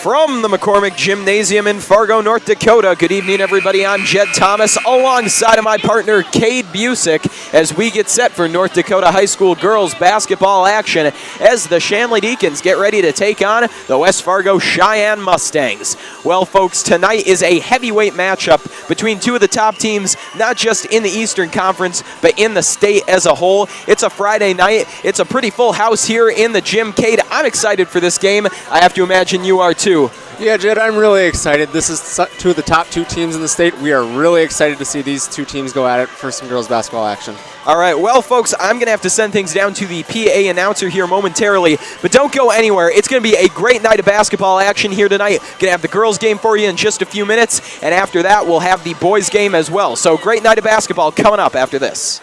From the McCormick Gymnasium in Fargo, North Dakota, good evening, everybody. I'm Jed Thomas, alongside of my partner, Cade Busick, as we get set for North Dakota High School girls basketball action as the Shanley Deacons get ready to take on the West Fargo Sheyenne Mustangs. Well, folks, tonight is a heavyweight matchup between two of the top teams, not just in the Eastern Conference, but in the state as a whole. It's a Friday night. It's a pretty full house here in the gym. Cade, I'm excited for this game. I have to imagine you are too. Yeah, Jed, I'm really excited. This is two of the top two teams in the state. We are really excited to see these two teams go at it for some girls basketball action. All right, well, folks, I'm going to have to send things down to the PA announcer here momentarily, but don't go anywhere. It's going to be a great night of basketball action here tonight. Going to have the girls game for you in just a few minutes, and after that, we'll have the boys game as well. So great night of basketball coming up after this.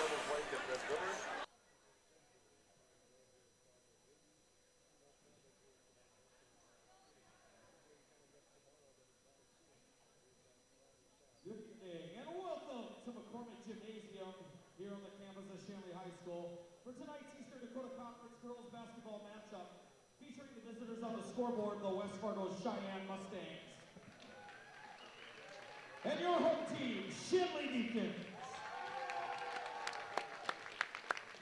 Good evening, and welcome to McCormick Gymnasium here on the campus of Shanley High School for tonight's Eastern Dakota Conference girls basketball matchup featuring the visitors on the scoreboard, the West Fargo Sheyenne Mustangs, and your home team, Shanley Deacons.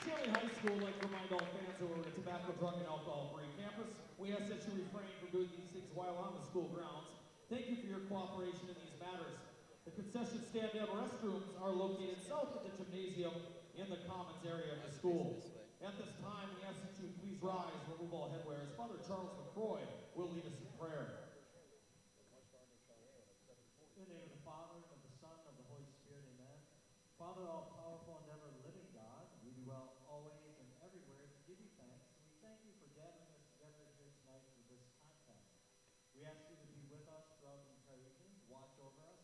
Shanley High School would like to remind all fans who are in a tobacco, drug, and alcohol-free campus, we ask that you refrain from doing these things while on the school grounds. Thank you for your cooperation in these matters. The concession stand and restrooms are located south of the gymnasium in the commons area of the school. At this time, we ask that you please rise, remove all headwear, as Father Charles McCroy will lead us in prayer. In the name of the Father, and of the Son, and of the Holy Spirit, amen. Father, all-powerful and ever-living God, we dwell always and everywhere to give you thanks, and we thank you for gathering us together here tonight for this contest. We ask you to be with us throughout the entire evening, watch over us,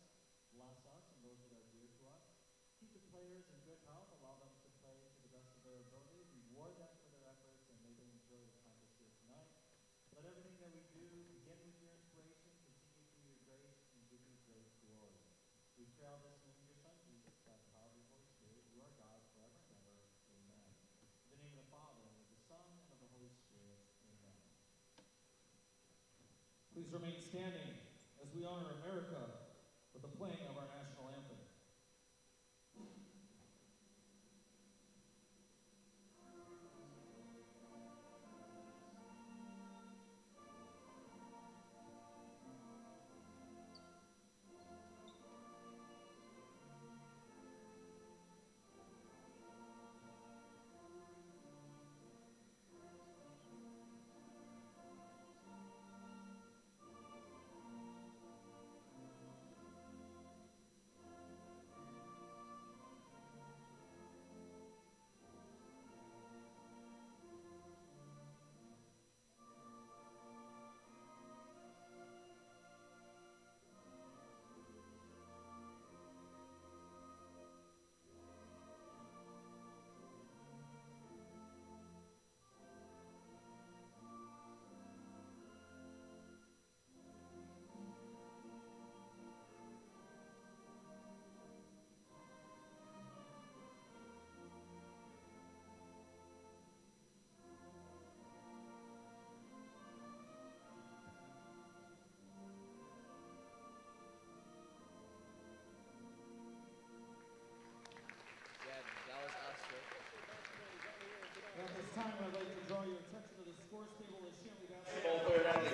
bless us and those that are dear to us. Keep the players in good health, allow them to play to the best of their ability, reward them for their efforts, and may they enjoy the contest here tonight. Let everything that we do begin with your inspiration, continue through your grace, and give you great glory. We pray all this in your Son, Jesus, by the power of the Holy Spirit, you are God forever and ever. Amen. In the name of the Father, and of the Son, and of the Holy Spirit. Amen. Please remain standing as we honor America with the playing of our national anthem.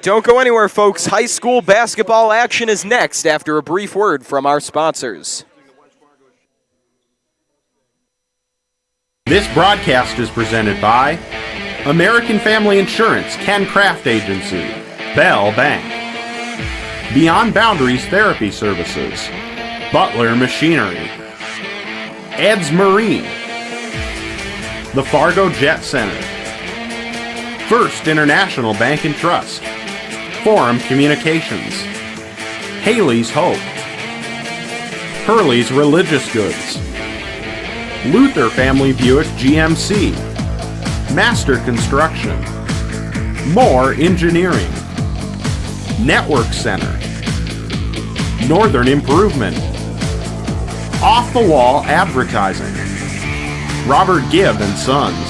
Don't go anywhere, folks. High school basketball action is next after a brief word from our sponsors. This broadcast is presented by American Family Insurance, Ken Craft Agency, Bell Bank, Beyond Boundaries Therapy Services, Butler Machinery, Ed's Marine, the Fargo Jet Center, First International Bank and Trust, Forum Communications, Haley's Hope, Hurley's Religious Goods, Luther Family Buick GMC, Master Construction, Moore Engineering, Network Center, Northern Improvement, Off the Wall Advertising, Robert Gibb and Sons,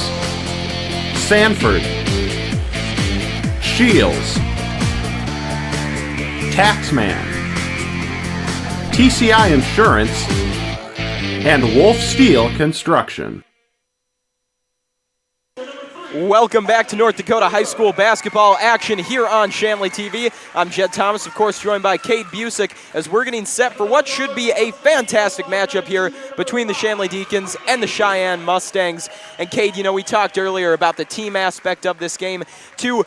Sanford, Shields, Taxman, TCI Insurance, and Wolf Steel Construction. Welcome back to North Dakota High School basketball action here on Shanley TV. I'm Jed Thomas, of course, joined by Cade Busick as we're getting set for what should be a fantastic matchup here between the Shanley Deacons and the Sheyenne Mustangs. And Cade, you know, we talked earlier about the team aspect of this game. Two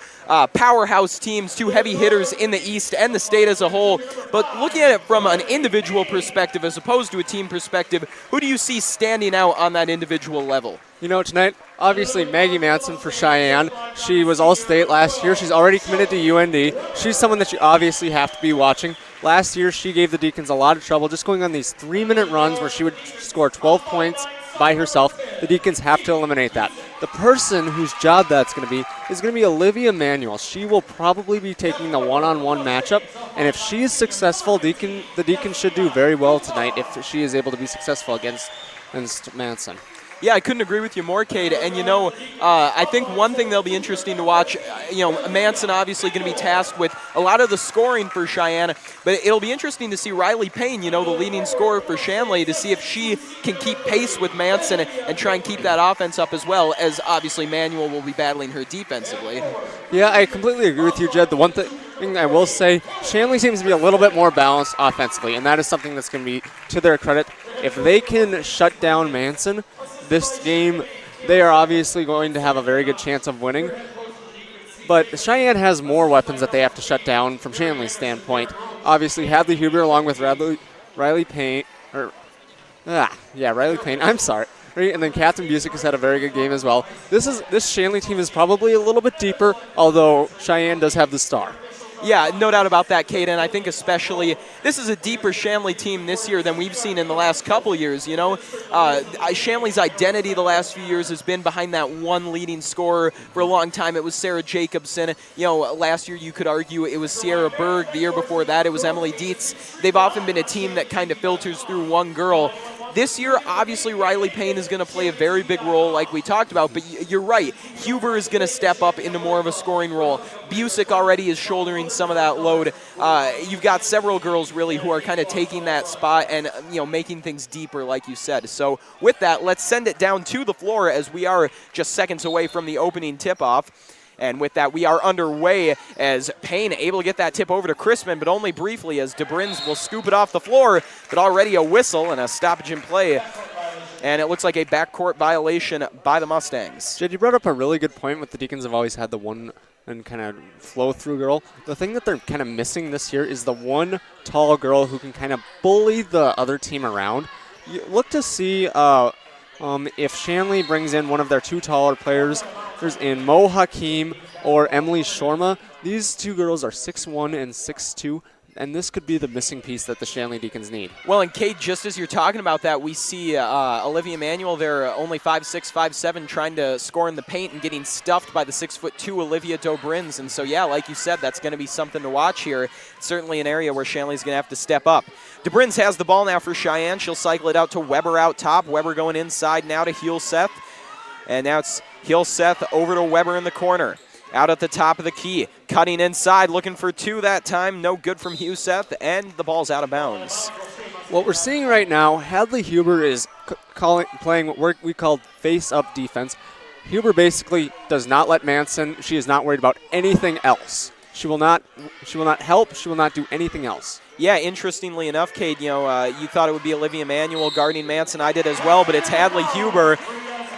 powerhouse teams, two heavy hitters in the East and the state as a whole. But looking at it from an individual perspective as opposed to a team perspective, who do you see standing out on that individual level? You know, tonight, obviously Maggie Manson for Sheyenne. She was All-State last year. She's already committed to UND. She's someone that you obviously have to be watching. Last year, she gave the Deacons a lot of trouble just going on these 3-minute runs where she would score 12 points by herself. The Deacons have to eliminate that. The person whose job that's going to be is going to be Olivia Manuel. She will probably be taking the one-on-one matchup, and if she is successful, the Deacons should do very well tonight if she is able to be successful against Manson. Yeah, I couldn't agree with you more, Cade. And, you know, I think one thing that'll be interesting to watch, you know, Manson obviously going to be tasked with a lot of the scoring for Sheyenne, but it'll be interesting to see Riley Payne, you know, the leading scorer for Shanley, to see if she can keep pace with Manson and try and keep that offense up as well, as obviously Manuel will be battling her defensively. Yeah, I completely agree with you, Jed. The one thing I will say, Shanley seems to be a little bit more balanced offensively, and that is something that's going to be to their credit. If they can shut down Manson, this game, they are obviously going to have a very good chance of winning. But Sheyenne has more weapons that they have to shut down from Shanley's standpoint. Obviously, Hadley Huber along with Riley Payne. Riley Payne. I'm sorry. And then Catherine Busick has had a very good game as well. This Shanley team is probably a little bit deeper, although Sheyenne does have the star. Yeah, no doubt about that, Kate, and I think especially this is a deeper Shanley team this year than we've seen in the last couple years, you know. Shanley's identity the last few years has been behind that one leading scorer. For a long time, it was Sarah Jacobson. You know, last year you could argue it was Sierra Berg. The year before that, it was Emily Dietz. They've often been a team that kind of filters through one girl. This year, obviously, Riley Payne is going to play a very big role like we talked about, but you're right. Huber is going to step up into more of a scoring role. Busick already is shouldering some of that load. You've got several girls, really, who are kind of taking that spot and, you know, making things deeper, like you said. So with that, let's send it down to the floor as we are just seconds away from the opening tip-off. And with that, we are underway as Payne able to get that tip over to Chrisman, but only briefly as DeBrins will scoop it off the floor, but already a whistle and a stoppage in play. And it looks like a backcourt violation by the Mustangs. Jed, you brought up a really good point with the Deacons have always had the one and kind of flow-through girl. The thing that they're kind of missing this year is the one tall girl who can kind of bully the other team around. You look to see if Shanley brings in one of their two taller players, there's in Mo Hakim or Emily Shorma. These two girls are 6'1" and 6'2", and this could be the missing piece that the Shanley Deacons need. Well, and Kate, just as you're talking about that, we see Olivia Manuel there, only 5'6", 5'7", trying to score in the paint and getting stuffed by the 6'2" Olivia Dobrins. And so, yeah, like you said, that's going to be something to watch here. It's certainly an area where Shanley's going to have to step up. Dobrins has the ball now for Sheyenne. She'll cycle it out to Weber out top. Weber going inside now to Heelseth. And now it's Heelseth over to Weber in the corner. Out at the top of the key, cutting inside, looking for two that time. No good from Heelseth, and the ball's out of bounds. What we're seeing right now, Hadley Huber is playing what we call face-up defense. Huber basically does not let Manson. She is not worried about anything else. She will not help. She will not do anything else. Yeah, interestingly enough, Cade, you know, you thought it would be Olivia Manuel guarding Manson. I did as well, but it's Hadley Huber.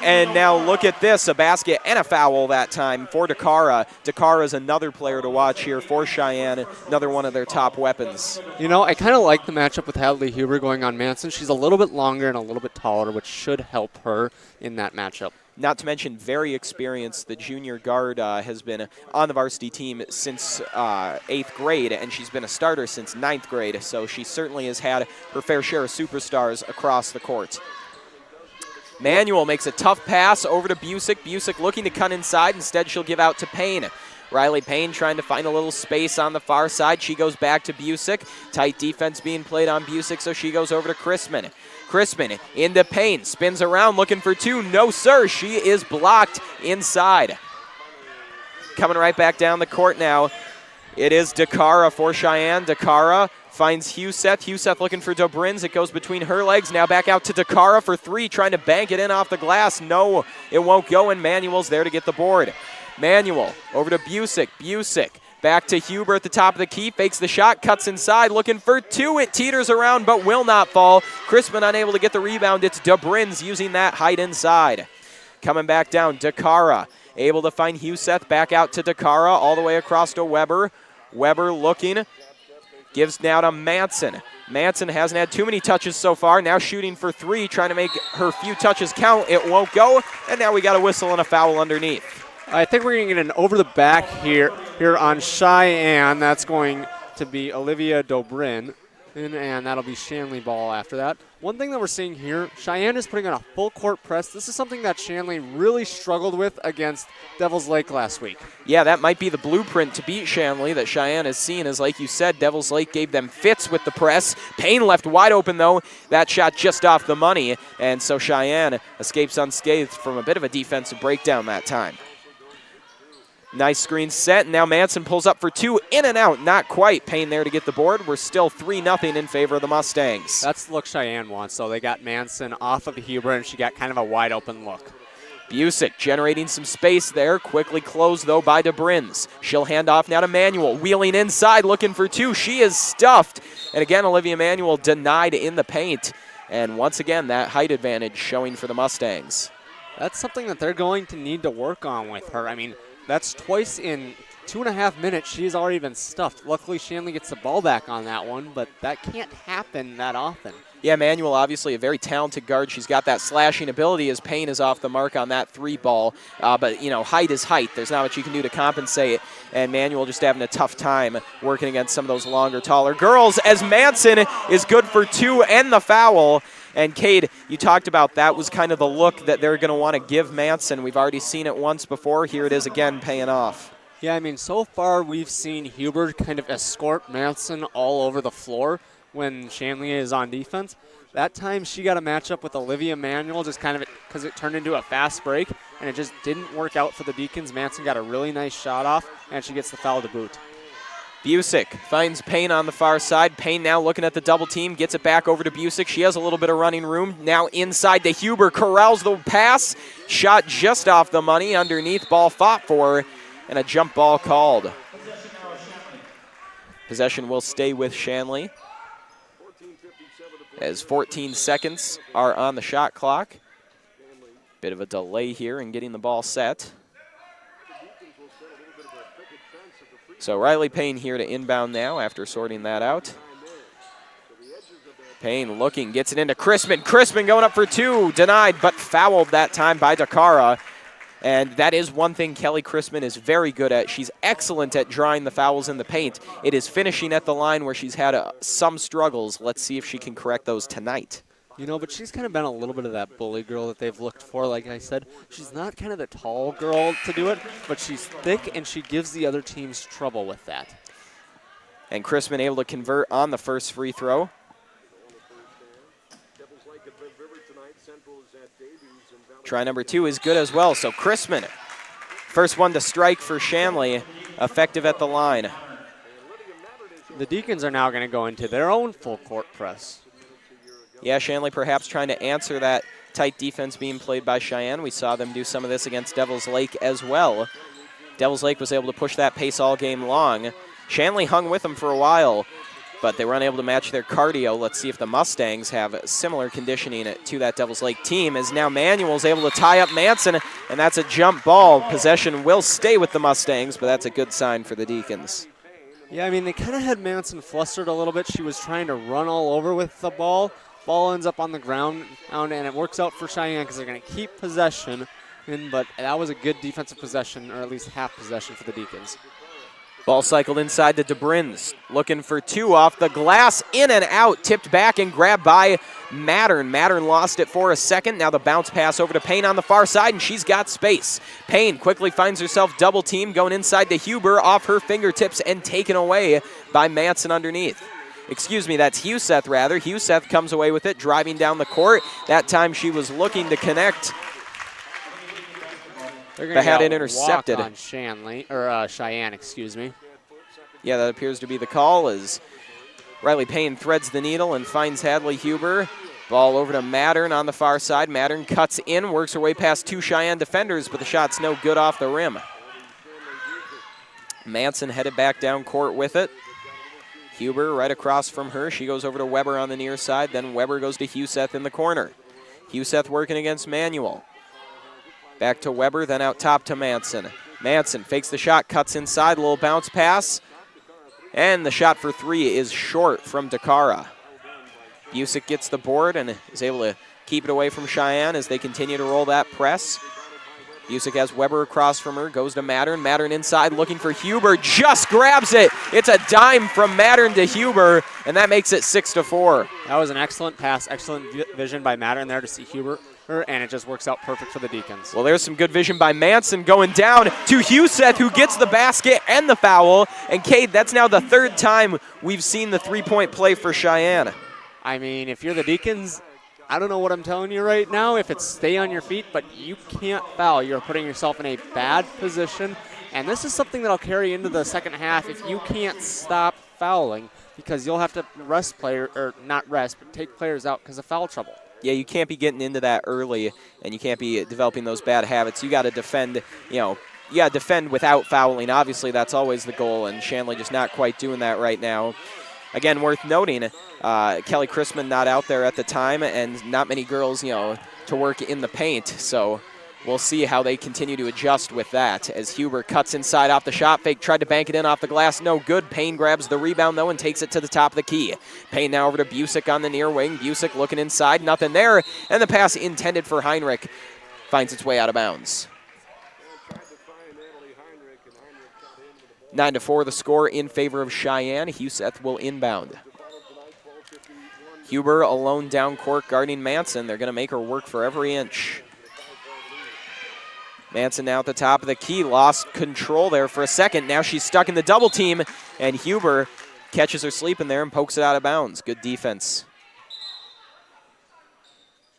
And now look at this, a basket and a foul that time for Dakota. Dakota is another player to watch here for Sheyenne, another one of their top weapons. You know, I kind of like the matchup with Hadley Huber going on Manson. She's a little bit longer and a little bit taller, which should help her in that matchup. Not to mention very experienced. The junior guard has been on the varsity team since 8th grade, and she's been a starter since 9th grade. So she certainly has had her fair share of superstars across the court. Manuel makes a tough pass over to Busick. Busick looking to cut inside. Instead, she'll give out to Payne. Riley Payne trying to find a little space on the far side. She goes back to Busick. Tight defense being played on Busick, so she goes over to Chrisman. Chrisman into Payne. Spins around looking for two. No, sir. She is blocked inside. Coming right back down the court now It is Dakota for Sheyenne. Dakota finds Huseth. Huseth looking for Dobrins. It goes between her legs. Now back out to Dakota for three, trying to bank it in off the glass. No, it won't go, and Manuel's there to get the board. Manuel over to Busick. Busick back to Huber at the top of the key. Fakes the shot, cuts inside, looking for two. It teeters around but will not fall. Crispin unable to get the rebound. It's Dobrins using that height inside. Coming back down, Dakota able to find Huseth. Back out to Dakota, all the way across to Weber. Weber looking, gives now to Manson. Manson hasn't had too many touches so far. Now shooting for three, trying to make her few touches count. It won't go, and now we got a whistle and a foul underneath. I think we're going to get an over the back here on Sheyenne. That's going to be Olivia Dobrin, and that'll be Shanley ball after that. One thing that we're seeing here, Sheyenne is putting on a full court press. This is something that Shanley really struggled with against Devils Lake last week. Yeah, that might be the blueprint to beat Shanley that Sheyenne has seen, as like you said, Devils Lake gave them fits with the press. Payne left wide open though. That shot just off the money, and so Sheyenne escapes unscathed from a bit of a defensive breakdown that time. Nice screen set, and now Manson pulls up for two, in and out, not quite. Payne there to get the board. We're still 3-0 in favor of the Mustangs. That's the look Sheyenne wants, so they got Manson off of Huber, and she got kind of a wide open look. Busick generating some space there, quickly closed though by Dobrins. She'll hand off now to Manuel, wheeling inside, looking for two. She is stuffed, and again Olivia Manuel denied in the paint, and once again that height advantage showing for the Mustangs. That's something that they're going to need to work on with her. I mean, that's twice in 2.5 minutes she's already been stuffed. Luckily, Shanley gets the ball back on that one, but that can't happen that often. Yeah, Manuel obviously a very talented guard. She's got that slashing ability as Payne is off the mark on that three ball. But, you know, height is height. There's not much you can do to compensate. And Manuel just having a tough time working against some of those longer, taller girls, as Manson is good for two and the foul. And, Cade, you talked about that was kind of the look that they're going to want to give Manson. We've already seen it once before. Here it is again paying off. Yeah, I mean, so far we've seen Huber kind of escort Manson all over the floor when Shanley is on defense. That time she got a matchup with Olivia Manuel just kind of because it turned into a fast break, and it just didn't work out for the Deacons. Manson got a really nice shot off, and she gets the foul to boot. Busick finds Payne on the far side. Payne now looking at the double team, gets it back over to Busick. She has a little bit of running room. Now inside to Huber, corrals the pass. Shot just off the money, underneath, ball fought for, and a jump ball called. Possession will stay with Shanley, as 14 seconds are on the shot clock. Bit of a delay here in getting the ball set. So Riley Payne here to inbound now after sorting that out. Payne looking, gets it into Crispin. Crispin going up for two, denied, but fouled that time by Dakota. And that is one thing Kelly Crispin is very good at. She's excellent at drawing the fouls in the paint. It is finishing at the line where she's had some struggles. Let's see if she can correct those tonight. You know, but she's kind of been a little bit of that bully girl that they've looked for. Like I said, she's not kind of the tall girl to do it, but she's thick, and she gives the other teams trouble with that. And Crispin able to convert on the first free throw. Try number two is good as well. So Crispin, first one to strike for Shanley, effective at the line. The Deacons are now going to go into their own full court press. Yeah, Shanley perhaps trying to answer that tight defense being played by Sheyenne. We saw them do some of this against Devils Lake as well. Devils Lake was able to push that pace all game long. Shanley hung with them for a while, but they were unable to match their cardio. Let's see if the Mustangs have similar conditioning to that Devils Lake team, as now Manuel's able to tie up Manson, and that's a jump ball. Possession will stay with the Mustangs, but that's a good sign for the Deacons. Yeah, I mean, they kind of had Manson flustered a little bit. She was trying to run all over with the ball. Ball ends up on the ground, and it works out for Sheyenne because they're going to keep possession. But that was a good defensive possession, or at least half possession for the Deacons. Ball cycled inside to Dobrins, looking for two off the glass, in and out, tipped back and grabbed by Mattern. Mattern lost it for a second. Now the bounce pass over to Payne on the far side, and she's got space. Payne quickly finds herself double teamed, going inside to Huber, off her fingertips and taken away by Manson underneath. Excuse me, that's Huseth rather. Huseth comes away with it, driving down the court. That time she was looking to connect, but had it intercepted. On Shanley, or Sheyenne, excuse me. Yeah, that appears to be the call as Riley Payne threads the needle and finds Hadley Huber. Ball over to Mattern on the far side. Mattern cuts in, works her way past 2 Cheyenne defenders, but the shot's no good off the rim. Manson headed back down court with it. Huber right across from her. She goes over to Weber on the near side. Then Weber goes to Huseth in the corner. Huseth working against Manuel. Back to Weber, then out top to Manson. Manson fakes the shot, cuts inside, little bounce pass. And the shot for 3 is short from Dakota. Busick gets the board and is able to keep it away from Cheyenne as they continue to roll that press. Busick has Weber across from her, goes to Mattern. Mattern inside looking for Huber, just grabs it. It's a dime from Mattern to Huber, and that makes it 6-4. That was an excellent pass, excellent vision by Mattern there to see Huber, and it just works out perfect for the Deacons. Well, there's some good vision by Manson going down to Huseth, who gets the basket and the foul. And Cade, that's now the 3rd time we've seen the 3-point play for Cheyenne. I mean, if you're the Deacons, I don't know what I'm telling you right now, if it's stay on your feet, but you can't foul. You're putting yourself in a bad position, and this is something that'll carry into the second half if you can't stop fouling, because you'll have to rest player, or not rest, but take players out because of foul trouble. Yeah, you can't be getting into that early, and you can't be developing those bad habits. You got to defend, you got to defend without fouling. Obviously, that's always the goal, and Shanley just not quite doing that right now. Again, worth noting, Kelly Chrisman not out there at the time, and not many girls, to work in the paint. So we'll see how they continue to adjust with that. As Huber cuts inside off the shot fake, tried to bank it in off the glass, no good. Payne grabs the rebound, though, and takes it to the top of the key. Payne now over to Busick on the near wing. Busick looking inside, nothing there. And the pass intended for Heinrich finds its way out of bounds. 9-4 the score in favor of Cheyenne. Huseth will inbound. Huber alone down court guarding Manson. They're going to make her work for every inch. Manson now at the top of the key. Lost control there for a second. Now she's stuck in the double team, and Huber catches her sleeping there and pokes it out of bounds. Good defense.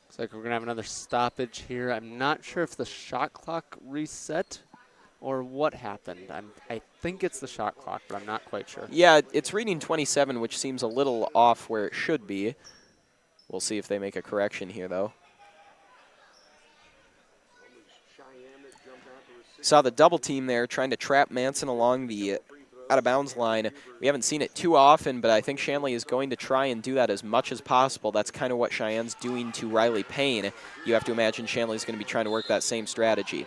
Looks like we're going to have another stoppage here. I'm not sure if the shot clock reset or what happened. I think it's the shot clock, but I'm not quite sure. Yeah, it's reading 27, which seems a little off where it should be. We'll see if they make a correction here, though. Saw the double team there trying to trap Manson along the out-of-bounds line. We haven't seen it too often, but I think Shanley is going to try and do that as much as possible. That's kind of what Cheyenne's doing to Riley Payne. You have to imagine Shanley's going to be trying to work that same strategy.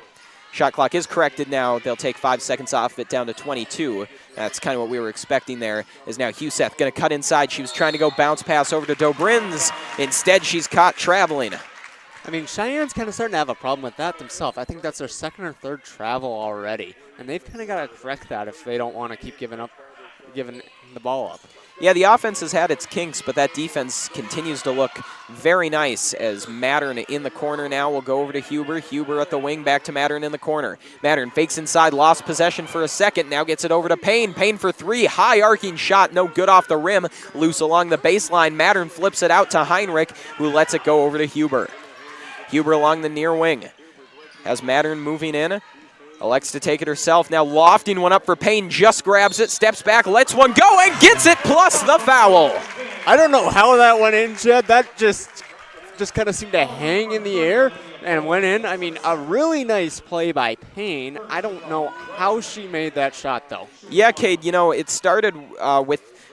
Shot clock is corrected now. They'll take 5 seconds off it down to 22. That's kind of what we were expecting there. Is now Huseth going to cut inside. She was trying to go bounce pass over to Dobrins. Instead, she's caught traveling. I mean, Cheyenne's kind of starting to have a problem with that themselves. I think that's their 2nd or 3rd travel already. And they've kind of got to correct that if they don't want to keep giving the ball up. Yeah, the offense has had its kinks, but that defense continues to look very nice as Mattern in the corner now will go over to Huber. Huber at the wing, back to Mattern in the corner. Mattern fakes inside, lost possession for a second, now gets it over to Payne. Payne for 3, high arcing shot, no good off the rim. Loose along the baseline, Mattern flips it out to Heinrich, who lets it go over to Huber. Huber along the near wing. Has Mattern moving in. Elects to take it herself. Now lofting one up for Payne. Just grabs it, steps back, lets one go, and gets it, plus the foul. I don't know how that went in, Jed. That just kind of seemed to hang in the air and went in. I mean, a really nice play by Payne. I don't know how she made that shot, though. Yeah, Cade, it started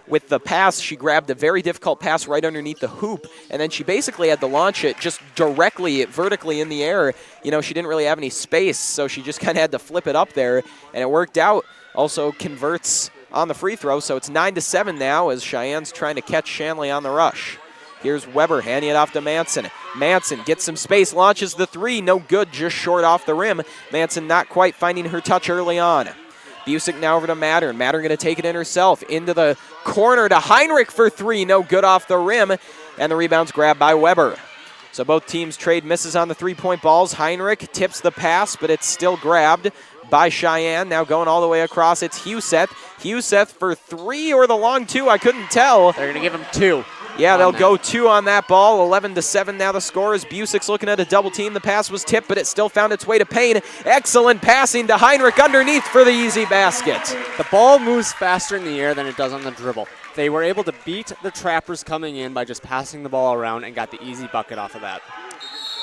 with the pass. She grabbed a very difficult pass right underneath the hoop, and then she basically had to launch it just directly, vertically in the air. She didn't really have any space, so she just kind of had to flip it up there, and it worked out. Also converts on the free throw, so it's 9-7 now as Cheyenne's trying to catch Shanley on the rush. Here's Weber handing it off to Manson. Manson gets some space, launches the 3, no good, just short off the rim. Manson not quite finding her touch early on. Busick now over to Mattern. Mattern going to take it in herself. Into the corner to Heinrich for 3. No good off the rim. And the rebound's grabbed by Weber. So both teams trade misses on the 3-point balls. Heinrich tips the pass, but it's still grabbed by Cheyenne. Now going all the way across, it's Huseth. Huseth for 3 or the long 2, I couldn't tell. They're going to give him 2. Yeah, they'll that. go 2 on that ball. 11-7 now the score as Busick's looking at a double team. The pass was tipped, but it still found its way to Payne. Excellent passing to Heinrich underneath for the easy basket. The ball moves faster in the air than it does on the dribble. They were able to beat the trappers coming in by just passing the ball around and got the easy bucket off of that.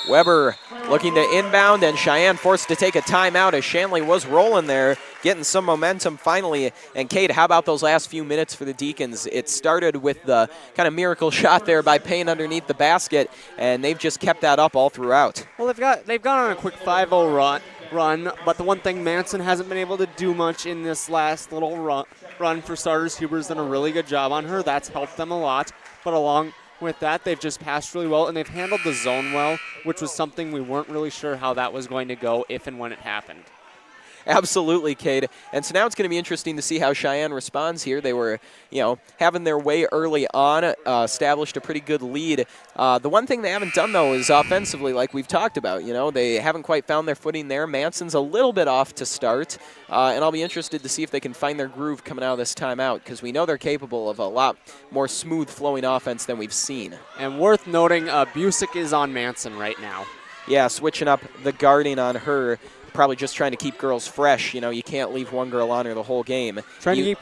Weber looking to inbound, and Cheyenne forced to take a timeout as Shanley was rolling there, getting some momentum finally. And Kate, how about those last few minutes for the Deacons? It started with the kind of miracle shot there by Payne underneath the basket, and they've just kept that up all throughout. Well, they've gone on a quick 5-0 run, but the one thing Manson hasn't been able to do much in this last little run for starters. Huber's done a really good job on her. That's helped them a lot, but along with that, they've just passed really well, and they've handled the zone well, which was something we weren't really sure how that was going to go if and when it happened. Absolutely, Cade. And so now it's going to be interesting to see how Cheyenne responds here. They were, having their way early on, established a pretty good lead. The one thing they haven't done, though, is offensively, like we've talked about. They haven't quite found their footing there. Manson's a little bit off to start, and I'll be interested to see if they can find their groove coming out of this timeout, because we know they're capable of a lot more smooth-flowing offense than we've seen. And worth noting, Busick is on Manson right now. Yeah, switching up the guarding on her. Probably just trying to keep girls fresh. You can't leave one girl on her the whole game. Trying to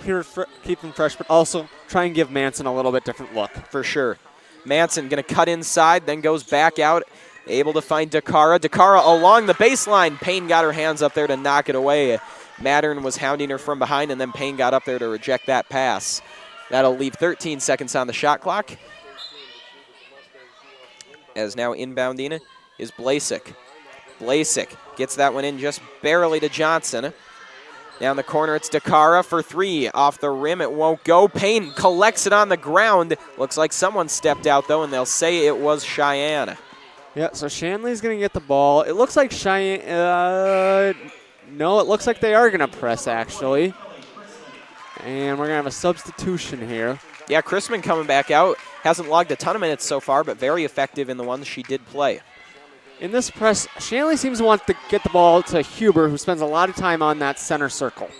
keep them fresh, but also try and give Manson a little bit different look. For sure. Manson going to cut inside, then goes back out, able to find Dakota. Dakota along the baseline. Payne got her hands up there to knock it away. Mattern was hounding her from behind, and then Payne got up there to reject that pass. That'll leave 13 seconds on the shot clock. As now inbounding is Blasek. Blasek gets that one in just barely to Johnson. Down the corner, it's Dakota for 3. Off the rim, it won't go. Payne collects it on the ground. Looks like someone stepped out, though, and they'll say it was Cheyenne. Yeah, so Shanley's going to get the ball. It looks like Cheyenne... no, it looks like they are going to press, actually. And we're going to have a substitution here. Yeah, Chrisman coming back out. Hasn't logged a ton of minutes so far, but very effective in the ones she did play. In this press, Shanley seems to want to get the ball to Huber, who spends a lot of time on that center circle.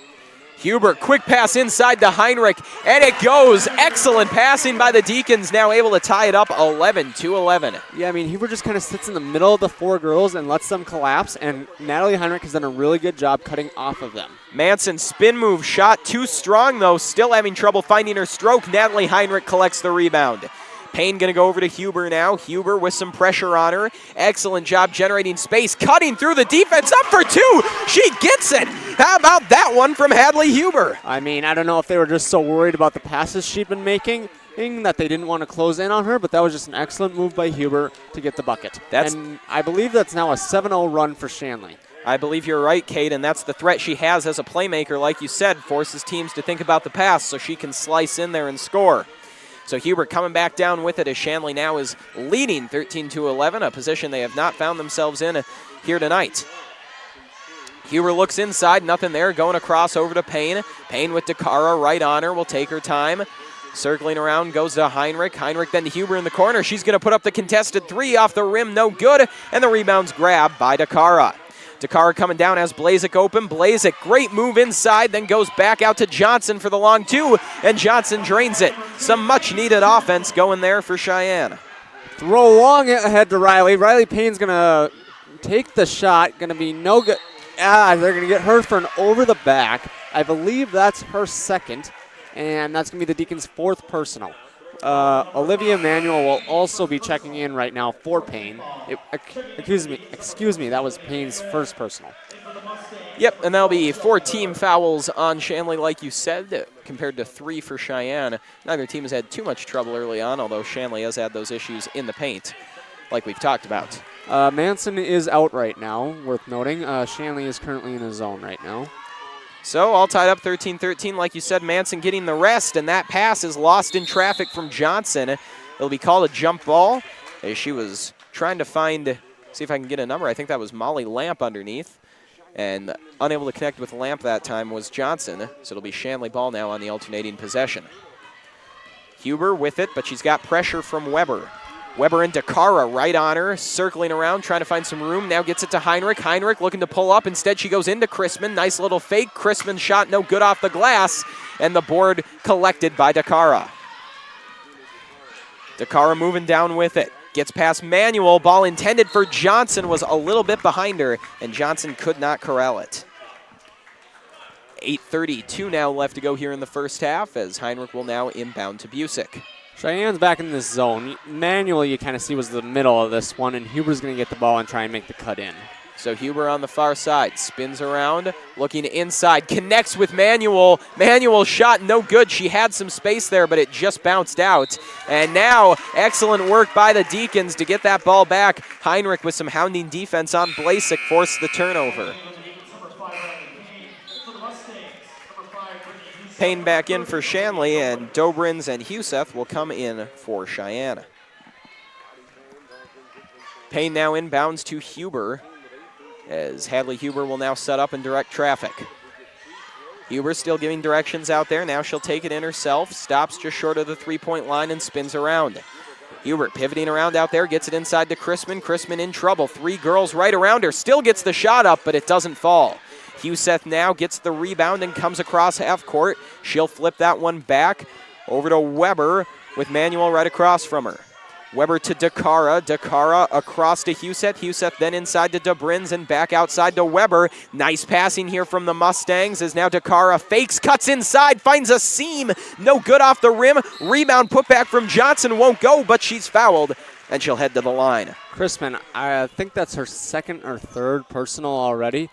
Huber, quick pass inside to Heinrich, and it goes. Excellent passing by the Deacons, now able to tie it up 11-11. Yeah, I mean, Huber just kind of sits in the middle of the 4 girls and lets them collapse, and Natalie Heinrich has done a really good job cutting off of them. Manson, spin move, shot too strong, though, still having trouble finding her stroke. Natalie Heinrich collects the rebound. Payne going to go over to Huber now. Huber with some pressure on her. Excellent job generating space, cutting through the defense, up for 2. She gets it. How about that one from Hadley Huber? I mean, I don't know if they were just so worried about the passes she'd been making that they didn't want to close in on her, but that was just an excellent move by Huber to get the bucket. And I believe that's now a 7-0 run for Shanley. I believe you're right, Kate, and that's the threat she has as a playmaker, like you said, forces teams to think about the pass so she can slice in there and score. So Huber coming back down with it as Shanley now is leading 13-11, a position they have not found themselves in here tonight. Huber looks inside, nothing there, going across over to Payne. Payne with Dakota right on her, will take her time. Circling around, goes to Heinrich. Heinrich then to Huber in the corner. She's going to put up the contested 3 off the rim, no good, and the rebound's grabbed by Dakota. Dakota coming down, has Blasek open. Blasek, great move inside, then goes back out to Johnson for the long 2, and Johnson drains it. Some much-needed offense going there for Cheyenne. Throw long ahead to Riley. Riley Payne's going to take the shot. Going to be no good. They're going to get her for an over the back. I believe that's her second, and that's going to be the Deacons' 4th personal. Olivia Manuel will also be checking in right now for Payne. Excuse me, that was Payne's 1st personal. Yep, and that'll be 4 team fouls on Shanley, like you said, compared to 3 for Cheyenne. Neither team has had too much trouble early on, although Shanley has had those issues in the paint, like we've talked about. Manson is out right now, worth noting. Shanley is currently in a zone right now. So all tied up 13-13. Like you said, Manson getting the rest, and that pass is lost in traffic from Johnson. It'll be called a jump ball as she was trying to see if I can get a number. I think that was Molly Lamp underneath. And unable to connect with Lamp that time was Johnson. So it'll be Shanley ball now on the alternating possession. Huber with it, but she's got pressure from Weber. Weber and Dakota right on her, circling around, trying to find some room. Now gets it to Heinrich. Heinrich looking to pull up. Instead, she goes into Chrisman. Nice little fake. Chrisman shot no good off the glass, and the board collected by Dakota. Dakota moving down with it. Gets past Manuel. Ball intended for Johnson, was a little bit behind her, and Johnson could not corral it. 8:32 now left to go here in the first half as Heinrich will now inbound to Busick. Cheyenne's back in this zone. Manuel, you kind of see, was the middle of this one, and Huber's going to get the ball and try and make the cut in. So Huber on the far side, spins around, looking inside, connects with Manuel. Manuel shot no good. She had some space there, but it just bounced out. And now, excellent work by the Deacons to get that ball back. Heinrich with some hounding defense on Blasek forced the turnover. Payne back in for Shanley, and Dobrins and Huseth will come in for Sheyenne. Payne now inbounds to Huber, as Hadley Huber will now set up and direct traffic. Huber still giving directions out there. Now she'll take it in herself, stops just short of the three-point line and spins around. Huber pivoting around out there, gets it inside to Chrisman. Chrisman in trouble. 3 girls right around her. Still gets the shot up, but it doesn't fall. Huseth now gets the rebound and comes across half court. She'll flip that one back over to Weber with Manuel right across from her. Weber to Dakota. Dakota across to Huseth. Huseth then inside to Dobrins and back outside to Weber. Nice passing here from the Mustangs as now Dakota fakes, cuts inside, finds a seam. No good off the rim. Rebound put back from Johnson won't go, but she's fouled and she'll head to the line. Chrisman, I think that's her second or third personal already.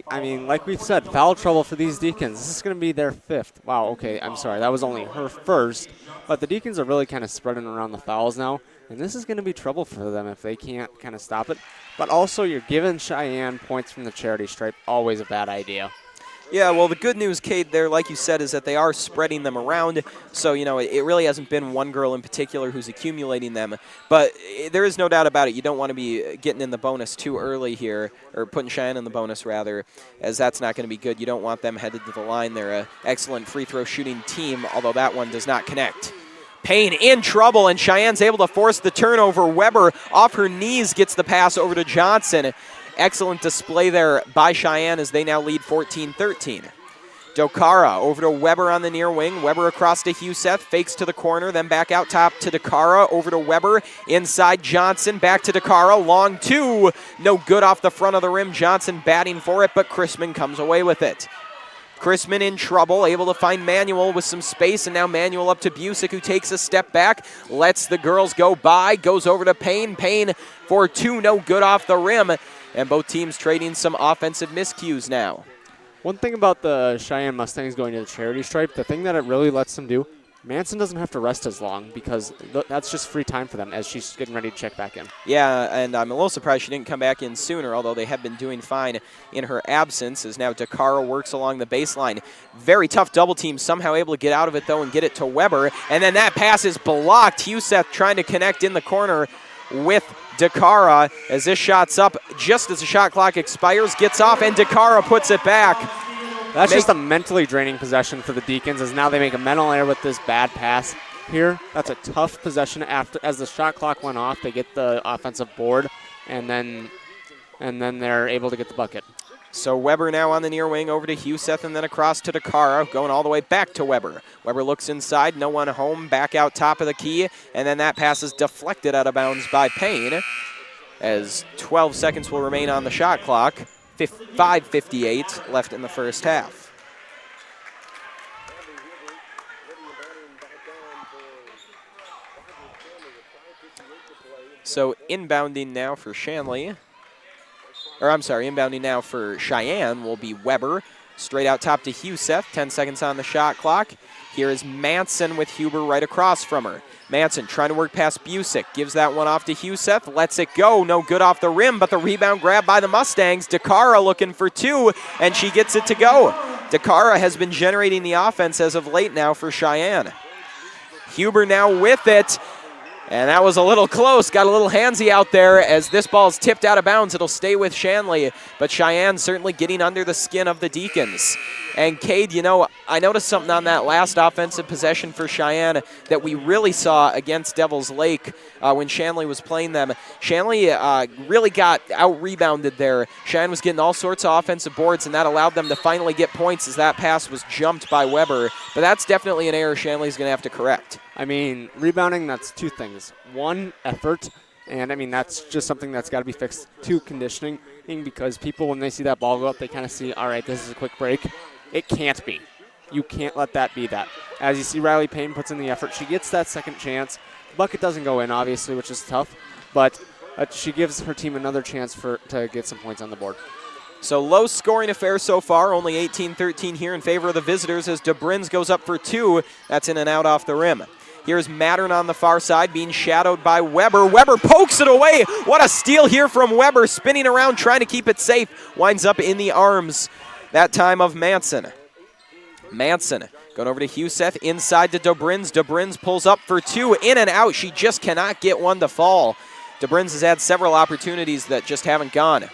I mean, like we've said, foul trouble for these Deacons. This is going to be their 5th. Wow, okay, I'm sorry. That was only her first. But the Deacons are really kind of spreading around the fouls now. And this is going to be trouble for them if they can't kind of stop it. But also, you're giving Sheyenne points from the charity stripe. Always a bad idea. Yeah, well, the good news, Cade, there, like you said, is that they are spreading them around. So, you know, it really hasn't been one girl in particular who's accumulating them. But there is no doubt about it. You don't want to be getting in the bonus too early here, or putting Sheyenne in the bonus, rather, as that's not going to be good. You don't want them headed to the line. They're an excellent free throw shooting team, although that one does not connect. Payne in trouble, and Cheyenne's able to force the turnover. Weber off her knees gets the pass over to Johnson. Excellent display there by Sheyenne as they now lead 14-13. Dokara over to Weber on the near wing. Weber across to Huseth, fakes to the corner, then back out top to Dakara, over to Weber, inside Johnson, back to Dakara, long 2. No good off the front of the rim. Johnson batting for it, but Chrisman comes away with it. Chrisman in trouble, able to find Manuel with some space, and now Manuel up to Busick, who takes a step back, lets the girls go by, goes over to Payne. Payne for 2, no good off the rim, and both teams trading some offensive miscues now. One thing about the Sheyenne Mustangs going to the charity stripe, the thing that it really lets them do, Manson doesn't have to rest as long because that's just free time for them as she's getting ready to check back in. Yeah, and I'm a little surprised she didn't come back in sooner, although they have been doing fine in her absence, as now Dakara works along the baseline. Very tough double team, somehow able to get out of it, though, and get it to Weber. And then that pass is blocked. Huseth trying to connect in the corner with Dakara as this shot's up just as the shot clock expires, gets off, and Dakara puts it back. That's just a mentally draining possession for the Deacons, as now they make a mental error with this bad pass here. That's a tough possession. As the shot clock went off, they get the offensive board, and then they're able to get the bucket. So Weber now on the near wing over to Huseth and then across to Dakara, going all the way back to Weber. Weber looks inside, no one home, back out top of the key, and then that pass is deflected out of bounds by Payne, as 12 seconds will remain on the shot clock. 5:58 left in the first half. So inbounding now for Shanley, or I'm sorry, inbounding now for Sheyenne will be Weber. Straight out top to Huseth, 10 seconds on the shot clock. Here is Manson with Huber right across from her. Manson trying to work past Busick, gives that one off to Huseth, lets it go, no good off the rim, but the rebound grabbed by the Mustangs. Dakara looking for 2, and she gets it to go. Dakara has been generating the offense as of late now for Sheyenne. Huber now with it, and that was a little close, got a little handsy out there as this ball's tipped out of bounds. It'll stay with Shanley, but Cheyenne certainly getting under the skin of the Deacons. And Cade, you know, I noticed something on that last offensive possession for Cheyenne that we really saw against Devil's Lake when Shanley was playing them. Shanley really got out-rebounded there. Cheyenne was getting all sorts of offensive boards, and that allowed them to finally get points as that pass was jumped by Weber. But that's definitely an error Shanley's going to have to correct. I mean, rebounding, that's two things. One, effort, and I mean, that's just something that's got to be fixed. Two, conditioning, because people, when they see that ball go up, they kind of see, all right, this is a quick break. It can't be. You can't let that be that. As you see, Riley Payne puts in the effort. She gets that second chance. The bucket doesn't go in, obviously, which is tough, but she gives her team another chance to get some points on the board. So low scoring affair so far, only 18-13 here in favor of the visitors as DeBrins goes up for two. That's in and out off the rim. Here's Mattern on the far side being shadowed by Weber. Weber pokes it away. What a steal here from Weber, spinning around trying to keep it safe. Winds up in the arms, that time of Manson. Manson going over to Huseth, inside to DeBrins. DeBrins pulls up for two, in and out. She just cannot get one to fall. DeBrins has had several opportunities that just haven't gone.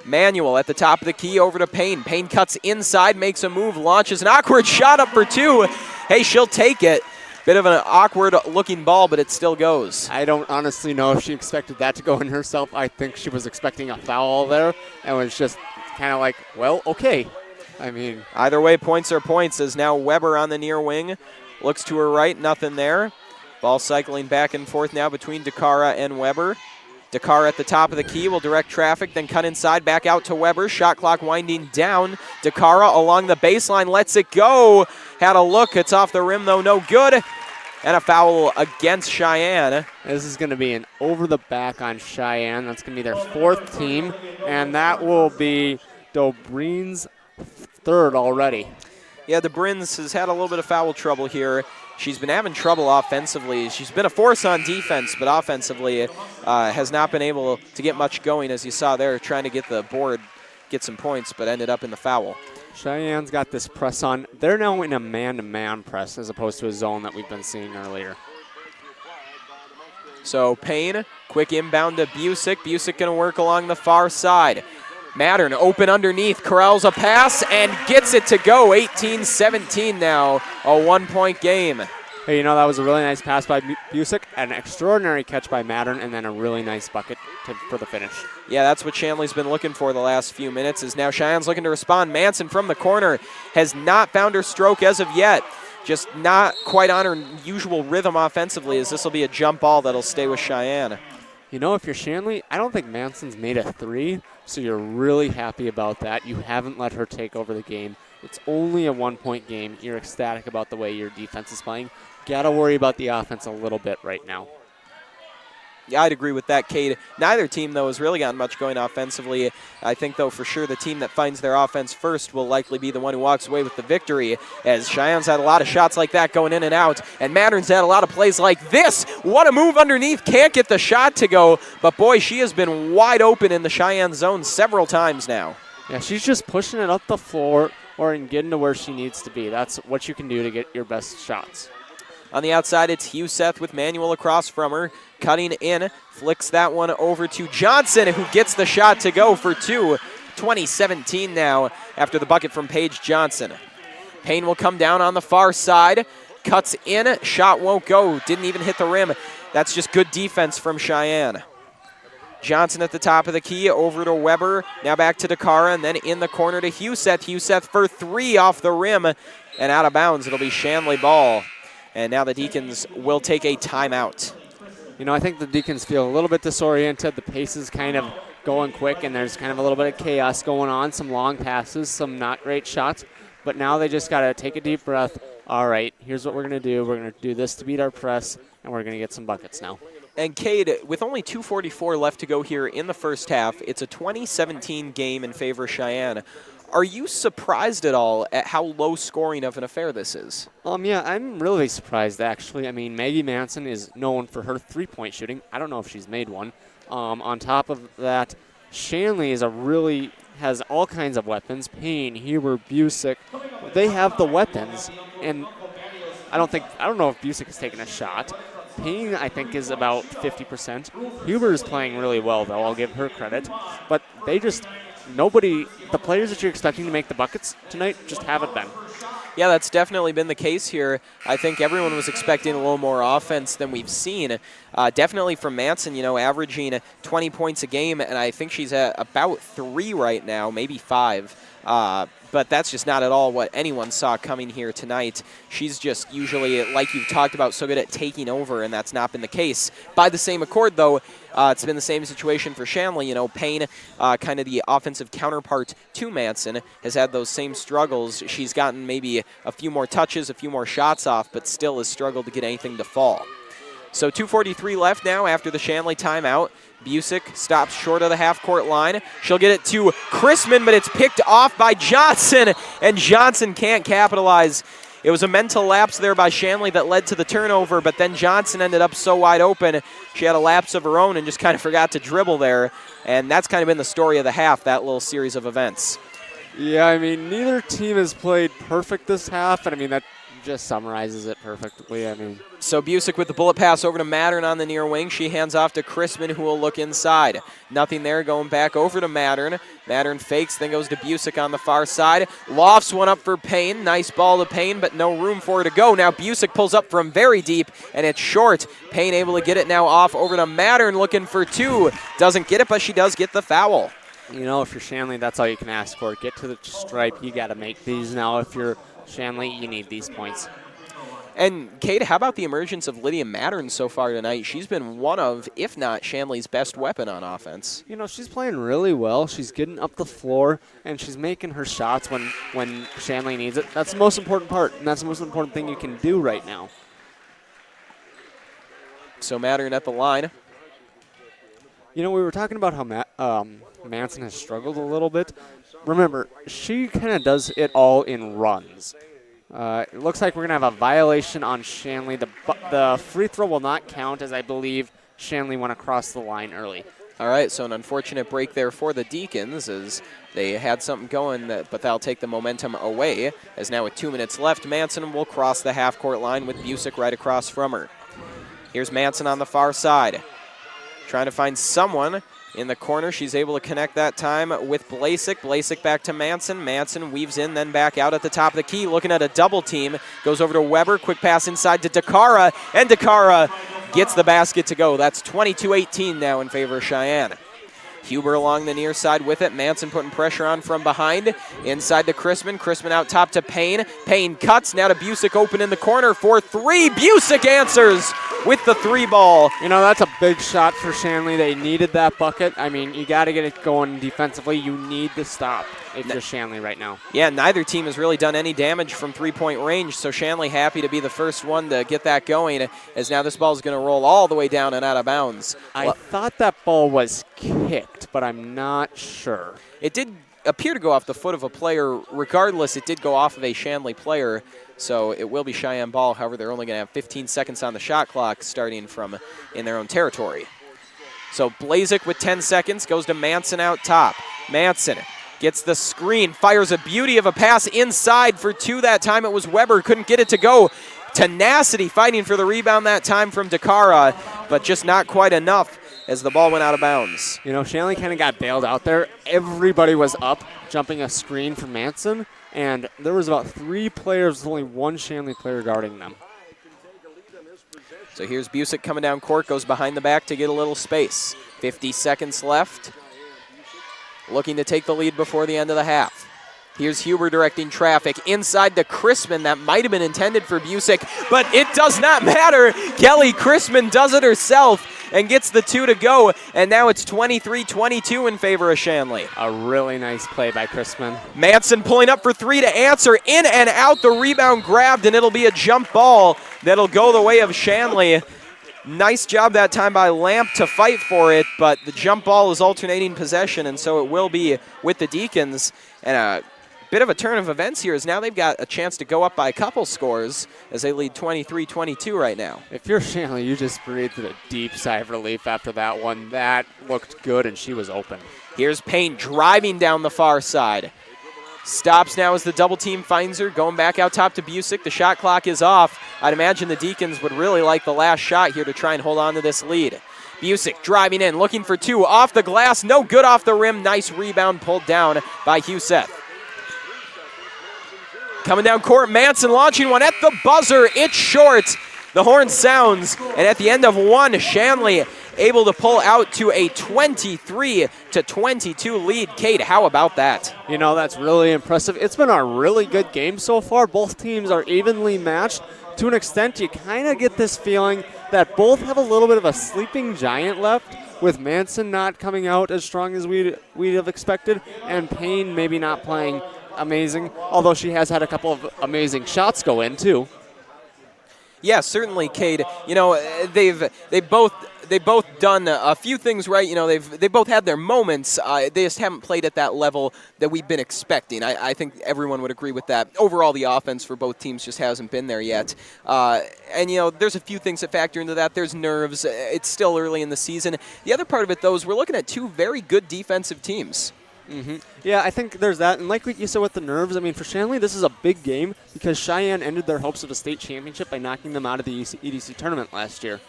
Manuel at the top of the key over to Payne. Payne cuts inside, makes a move, launches an awkward shot up for two. Hey, she'll take it. Bit of an awkward looking ball, but it still goes. I don't honestly know if she expected that to go in herself. I think she was expecting a foul there and was just kind of like, well, okay. I mean, either way, points are points as now Weber on the near wing. Looks to her right, nothing there. Ball cycling back and forth now between Dakota and Weber. Dakar at the top of the key will direct traffic, then cut inside, back out to Weber. Shot clock winding down. Dakara along the baseline, lets it go. Had a look, it's off the rim though, no good. And a foul against Sheyenne. This is going to be an over the back on Sheyenne. That's going to be their fourth team, and that will be Dobreen's third already. Yeah, DeBrins has had a little bit of foul trouble here. She's been having trouble offensively. She's been a force on defense, but offensively has not been able to get much going, as you saw there, trying to get the board, get some points, but ended up in the foul. Cheyenne's got this press on. They're now in a man-to-man press as opposed to a zone that we've been seeing earlier. So Payne, quick inbound to Busick. Busick going to work along the far side. Mattern open underneath, corrals a pass and gets it to go. 18-17 now, a one-point game. Hey, you know, that was a really nice pass by Busick, an extraordinary catch by Mattern, and then a really nice bucket for the finish. Yeah, that's what Shanley's been looking for the last few minutes, is now Cheyenne's looking to respond. Manson from the corner has not found her stroke as of yet. Just not quite on her usual rhythm offensively, as this will be a jump ball that'll stay with Sheyenne. You know, if you're Shanley, I don't think Manson's made a three, so you're really happy about that. You haven't let her take over the game. It's only a one-point game. You're ecstatic about the way your defense is playing. Got to worry about the offense a little bit right now. Yeah, I'd agree with that, Cade. Neither team, though, has really gotten much going offensively. I think, though, for sure the team that finds their offense first will likely be the one who walks away with the victory, as Cheyenne's had a lot of shots like that going in and out, and Mattern's had a lot of plays like this. What a move underneath. Can't get the shot to go, but, boy, she has been wide open in the Cheyenne zone several times now. Yeah, she's just pushing it up the floor or in getting to where she needs to be. That's what you can do to get your best shots. On the outside, it's Huseth with Manuel across from her. Cutting in, flicks that one over to Johnson, who gets the shot to go for two. 20-17 now after the bucket from Paige Johnson. Payne will come down on the far side. Cuts in, shot won't go. Didn't even hit the rim. That's just good defense from Sheyenne. Johnson at the top of the key, over to Weber. Now back to Dakara, and then in the corner to Huseth. Huseth for three off the rim and out of bounds. It'll be Shanley ball. And now the Deacons will take a timeout. You know, I think the Deacons feel a little bit disoriented. The pace is kind of going quick, and there's kind of a little bit of chaos going on. Some long passes, some not great shots. But now they just got to take a deep breath. All right, here's what we're going to do. We're going to do this to beat our press, and we're going to get some buckets now. And Cade, with only 2:44 left to go here in the first half, it's a 20-17 game in favor of Sheyenne. Are you surprised at all at how low scoring of an affair this is? Yeah, I'm really surprised, actually. I mean, Maggie Manson is known for her three-point shooting. I don't know if she's made one. On top of that, Shanley has all kinds of weapons. Payne, Huber, Busick. They have the weapons, and I don't know if Busick has taken a shot. Payne, I think, is about 50%. Huber is playing really well, though. I'll give her credit. But the players that you're expecting to make the buckets tonight just haven't been. Yeah, that's definitely been the case here. I think everyone was expecting a little more offense than we've seen. Definitely from Manson, averaging 20 points a game, and I think she's at about 3 right now, maybe 5. But that's just not at all what anyone saw coming here tonight. She's just usually, like you've talked about, so good at taking over, and that's not been the case. By the same accord, though, it's been the same situation for Shanley. You know, Payne, kind of the offensive counterpart to Manson, has had those same struggles. She's gotten maybe a few more touches, a few more shots off, but still has struggled to get anything to fall. So 2:43 left now after the Shanley timeout. Busick stops short of the half-court line. She'll get it to Chrisman, but it's picked off by Johnson, and Johnson can't capitalize. It was a mental lapse there by Shanley that led to the turnover, but then Johnson ended up so wide open, she had a lapse of her own and just kind of forgot to dribble there, and that's kind of been the story of the half, that little series of events. Yeah, I mean, neither team has played perfect this half, and I mean, that just summarizes it perfectly. I mean, so Busick with the bullet pass over to Mattern on the near wing. She hands off to Chrisman, who will look inside. Nothing there, going back over to Mattern. Mattern fakes, then goes to Busick on the far side. Lofts one up for Payne. Nice ball to Payne, but no room for her to go. Now Busick pulls up from very deep, and it's short. Payne able to get it now off over to Mattern, looking for two. Doesn't get it, but she does get the foul. You know, if you're Shanley, that's all you can ask for. Get to the stripe. You got to make these now. If you're Shanley, you need these points. And, Kate, how about the emergence of Lydia Mattern so far tonight? She's been one of, if not Shanley's best weapon on offense. You know, she's playing really well. She's getting up the floor, and she's making her shots when Shanley needs it. That's the most important part, and that's the most important thing you can do right now. So Mattern at the line. You know, we were talking about how Manson has struggled a little bit. Remember, she kind of does it all in runs. It looks like we're going to have a violation on Shanley. The free throw will not count, as I believe Shanley went across the line early. All right, so an unfortunate break there for the Deacons as they had something going, but that'll take the momentum away. As now with 2 minutes left, Manson will cross the half-court line with Busick right across from her. Here's Manson on the far side, trying to find someone in the corner. She's able to connect that time with Blasik. Blasik back to Manson. Manson weaves in, then back out at the top of the key, looking at a double team. Goes over to Weber. Quick pass inside to Dakota, and Dakota gets the basket to go. That's 22-18 now in favor of Sheyenne. Huber along the near side with it. Manson putting pressure on from behind. Inside to Chrisman. Chrisman out top to Payne. Payne cuts. Now to Busick open in the corner for three. Busick answers with the three ball. You know, that's a big shot for Shanley. They needed that bucket. I mean, you got to get it going defensively. You need to stop if you're Shanley right now. Yeah, neither team has really done any damage from three-point range, so Shanley happy to be the first one to get that going, as now this ball is going to roll all the way down and out of bounds. I thought that ball was kicked, but I'm not sure. It did appear to go off the foot of a player. Regardless, it did go off of a Shanley player, so it will be Cheyenne ball. However, they're only going to have 15 seconds on the shot clock starting from in their own territory. So Blasik with 10 seconds goes to Manson out top. Manson gets the screen, fires a beauty of a pass inside for two that time. It was Weber, couldn't get it to go. Tenacity fighting for the rebound that time from Dakota, but just not quite enough as the ball went out of bounds. You know, Shanley kind of got bailed out there. Everybody was up, jumping a screen for Manson, and there was about three players with only one Shanley player guarding them. So here's Busick coming down court, goes behind the back to get a little space. 50 seconds left. Looking to take the lead before the end of the half. Here's Huber directing traffic inside to Chrisman. That might have been intended for Busick, but it does not matter. Kelly Chrisman does it herself and gets the two to go, and now it's 23-22 in favor of Shanley. A really nice play by Chrisman. Manson pulling up for three to answer. In and out, the rebound grabbed, and it'll be a jump ball that'll go the way of Shanley. Nice job that time by Lamp to fight for it, but the jump ball is alternating possession, and so it will be with the Deacons. And a bit of a turn of events here is now they've got a chance to go up by a couple scores as they lead 23-22 right now. If you're Shanley, you just breathed a deep sigh of relief after that one. That looked good, and she was open. Here's Payne driving down the far side. Stops now as the double team finds her, going back out top to Busick. The shot clock is off. I'd imagine the Deacons would really like the last shot here to try and hold on to this lead. Busick driving in, looking for two. Off the glass, no good off the rim. Nice rebound pulled down by Huseth. Coming down court, Manson launching one at the buzzer. It's short. The horn sounds, and at the end of one, Shanley able to pull out to a 23-22 lead. Cade, how about that? You know, that's really impressive. It's been a really good game so far. Both teams are evenly matched. To an extent, you kind of get this feeling that both have a little bit of a sleeping giant left, with Manson not coming out as strong as we'd have expected, and Payne maybe not playing amazing, although she has had a couple of amazing shots go in too. Yeah, certainly, Cade. You know, they've both done a few things right. You know, they both had their moments. They just haven't played at that level that we've been expecting. I think everyone would agree with that. Overall, the offense for both teams just hasn't been there yet. And you know, there's a few things that factor into that. There's nerves. It's still early in the season. The other part of it, though, is we're looking at two very good defensive teams. Mm-hmm. Yeah, I think there's that. And like you said with the nerves, I mean, for Shanley, this is a big game because Sheyenne ended their hopes of a state championship by knocking them out of the EDC tournament last year.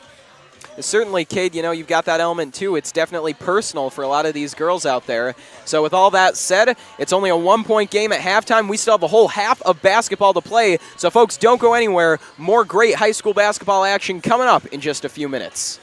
Certainly, Cade, you know, you've got that element, too. It's definitely personal for a lot of these girls out there. So with all that said, it's only a 1-point game at halftime. We still have a whole half of basketball to play. So, folks, don't go anywhere. More great high school basketball action coming up in just a few minutes.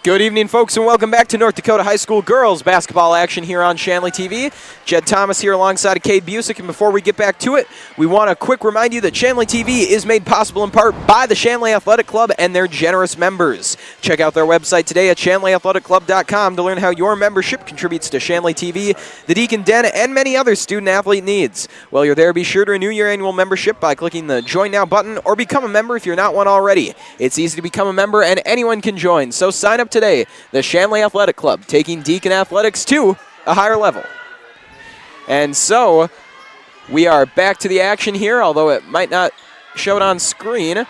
Good evening, folks, and welcome back to North Dakota High School girls basketball action here on Shanley TV. Jed Thomas here alongside of Cade Busick, and before we get back to it, we want to quick remind you that Shanley TV is made possible in part by the Shanley Athletic Club and their generous members. Check out their website today at shanleyathleticClub.com to learn how your membership contributes to Shanley TV, the Deacon Den, and many other student-athlete needs. While you're there, be sure to renew your annual membership by clicking the Join Now button or become a member if you're not one already. It's easy to become a member, and anyone can join, so sign up today. The Shanley Athletic Club, taking Deacon athletics to a higher level. And so we are back to the action here, although it might not show it on screen.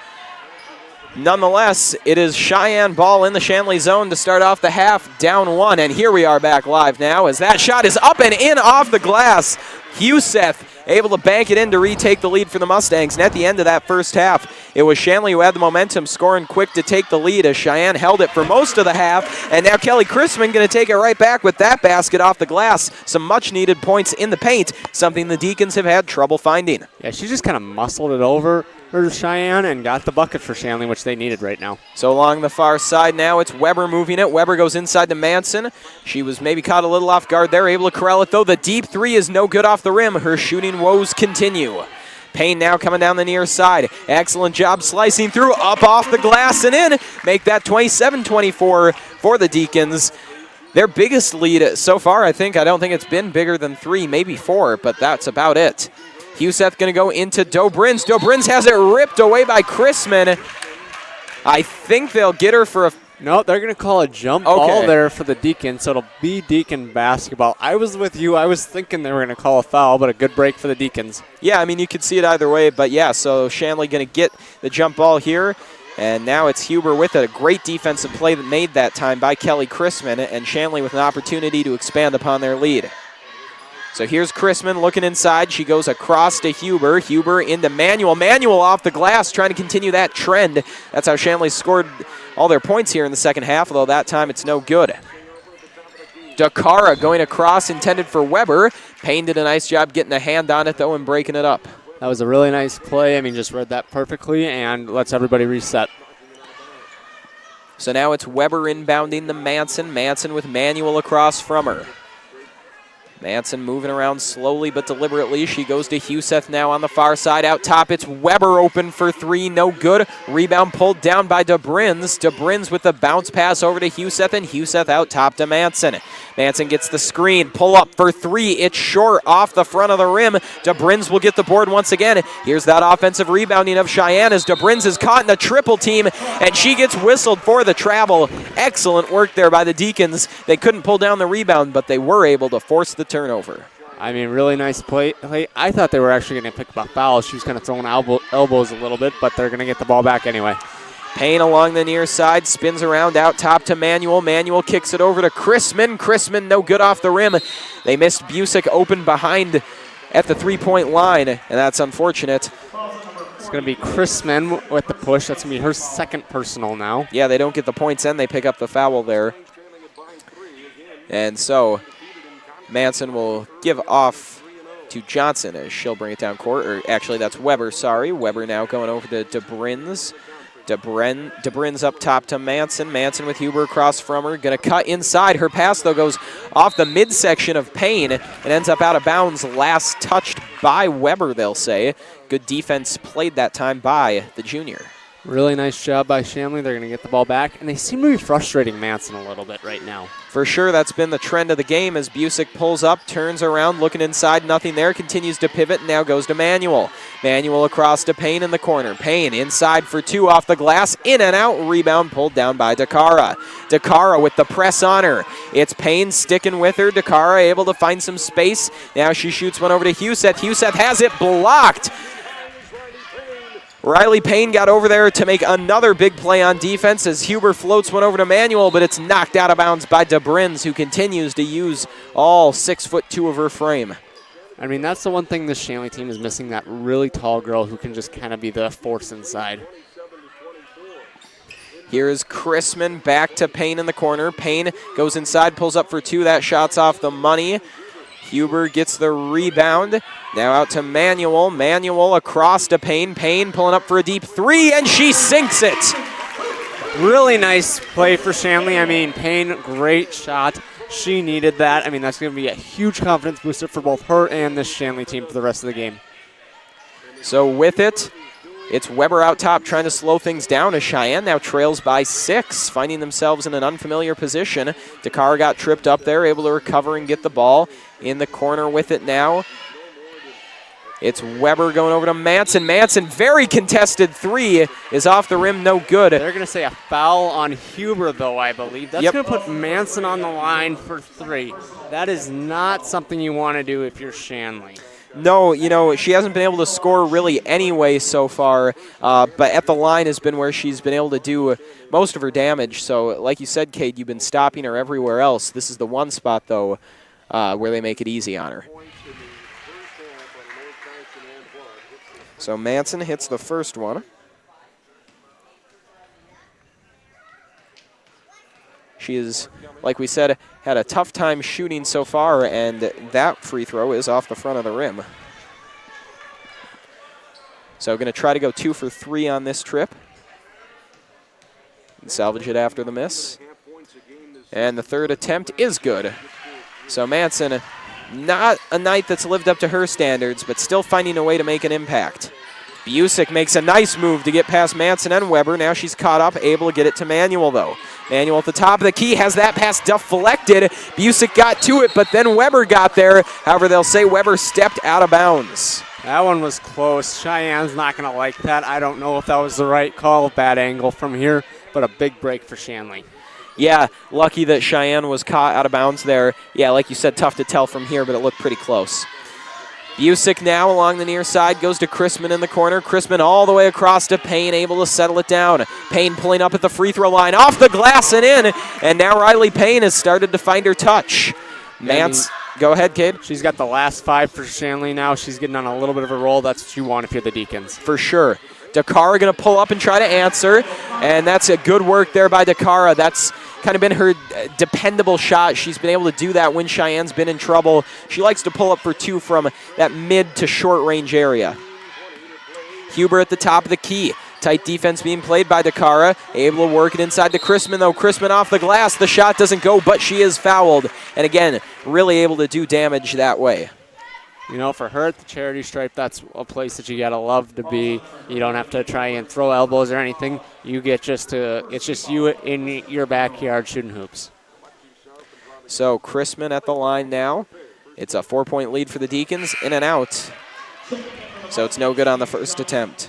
Nonetheless, it is Sheyenne ball in the Shanley zone to start off the half, down one. And here we are back live now as that shot is up and in off the glass. Huseth able to bank it in to retake the lead for the Mustangs. And at the end of that first half, it was Shanley who had the momentum, scoring quick to take the lead as Sheyenne held it for most of the half. And now Kelly Chrisman going to take it right back with that basket off the glass. Some much-needed points in the paint, something the Deacons have had trouble finding. Yeah, she just kind of muscled it over for Sheyenne and got the bucket for Shanley, which they needed right now. So along the far side now, it's Weber moving it. Weber goes inside to Manson. She was maybe caught a little off guard there, able to corral it though. The deep three is no good off the rim. Her shooting woes continue. Payne now coming down the near side. Excellent job slicing through, up off the glass and in. Make that 27-24 for the Deacons. Their biggest lead so far, I don't think it's been bigger than 3, maybe 4, but that's about it. Huseth going to go into Dobrins. Dobrins has it ripped away by Chrisman. I think they'll get her for a... No, they're going to call a jump ball there for the Deacons, so it'll be Deacon basketball. I was with you. I was thinking they were going to call a foul, but a good break for the Deacons. Yeah, I mean, you could see it either way, but yeah, so Shanley going to get the jump ball here, and now it's Huber with it. A great defensive play that made that time by Kelly Chrisman, and Shanley with an opportunity to expand upon their lead. So here's Chrisman looking inside. She goes across to Huber. Huber into Manuel. Manuel off the glass, trying to continue that trend. That's how Shanley scored all their points here in the second half, although that time it's no good. Dakota going across, intended for Weber. Payne did a nice job getting a hand on it, though, and breaking it up. That was a really nice play. I mean, just read that perfectly and lets everybody reset. So now it's Weber inbounding the Manson. Manson with Manuel across from her. Manson moving around slowly but deliberately. She goes to Huseth now on the far side. Out top, it's Weber open for 3. No good. Rebound pulled down by Dobrins. Dobrins with the bounce pass over to Huseth, and Huseth out top to Manson. Manson gets the screen. Pull up for 3. It's short off the front of the rim. Dobrins will get the board once again. Here's that offensive rebounding of Sheyenne as Dobrins is caught in a triple team, and she gets whistled for the travel. Excellent work there by the Deacons. They couldn't pull down the rebound, but they were able to force the turnover. I mean, really nice play. I thought they were actually going to pick up a foul. She was kind of throwing elbows a little bit, but they're going to get the ball back anyway. Payne along the near side, spins around out top to Manuel. Manuel kicks it over to Chrisman. Chrisman no good off the rim. They missed Busick open behind at the three-point line, and that's unfortunate. It's going to be Chrisman with the push. That's going to be her second personal now. Yeah, they don't get the points and they pick up the foul there. And so Manson will give off to Johnson as she'll bring it down court. Or actually, that's Weber, sorry. Weber now going over to Dobrins. Dobrins up top to Manson. Manson with Huber across from her. Going to cut inside. Her pass, though, goes off the midsection of Payne. It ends up out of bounds. Last touched by Weber, they'll say. Good defense played that time by the junior. Really nice job by Shanley. They're going to get the ball back, and they seem to be frustrating Manson a little bit right now. For sure, that's been the trend of the game as Busick pulls up, turns around, looking inside, nothing there, continues to pivot, and now goes to Manuel. Manuel across to Payne in the corner. Payne inside for 2 off the glass, in and out, rebound pulled down by Dakota. Dakota with the press on her. It's Payne sticking with her. Dakota able to find some space. Now she shoots one over to Huseth. Huseth has it blocked. Riley Payne got over there to make another big play on defense as Huber floats one over to Manuel, but it's knocked out of bounds by Dobrins, who continues to use all 6'2" of her frame. I mean, that's the one thing this Shanley team is missing, that really tall girl who can just kind of be the force inside. Here is Chrisman back to Payne in the corner. Payne goes inside, pulls up for 2. That shot's off the money. Huber gets the rebound. Now out to Manuel. Manuel across to Payne. Payne pulling up for a deep 3, and she sinks it. Really nice play for Shanley. I mean, Payne, great shot. She needed that. I mean, that's going to be a huge confidence booster for both her and this Shanley team for the rest of the game. So with it, it's Weber out top trying to slow things down as Cheyenne now trails by 6, finding themselves in an unfamiliar position. Dakota got tripped up there, able to recover and get the ball in the corner with it now. It's Weber going over to Manson. Manson, very contested 3, is off the rim, no good. They're going to say a foul on Huber, though, I believe. That's going to put Manson on the line for 3. That is not something you want to do if you're Shanley. No, you know, she hasn't been able to score really anyway so far, but at the line has been where she's been able to do most of her damage. So like you said, Kate, you've been stopping her everywhere else. This is the one spot, though, where they make it easy on her. So Manson hits the first one. She is, like we said, had a tough time shooting so far, and that free throw is off the front of the rim. So going to try to go 2 for 3 on this trip. And salvage it after the miss. And the third attempt is good. So Manson, not a night that's lived up to her standards, but still finding a way to make an impact. Busick makes a nice move to get past Manson and Weber. Now she's caught up, able to get it to Manuel, though. Manuel at the top of the key has that pass deflected. Busick got to it, but then Weber got there. However, they'll say Weber stepped out of bounds. That one was close. Cheyenne's not going to like that. I don't know if that was the right call. Bad angle from here, but a big break for Shanley. Yeah, lucky that Cheyenne was caught out of bounds there. Yeah, like you said, tough to tell from here, but it looked pretty close. Busick now along the near side goes to Chrisman in the corner. Chrisman all the way across to Payne, able to settle it down. Payne pulling up at the free throw line, off the glass and in. And now Riley Payne has started to find her touch. Go ahead, Cade. She's got the last 5 for Shanley now. She's getting on a little bit of a roll. That's what you want if you're the Deacons. For sure. Dakota going to pull up and try to answer, and that's a good work there by Dakota. That's kind of been her dependable shot. She's been able to do that when Cheyenne's been in trouble. She likes to pull up for 2 from that mid to short range area. Huber at the top of the key. Tight defense being played by Dakota. Able to work it inside to Chrisman, though. Chrisman off the glass. The shot doesn't go, but she is fouled. And again, really able to do damage that way. You know, for her at the charity stripe, that's a place that you gotta love to be. You don't have to try and throw elbows or anything. You get it's just you in your backyard shooting hoops. So Chrisman at the line now. It's a 4-point lead for the Deacons, in and out. So it's no good on the first attempt.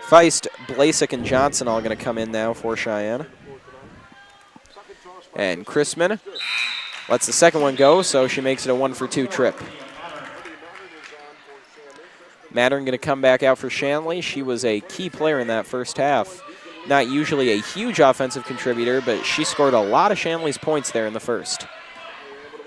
Feist, Blasek, and Johnson all going to come in now for Cheyenne. And Chrisman lets the second one go, so she makes it a 1 for 2 trip. Mattern going to come back out for Shanley. She was a key player in that first half. Not usually a huge offensive contributor, but she scored a lot of Shanley's points there in the first.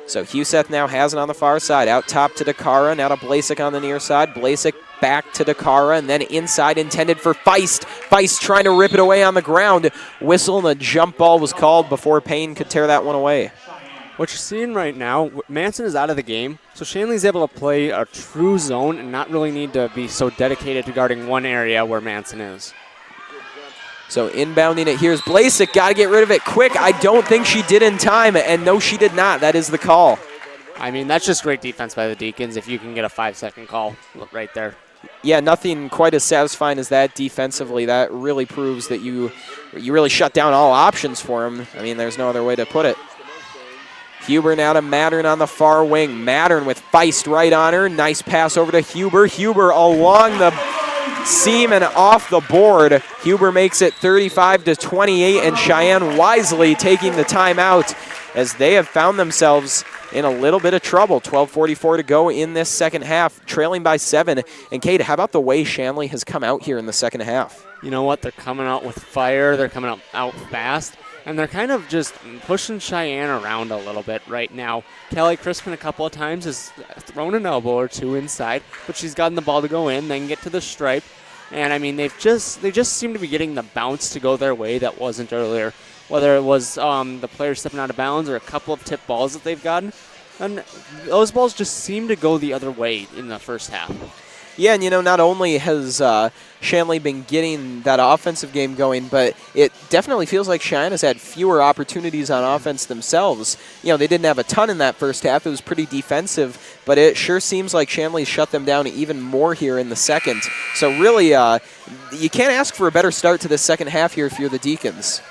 So Huseth now has it on the far side. Out top to Dakota, now to Blasek on the near side. Blasek back to Dakota, and then inside intended for Feist. Feist trying to rip it away on the ground. Whistle and a jump ball was called before Payne could tear that one away. What you're seeing right now, Manson is out of the game, so Shanley's able to play a true zone and not really need to be so dedicated to guarding one area where Manson is. So inbounding it, here's Blasek. Got to get rid of it quick. I don't think she did in time, and no, she did not. That is the call. I mean, that's just great defense by the Deacons if you can get a 5-second call right there. Yeah, nothing quite as satisfying as that defensively. That really proves that you really shut down all options for him. I mean, there's no other way to put it. Huber now to Mattern on the far wing. Mattern with Feist right on her. Nice pass over to Huber. Huber along the seam and off the board. Huber makes it 35-28, and Cheyenne wisely taking the timeout as they have found themselves in a little bit of trouble. 12:44 to go in this second half, trailing by 7. And Kate, how about the way Shanley has come out here in the second half? You know what? They're coming out with fire. They're coming out fast. And they're kind of just pushing Cheyenne around a little bit right now. Kelly Crispin a couple of times has thrown an elbow or 2 inside, but she's gotten the ball to go in, then get to the stripe. And, I mean, they just seem to be getting the bounce to go their way that wasn't earlier. Whether it was the players stepping out of bounds or a couple of tip balls that they've gotten, And those balls just seem to go the other way in the first half. Yeah, and not only has Shanley been getting that offensive game going, but it definitely feels like Sheyenne has had fewer opportunities on offense themselves. They didn't have a ton in that first half. It was pretty defensive, but it sure seems like Shanley shut them down even more here in the second. So really, you can't ask for a better start to the second half here if you're the Deacons.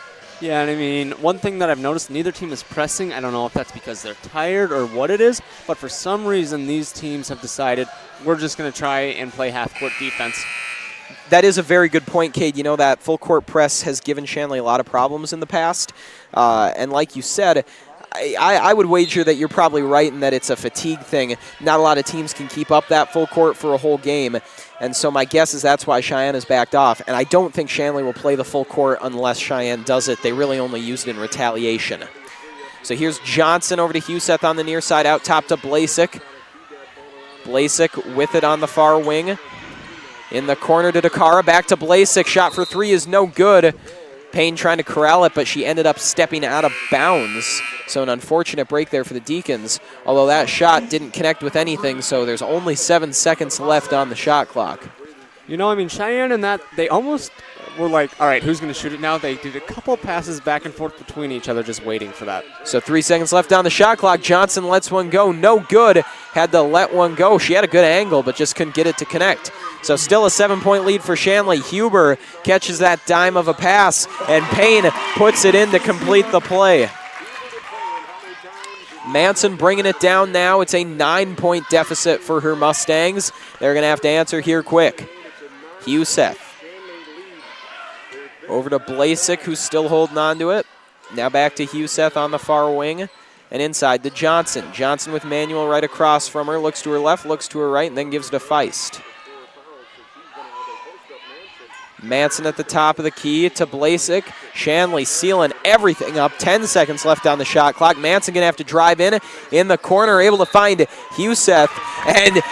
Yeah, and I mean, one thing that I've noticed, neither team is pressing. I don't know if that's because they're tired or what it is, but for some reason these teams have decided we're just going to try and play half-court defense. That is a very good point, Cade. That full-court press has given Shanley a lot of problems in the past. And like you said, I would wager that you're probably right in that it's a fatigue thing. Not a lot of teams can keep up that full court for a whole game. And so my guess is that's why Sheyenne has backed off. And I don't think Shanley will play the full court unless Sheyenne does it. They really only use it in retaliation. So here's Johnson over to Huseth on the near side, out top to Blasek. Blasek with it on the far wing. In the corner to Dakota, back to Blasek. Shot for three is no good. Payne trying to corral it, but she ended up stepping out of bounds. So an unfortunate break there for the Deacons, although that shot didn't connect with anything, so there's only 7 seconds left on the shot clock. Sheyenne and that, they almost were like, all right, who's going to shoot it now? They did a couple passes back and forth between each other, just waiting for that. So 3 seconds left on the shot clock. Johnson lets one go. No good. Had to let one go. She had a good angle, but just couldn't get it to connect. So still a 7-point lead for Shanley. Huber catches that dime of a pass, and Payne puts it in to complete the play. Manson bringing it down now. It's a 9-point deficit for her Mustangs. They're going to have to answer here quick. Huseth. Over to Blasek, who's still holding on to it. Now back to Huseth on the far wing. And inside to Johnson. Johnson with Manuel right across from her. Looks to her left, looks to her right, and then gives it to Feist. Manson at the top of the key to Blasek. Shanley sealing everything up. 10 seconds left on the shot clock. Manson going to have to drive in the corner, able to find Huseth. And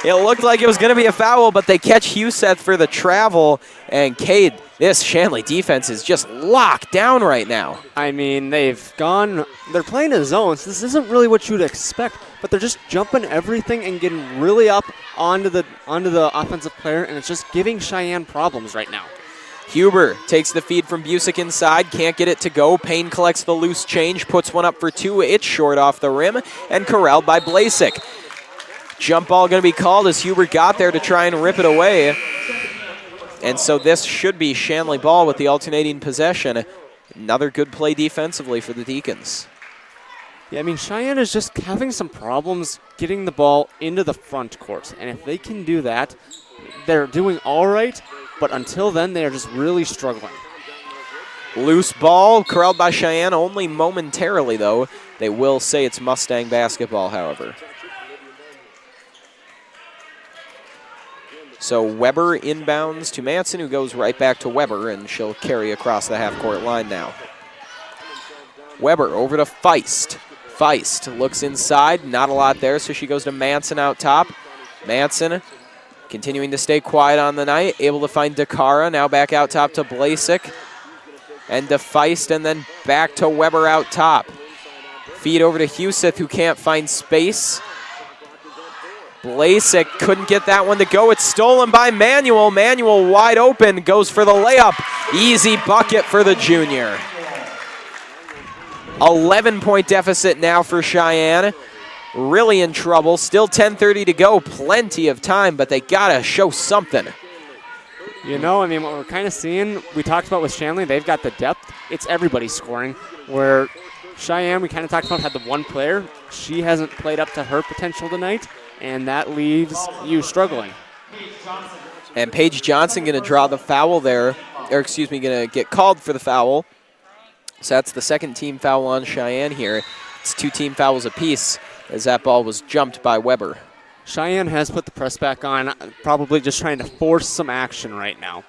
it looked like it was going to be a foul, but they catch Huseth for the travel. And Cade, this Shanley defense is just locked down right now. I mean, they're playing a zone, so this isn't really what you'd expect, but they're just jumping everything and getting really up onto the offensive player, and it's just giving Sheyenne problems right now. Huber takes the feed from Busick inside, can't get it to go. Payne collects the loose change, puts one up for two. It's short off the rim, and corralled by Blasek. Jump ball going to be called as Huber got there to try and rip it away. And so this should be Shanley ball with the alternating possession. Another good play defensively for the Deacons. Yeah, I mean, Sheyenne is just having some problems getting the ball into the front court. And if they can do that, they're doing all right. But until then, they are just really struggling. Loose ball, corralled by Sheyenne only momentarily, though. They will say it's Mustang basketball, however. So Weber inbounds to Manson, who goes right back to Weber, and she'll carry across the half-court line now. Weber over to Feist. Feist looks inside, not a lot there, so she goes to Manson out top. Manson continuing to stay quiet on the night, able to find Dakota, now back out top to Blasek. And to Feist, and then back to Weber out top. Feed over to Huseth, who can't find space. Blasek couldn't get that one to go. It's stolen by Manuel. Manuel wide open, goes for the layup. Easy bucket for the junior. 11-point deficit now for Sheyenne. Really in trouble. Still 10:30 to go. Plenty of time, but they got to show something. I mean, what we're kind of seeing, we talked about with Shanley, they've got the depth. It's everybody scoring. Where Sheyenne, we kind of talked about, had the one player. She hasn't played up to her potential tonight. And that leaves you struggling. And Paige Johnson going to draw the foul there, going to get called for the foul. So that's the second team foul on Sheyenne here. It's 2 team fouls apiece as that ball was jumped by Weber. Sheyenne has put the press back on, probably just trying to force some action right now.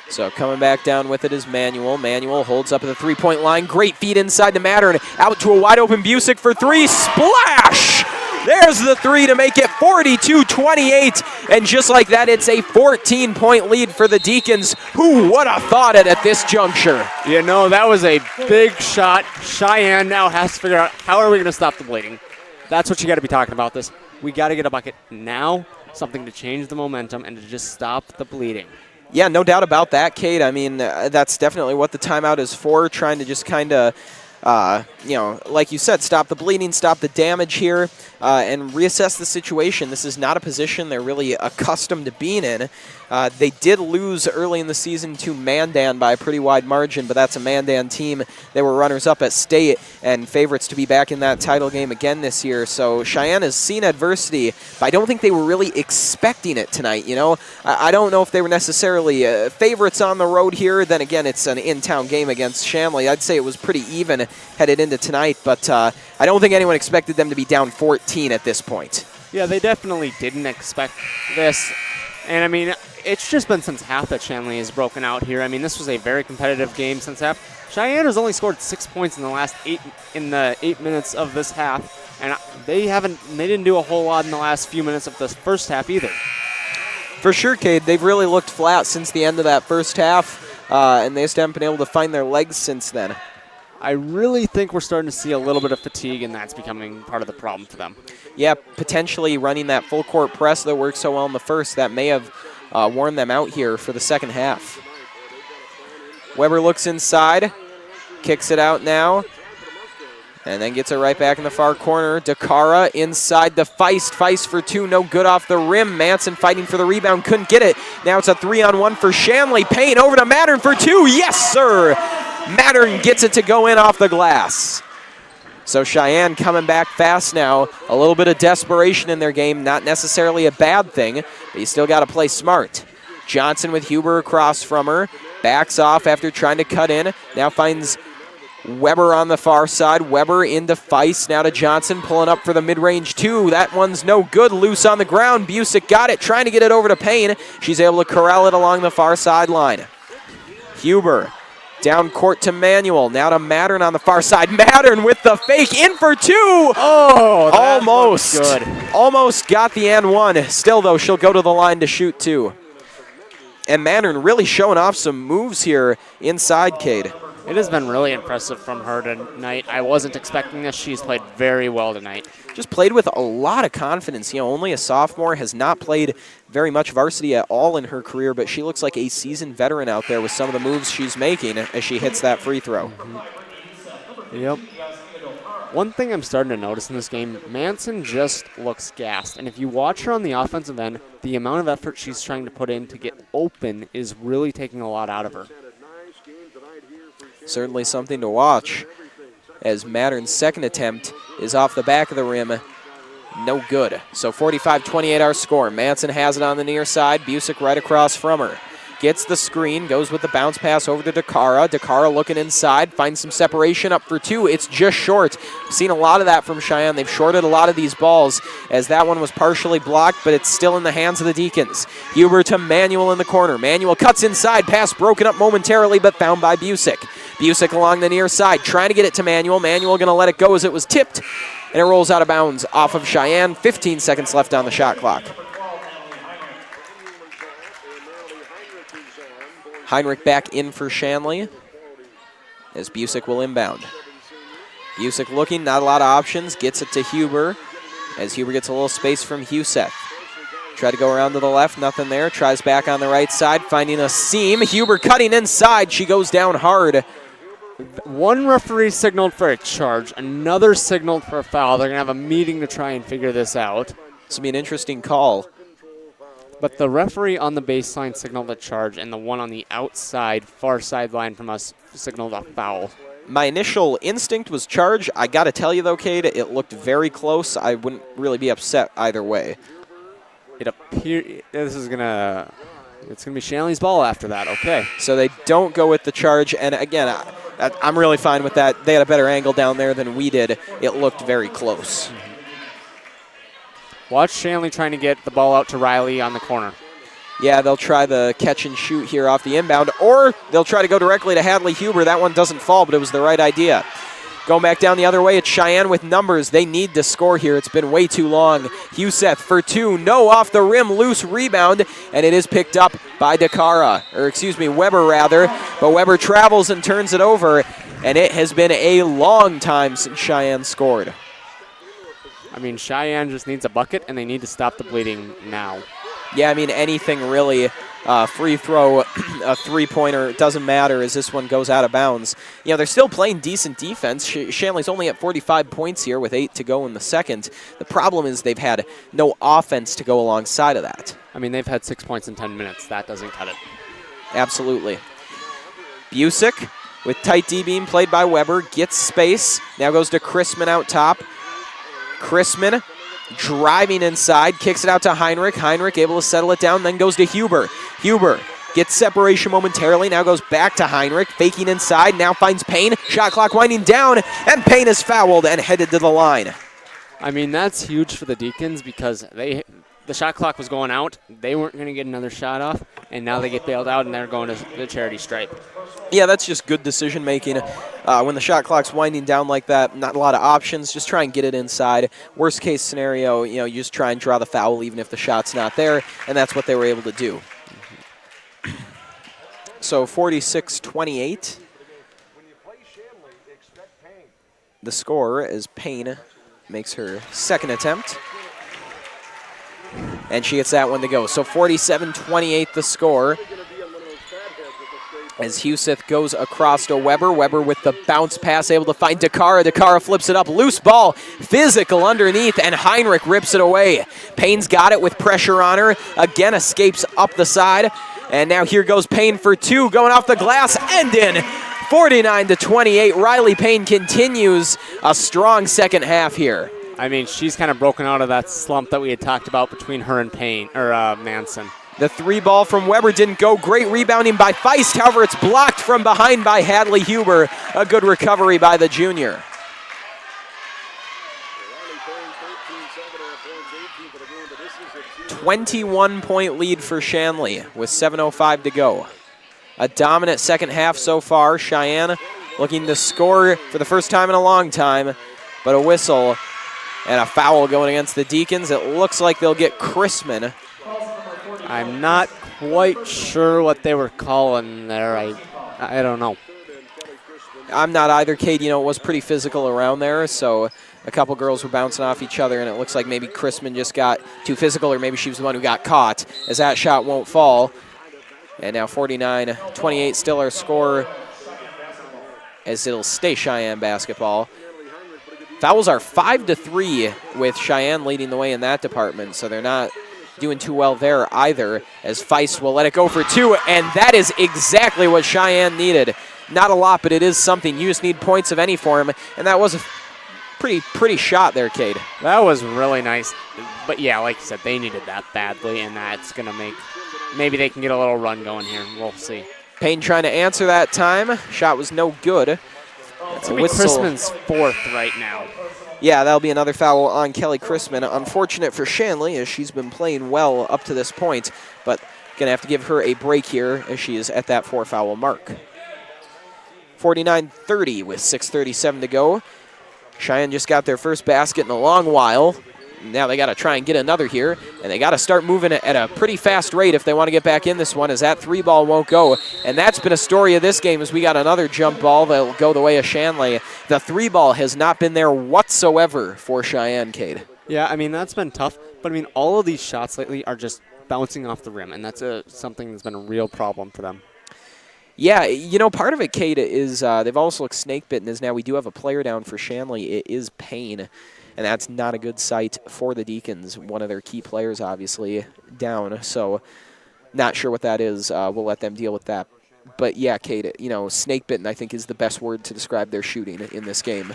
So coming back down with it is Manuel. Manuel holds up at the three-point line. Great feed inside to Matter, and out to a wide-open Busick for three. Splash! There's the three to make it 42-28. And just like that, it's a 14-point lead for the Deacons. Who would have thought it at this juncture? You know, that was a big shot. Cheyenne now has to figure out how are we going to stop the bleeding. That's what you got to be talking about this. We got to get a bucket now, something to change the momentum and to just stop the bleeding. Yeah, no doubt about that, Kate. I mean, that's definitely what the timeout is for, trying to just kind of, like you said, stop the bleeding, stop the damage here, and reassess the situation. This is not a position they're really accustomed to being in. They did lose early in the season to Mandan by a pretty wide margin, but that's a Mandan team. They were runners-up at state and favorites to be back in that title game again this year. So Cheyenne has seen adversity, but I don't think they were really expecting it tonight. You know, I don't know if they were necessarily favorites on the road here. Then again, it's an in-town game against Shanley. I'd say it was pretty even headed into tonight, but I don't think anyone expected them to be down 14 at this point. Yeah, they definitely didn't expect this. And, I mean, it's just been since half that Shanley has broken out here. I mean, this was a very competitive game since half. Cheyenne has only scored 6 points in the last 8 minutes of this half, and they didn't do a whole lot in the last few minutes of the first half either. For sure, Cade. They've really looked flat since the end of that first half, and they just haven't been able to find their legs since then. I really think we're starting to see a little bit of fatigue, and that's becoming part of the problem for them. Yeah, potentially running that full court press that worked so well in the first, that may have worn them out here for the second half. Weber looks inside, kicks it out now, and then gets it right back in the far corner. Dakota inside the Feist. Feist for two, no good off the rim. Manson fighting for the rebound, couldn't get it. Now it's a 3-on-1 for Shanley. Payne over to Mattern for two. Yes, sir! Mattern gets it to go in off the glass. So Cheyenne coming back fast now. A little bit of desperation in their game, not necessarily a bad thing, but you still got to play smart. Johnson with Huber across from her. Backs off after trying to cut in. Now finds Weber on the far side. Weber into Feist. Now to Johnson, pulling up for the mid-range two. That one's no good. Loose on the ground. Busick got it, trying to get it over to Payne. She's able to corral it along the far sideline. Huber down court to Manuel. Now to Mattern on the far side. Mattern with the fake, in for two. Oh, almost. Good. Almost got the and one. Still, though, she'll go to the line to shoot two. And Mattern really showing off some moves here inside, Cade. It has been really impressive from her tonight. I wasn't expecting this. She's played very well tonight. Just played with a lot of confidence. You know, only a sophomore, has not played very much varsity at all in her career, but she looks like a seasoned veteran out there with some of the moves she's making as she hits that free throw. Mm-hmm. Yep. One thing I'm starting to notice in this game, Manson just looks gassed. And if you watch her on the offensive end, the amount of effort she's trying to put in to get open is really taking a lot out of her. Certainly something to watch, as Mattern's second attempt is off the back of the rim. No good. So 45-28 our score. Manson has it on the near side. Busick right across from her. Gets the screen, goes with the bounce pass over to Dakota. Dakota looking inside, finds some separation up for two. It's just short. We've seen a lot of that from Cheyenne. They've shorted a lot of these balls, as that one was partially blocked, but it's still in the hands of the Deacons. Huber to Manuel in the corner. Manuel cuts inside, pass broken up momentarily, but found by Busick. Busick along the near side, trying to get it to Manuel. Manuel going to let it go as it was tipped, and it rolls out of bounds off of Cheyenne. 15 seconds left on the shot clock. Heinrich back in for Shanley, as Busick will inbound. Busick looking, not a lot of options, gets it to Huber, as Huber gets a little space from Huseth. Try to go around to the left, nothing there. Tries back on the right side, finding a seam. Huber cutting inside, she goes down hard. One referee signaled for a charge, another signaled for a foul. They're going to have a meeting to try and figure this out. This will be an interesting call. But the referee on the baseline signaled a charge, and the one on the outside, far sideline from us, signaled a foul. My initial instinct was charge. I got to tell you, though, Cade, it looked very close. I wouldn't really be upset either way. It appears it's gonna be Shanley's ball after that. Okay. So they don't go with the charge, and again, I'm really fine with that. They had a better angle down there than we did. It looked very close. Mm-hmm. Watch Shanley trying to get the ball out to Riley on the corner. Yeah, they'll try the catch and shoot here off the inbound, or they'll try to go directly to Hadley Huber. That one doesn't fall, but it was the right idea. Going back down the other way, it's Sheyenne with numbers. They need to score here. It's been way too long. Huseth for two. No, off the rim. Loose rebound, and it is picked up by Weber rather. But Weber travels and turns it over, and it has been a long time since Sheyenne scored. I mean, Sheyenne just needs a bucket, and they need to stop the bleeding now. Yeah, I mean, anything really. Free throw, a three-pointer, it doesn't matter as this one goes out of bounds. You know, they're still playing decent defense. Shanley's only at 45 points here with 8 to go in the second. The problem is they've had no offense to go alongside of that. I mean, they've had 6 points in 10 minutes. That doesn't cut it. Absolutely. Busick with tight D-beam played by Weber, gets space. Now goes to Chrisman out top. Chrisman driving inside, kicks it out to Heinrich. Heinrich able to settle it down, then goes to Huber. Huber gets separation momentarily, now goes back to Heinrich, faking inside, now finds Payne. Shot clock winding down, and Payne is fouled and headed to the line. I mean, that's huge for the Deacons because the shot clock was going out. They weren't going to get another shot off, and now they get bailed out, and they're going to the charity stripe. Yeah, that's just good decision making. When the shot clock's winding down like that, not a lot of options. Just try and get it inside. Worst case scenario, you just try and draw the foul even if the shot's not there, and that's what they were able to do. So 46-28. The score is Payne makes her second attempt. And she gets that one to go. So 47-28 the score. As Huseth goes across to Weber. Weber with the bounce pass, able to find Dakota. Dakota flips it up. Loose ball. Physical underneath, and Heinrich rips it away. Payne's got it with pressure on her. Again, escapes up the side. And now here goes Payne for two. Going off the glass and in. 49-28. Riley Payne continues a strong second half here. I mean, she's kind of broken out of that slump that we had talked about between her and Manson. The three ball from Weber didn't go. Great rebounding by Feist. However, it's blocked from behind by Hadley Huber. A good recovery by the junior. A 21-point lead for Shanley with 7:05 to go. A dominant second half so far. Sheyenne looking to score for the first time in a long time, but a whistle and a foul going against the Deacons. It looks like they'll get Chrisman. I'm not quite sure what they were calling there. I don't know. I'm not either, Cade. It was pretty physical around there, so a couple girls were bouncing off each other, and it looks like maybe Chrisman just got too physical, or maybe she was the one who got caught, as that shot won't fall. And now 49-28 still our score, as it'll stay Sheyenne basketball. Fouls are 5-3 with Sheyenne leading the way in that department, so they're not doing too well there either, as Feist will let it go for two, and that is exactly what Sheyenne needed. Not a lot, but it is something. You just need points of any form, and that was a pretty shot there, Cade. That was really nice. But yeah, like you said, they needed that badly, and that's going to make, maybe they can get a little run going here. We'll see. Payne trying to answer that time. Shot was no good. It's going to be Chrisman's fourth right now. Yeah, that'll be another foul on Kelly Chrisman. Unfortunate for Shanley, as she's been playing well up to this point, but going to have to give her a break here as she is at that 4-foul mark. 49-30 with 6:37 to go. Sheyenne just got their first basket in a long while. Now they got to try and get another here, and they got to start moving at a pretty fast rate if they want to get back in this one, as that three ball won't go. And that's been a story of this game, as we got another jump ball that'll go the way of Shanley. The three ball has not been there whatsoever for Sheyenne, Cade. Yeah, I mean, that's been tough, but I mean, all of these shots lately are just bouncing off the rim, and that's something that's been a real problem for them. Yeah, part of it, Cade, is they've also looked snake-bitten, is now we do have a player down for Shanley. It is Payne. And that's not a good sight for the Deacons. One of their key players, obviously, down. So not sure what that is. We'll let them deal with that. But, yeah, Cade, snake-bitten, I think, is the best word to describe their shooting in this game.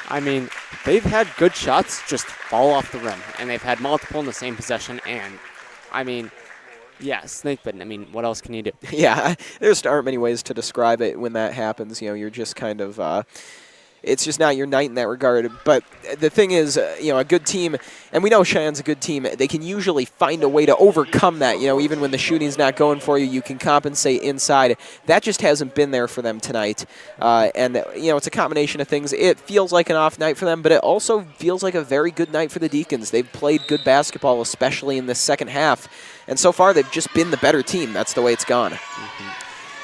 I mean, they've had good shots just fall off the rim. And they've had multiple in the same possession. And, I mean, yeah, snake-bitten. I mean, what else can you do? Yeah, there aren't many ways to describe it when that happens. You're just kind of... it's just not your night in that regard. But the thing is, a good team, and we know Cheyenne's a good team, they can usually find a way to overcome that. Even when the shooting's not going for you, you can compensate inside. That just hasn't been there for them tonight. And it's a combination of things. It feels like an off night for them, but it also feels like a very good night for the Deacons. They've played good basketball, especially in the second half. And so far, they've just been the better team. That's the way it's gone.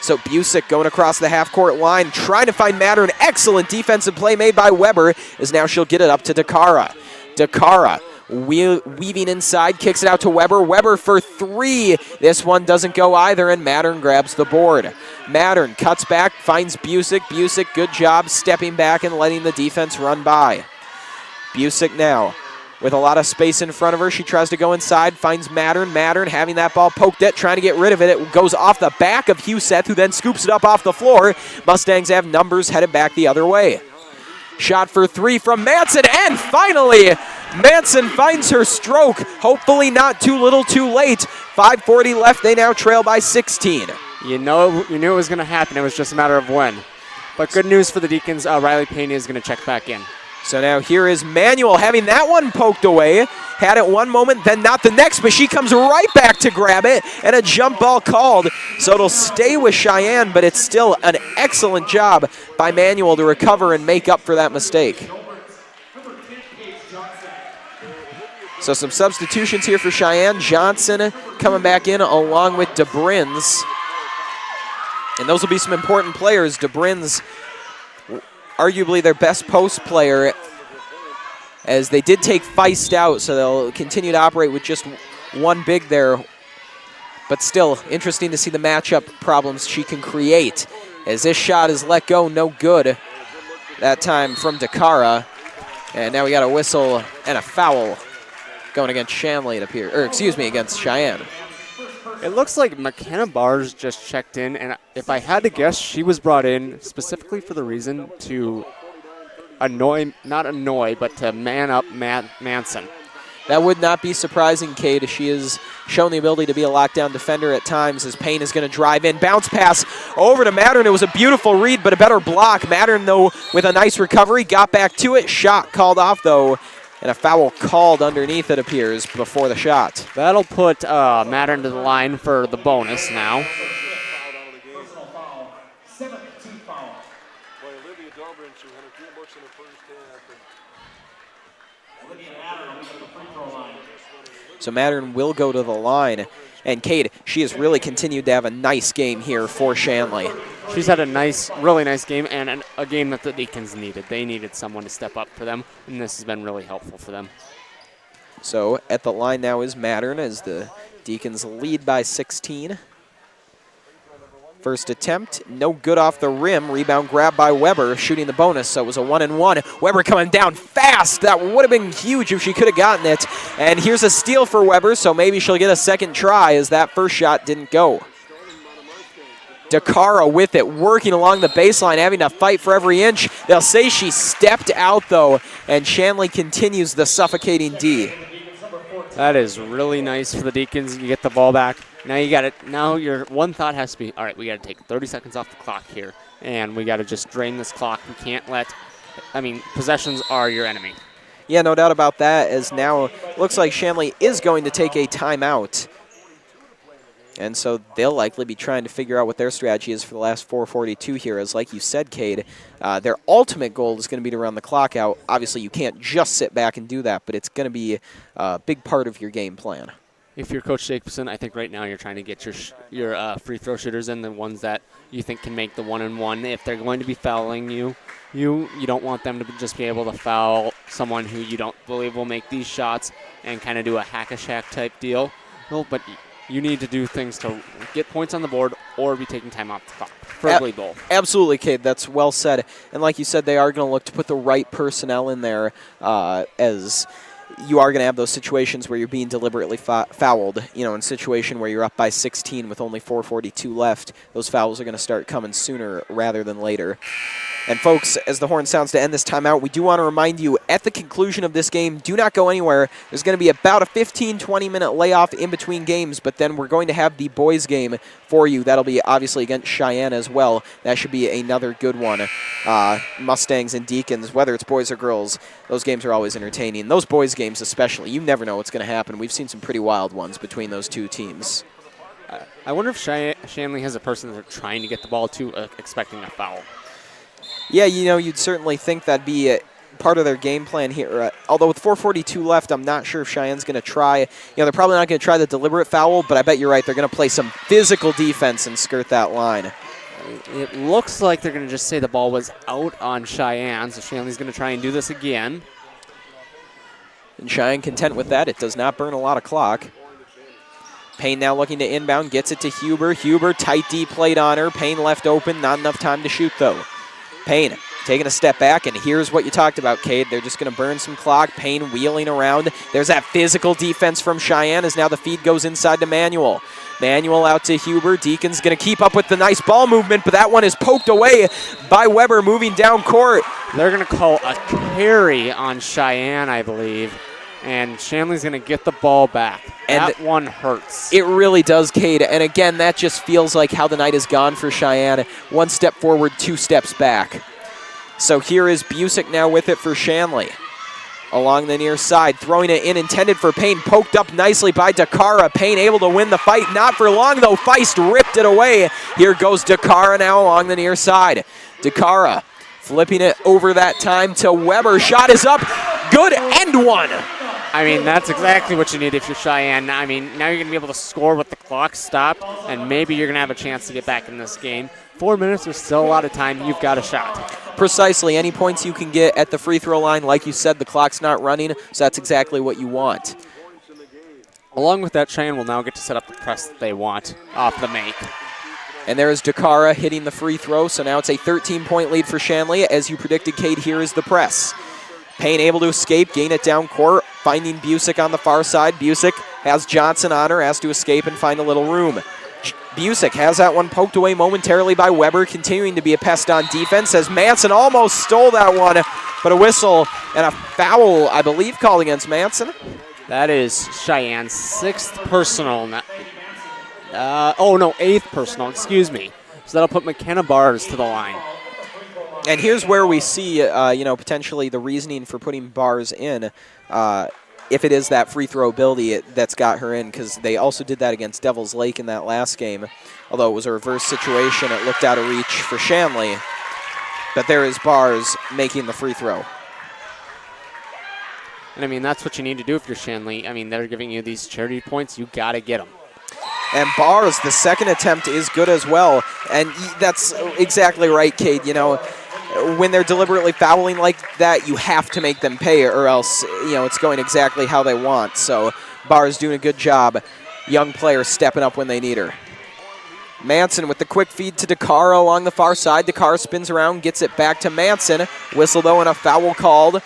So Busick going across the half-court line, trying to find Matter. An excellent defensive play made by Weber, as now she'll get it up to Dakota. Dakota weaving inside, kicks it out to Weber. Weber for three. This one doesn't go either, and Mattern grabs the board. Mattern cuts back, finds Busick. Busick, good job stepping back and letting the defense run by. Busick now with a lot of space in front of her. She tries to go inside, finds Mattern. Mattern having that ball poked at, trying to get rid of it. It goes off the back of Huseth, who then scoops it up off the floor. Mustangs have numbers headed back the other way. Shot for three from Manson, and finally, Manson finds her stroke. Hopefully not too little too late. 5:40 left, they now trail by 16. You knew it was going to happen. It was just a matter of when. But good news for the Deacons, Riley Payne is going to check back in. So now here is Manuel having that one poked away. Had it one moment, then not the next, but she comes right back to grab it, and a jump ball called. So it'll stay with Sheyenne, but it's still an excellent job by Manuel to recover and make up for that mistake. So some substitutions here for Sheyenne. Johnson coming back in along with DeBrins. And those will be some important players. DeBrins, arguably their best post player, as they did take Feist out, so they'll continue to operate with just one big there. But still, interesting to see the matchup problems she can create, as this shot is let go, no good that time from Dakota. And now we got a whistle and a foul going against Shanley, it appears, or excuse me, against Sheyenne. It looks like McKenna Bars just checked in, and if I had to guess, she was brought in specifically for the reason to not annoy, but to man up Manson. That would not be surprising, Cade. She has shown the ability to be a lockdown defender at times, as Payne is going to drive in. Bounce pass over to Mattern. It was a beautiful read, but a better block. Mattern, though, with a nice recovery, got back to it. Shot called off, though, and a foul called underneath, it appears, before the shot. That'll put Mattern to the line for the bonus now. So Mattern will go to the line. And Cade, she has really continued to have a nice game here for Shanley. She's had a really nice game, and a game that the Deacons needed. They needed someone to step up for them, and this has been really helpful for them. So at the line now is Mattern, as the Deacons lead by 16. First attempt, no good off the rim. Rebound grab by Weber, shooting the bonus, so it was a 1-and-1. Weber coming down fast. That would have been huge if she could have gotten it. And here's a steal for Weber, so maybe she'll get a second try, as that first shot didn't go. Dakota with it, working along the baseline, having to fight for every inch. They'll say she stepped out, though, and Shanley continues the suffocating D. That is really nice for the Deacons. You get the ball back. Now you got it. Now your one thought has to be, all right, we got to take 30 seconds off the clock here, and we got to just drain this clock. We can't possessions are your enemy. Yeah, no doubt about that, as now looks like Shanley is going to take a timeout. And so they'll likely be trying to figure out what their strategy is for the last 4:42 here, as like you said, Cade, their ultimate goal is going to be to run the clock out. Obviously, you can't just sit back and do that, but it's going to be a big part of your game plan. If you're Coach Jacobson, I think right now you're trying to get your free throw shooters in, the ones that you think can make the 1-and-1. If they're going to be fouling you don't want them to just be able to foul someone who you don't believe will make these shots and kind of do a hack-a-shack type deal. Well, but you need to do things to get points on the board or be taking time off the clock. Preferably both. Absolutely, Cade. That's well said. And like you said, they are going to look to put the right personnel in there, as you are going to have those situations where you're being deliberately fouled. In a situation where you're up by 16 with only 4:42 left, those fouls are going to start coming sooner rather than later. And folks, as the horn sounds to end this timeout, we do want to remind you at the conclusion of this game. Do not go anywhere. There's going to be about a 15-20 minute layoff in between games, but then we're going to have the boys game for you. That'll be obviously against Sheyenne as well. That should be another good one. Mustangs and Deacons, whether it's boys or girls, those games are always entertaining. Those boys games especially, you never know what's going to happen. We've seen some pretty wild ones between those two teams. I wonder if Shanley has a person that they're trying to get the ball to, expecting a foul. Yeah, you'd certainly think that'd be part of their game plan here. Although with 4:42 left, I'm not sure if Cheyenne's going to try. They're probably not going to try the deliberate foul, but I bet you're right. They're going to play some physical defense and skirt that line. It looks like they're going to just say the ball was out on Sheyenne, so Shanley's going to try and do this again. And Sheyenne content with that. It does not burn a lot of clock. Payne now looking to inbound, gets it to Huber. Huber, tight D plate on her. Payne left open, not enough time to shoot though. Payne taking a step back, and here's what you talked about, Cade. They're just going to burn some clock. Payne wheeling around. There's that physical defense from Sheyenne as now the feed goes inside to Manuel. Manuel out to Huber. Deacon's going to keep up with the nice ball movement, but that one is poked away by Weber moving down court. They're going to call a carry on Sheyenne, I believe, and Shanley's going to get the ball back. And that one hurts. It really does, Cade. And again, that just feels like how the night has gone for Sheyenne. 1 step forward, 2 steps back. So here is Busick now with it for Shanley. Along the near side, throwing it in, intended for Payne, poked up nicely by Dakota. Payne able to win the fight, not for long though. Feist ripped it away. Here goes Dakota now along the near side. Dakota flipping it over that time to Weber. Shot is up, good, and one. I mean, that's exactly what you need if you're Sheyenne. I mean, now you're going to be able to score with the clock stopped, and maybe you're going to have a chance to get back in this game. 4 minutes, there's still a lot of time. You've got a shot. Precisely. Any points you can get at the free throw line, like you said, the clock's not running, so that's exactly what you want. Along with that, Cheyenne will now get to set up the press that they want off the make. And there is Dakota hitting the free throw, so now it's a 13-point lead for Shanley. As you predicted, Cade, here is the press. Payne able to escape, gain it down court, finding Busick on the far side. Busick has Johnson on her, has to escape and find a little room. Busick has that one poked away momentarily by Weber, continuing to be a pest on defense as Manson almost stole that one, but a whistle and a foul, I believe, called against Manson. That is Cheyenne's 6th personal. 8th personal, excuse me. So that'll put McKenna Bars to the line. And here's where we see, potentially the reasoning for putting Bars in, if it is that free throw ability that's got her in, because they also did that against Devil's Lake in that last game. Although it was a reverse situation, it looked out of reach for Shanley. But there is Bars making the free throw. And I mean, that's what you need to do if you're Shanley. I mean, they're giving you these charity points. You got to get them. And Bars, the second attempt is good as well. And that's exactly right, Cade. When they're deliberately fouling like that, you have to make them pay, or else, it's going exactly how they want. So Bars doing a good job. Young player stepping up when they need her. Manson with the quick feed to Dakota along the far side. Dakota spins around, gets it back to Manson. Whistle, though, and a foul called.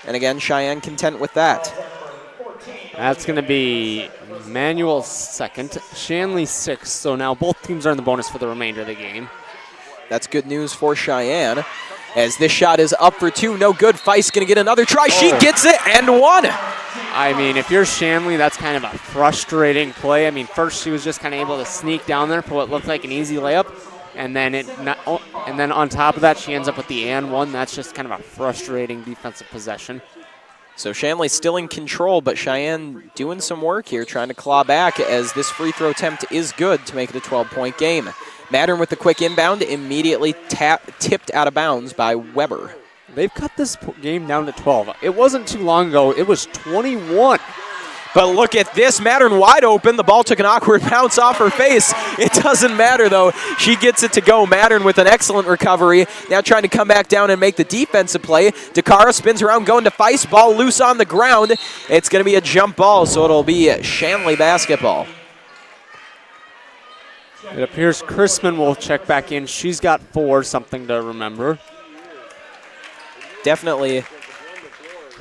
And again, Cheyenne content with that. That's going to be Manuel's 2nd, Shanley's 6th. So now both teams are in the bonus for the remainder of the game. That's good news for Cheyenne, as this shot is up for 2. No good. Feist going to get another try. She gets it and one. I mean, if you're Shanley, that's kind of a frustrating play. I mean, first she was just kind of able to sneak down there for what looked like an easy layup, and then on top of that, she ends up with the and one. That's just kind of a frustrating defensive possession. So Shanley still in control, but Cheyenne doing some work here, trying to claw back, as this free throw attempt is good to make it a 12-point game. Mattern with the quick inbound, immediately tipped out of bounds by Weber. They've cut this game down to 12. It wasn't too long ago. It was 21. But look at this. Mattern wide open. The ball took an awkward bounce off her face. It doesn't matter, though. She gets it to go. Mattern with an excellent recovery. Now trying to come back down and make the defensive play. Dakota spins around, going to Feist. Ball loose on the ground. It's going to be a jump ball, so it'll be Shanley basketball. It appears Chrisman will check back in. She's got 4, something to remember. Definitely.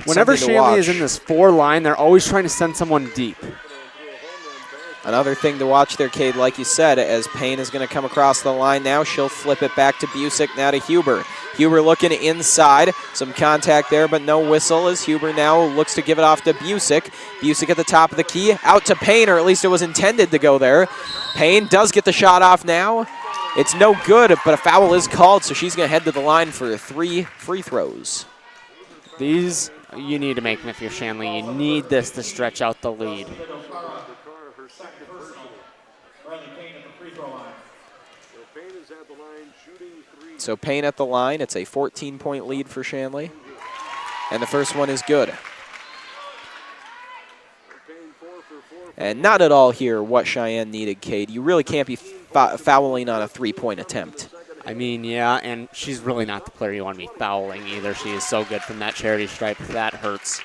Whenever Shanley is in this 4 line, they're always trying to send someone deep. Another thing to watch there, Cade, like you said, as Payne is going to come across the line now. She'll flip it back to Busick, now to Huber. Huber looking inside. Some contact there, but no whistle as Huber now looks to give it off to Busick. Busick at the top of the key. Out to Payne, or at least it was intended to go there. Payne does get the shot off now. It's no good, but a foul is called, so she's going to head to the line for 3 free throws. These you need to make them if you're Shanley. You need this to stretch out the lead. So Payne at the line. It's a 14-point lead for Shanley. And the first one is good. And not at all here what Sheyenne needed, Cade. You really can't be fouling on a 3-point attempt. I mean, yeah, and she's really not the player you want to be fouling either. She is so good from that charity stripe. That hurts.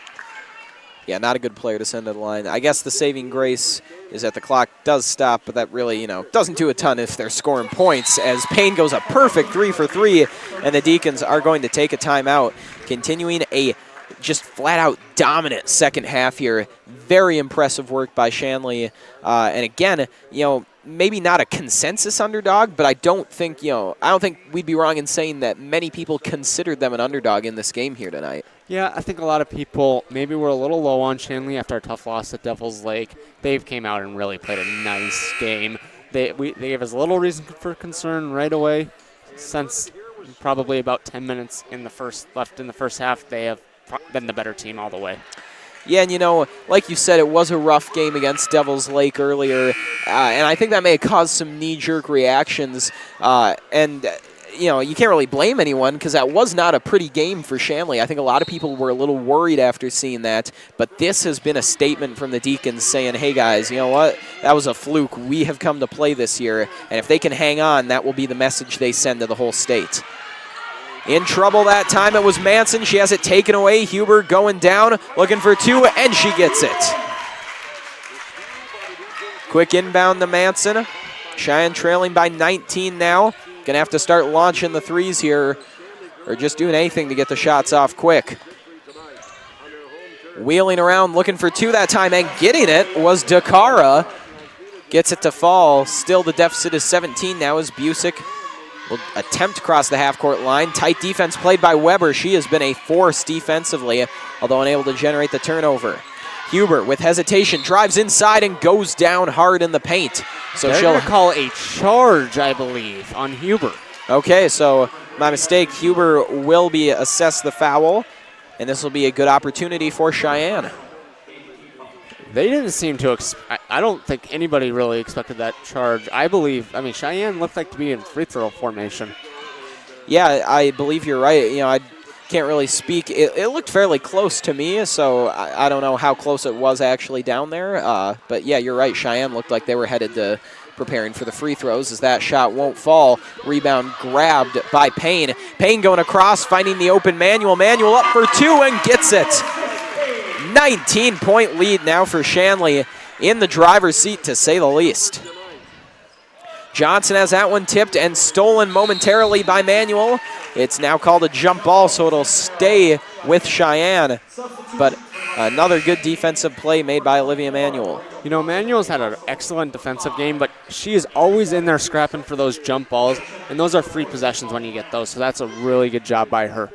Yeah, not a good player to send to the line. I guess the saving grace is that the clock does stop, but that really, doesn't do a ton if they're scoring points, as Payne goes a perfect 3 for 3, and the Deacons are going to take a timeout, continuing a just flat-out dominant second half here. Very impressive work by Shanley. And again, maybe not a consensus underdog, but I don't think we'd be wrong in saying that many people considered them an underdog in this game here tonight. Yeah, I think a lot of people maybe were a little low on Shanley after a tough loss at Devil's Lake. They came out and really played a nice game. They gave us a little reason for concern right away. Since probably about 10 minutes left in the first half, they have been the better team all the way. Yeah, and like you said, it was a rough game against Devil's Lake earlier, and I think that may have caused some knee-jerk reactions. You can't really blame anyone because that was not a pretty game for Shanley. I think a lot of people were a little worried after seeing that, but this has been a statement from the Deacons saying, hey guys, you know what? That was a fluke. We have come to play this year, and if they can hang on, that will be the message they send to the whole state. In trouble that time, it was Manson. She has it taken away. Huber going down, looking for 2, and she gets it. Quick inbound to Manson. Cheyenne trailing by 19 now. Going to have to start launching the threes here, or just doing anything to get the shots off quick. Wheeling around, looking for 2 that time, and getting it was Dakota. Gets it to fall. Still the deficit is 17 now as Busick will attempt to cross the half-court line. Tight defense played by Weber. She has been a force defensively, although unable to generate the turnover. Huber, with hesitation, drives inside and goes down hard in the paint. So They're she'll going to call a charge, I believe, on Huber. Okay, so my mistake. Huber will be assessed the foul, and this will be a good opportunity for Sheyenne. They didn't seem to I don't think anybody really expected that charge. Cheyenne looked like to be in free throw formation. Yeah, I believe you're right. I can't really speak. It looked fairly close to me, so I don't know how close it was actually down there. But yeah, you're right. Cheyenne looked like they were headed to preparing for the free throws as that shot won't fall. Rebound grabbed by Payne. Payne going across, finding the open Manuel. Manuel up for 2 and gets it. 19-point lead now for Shanley, in the driver's seat to say the least. Johnson has that one tipped and stolen momentarily by Manuel. It's now called a jump ball, so it'll stay with Sheyenne. But another good defensive play made by Olivia Manuel. Manuel's had an excellent defensive game, but she is always in there scrapping for those jump balls, and those are free possessions when you get those, so that's a really good job by her.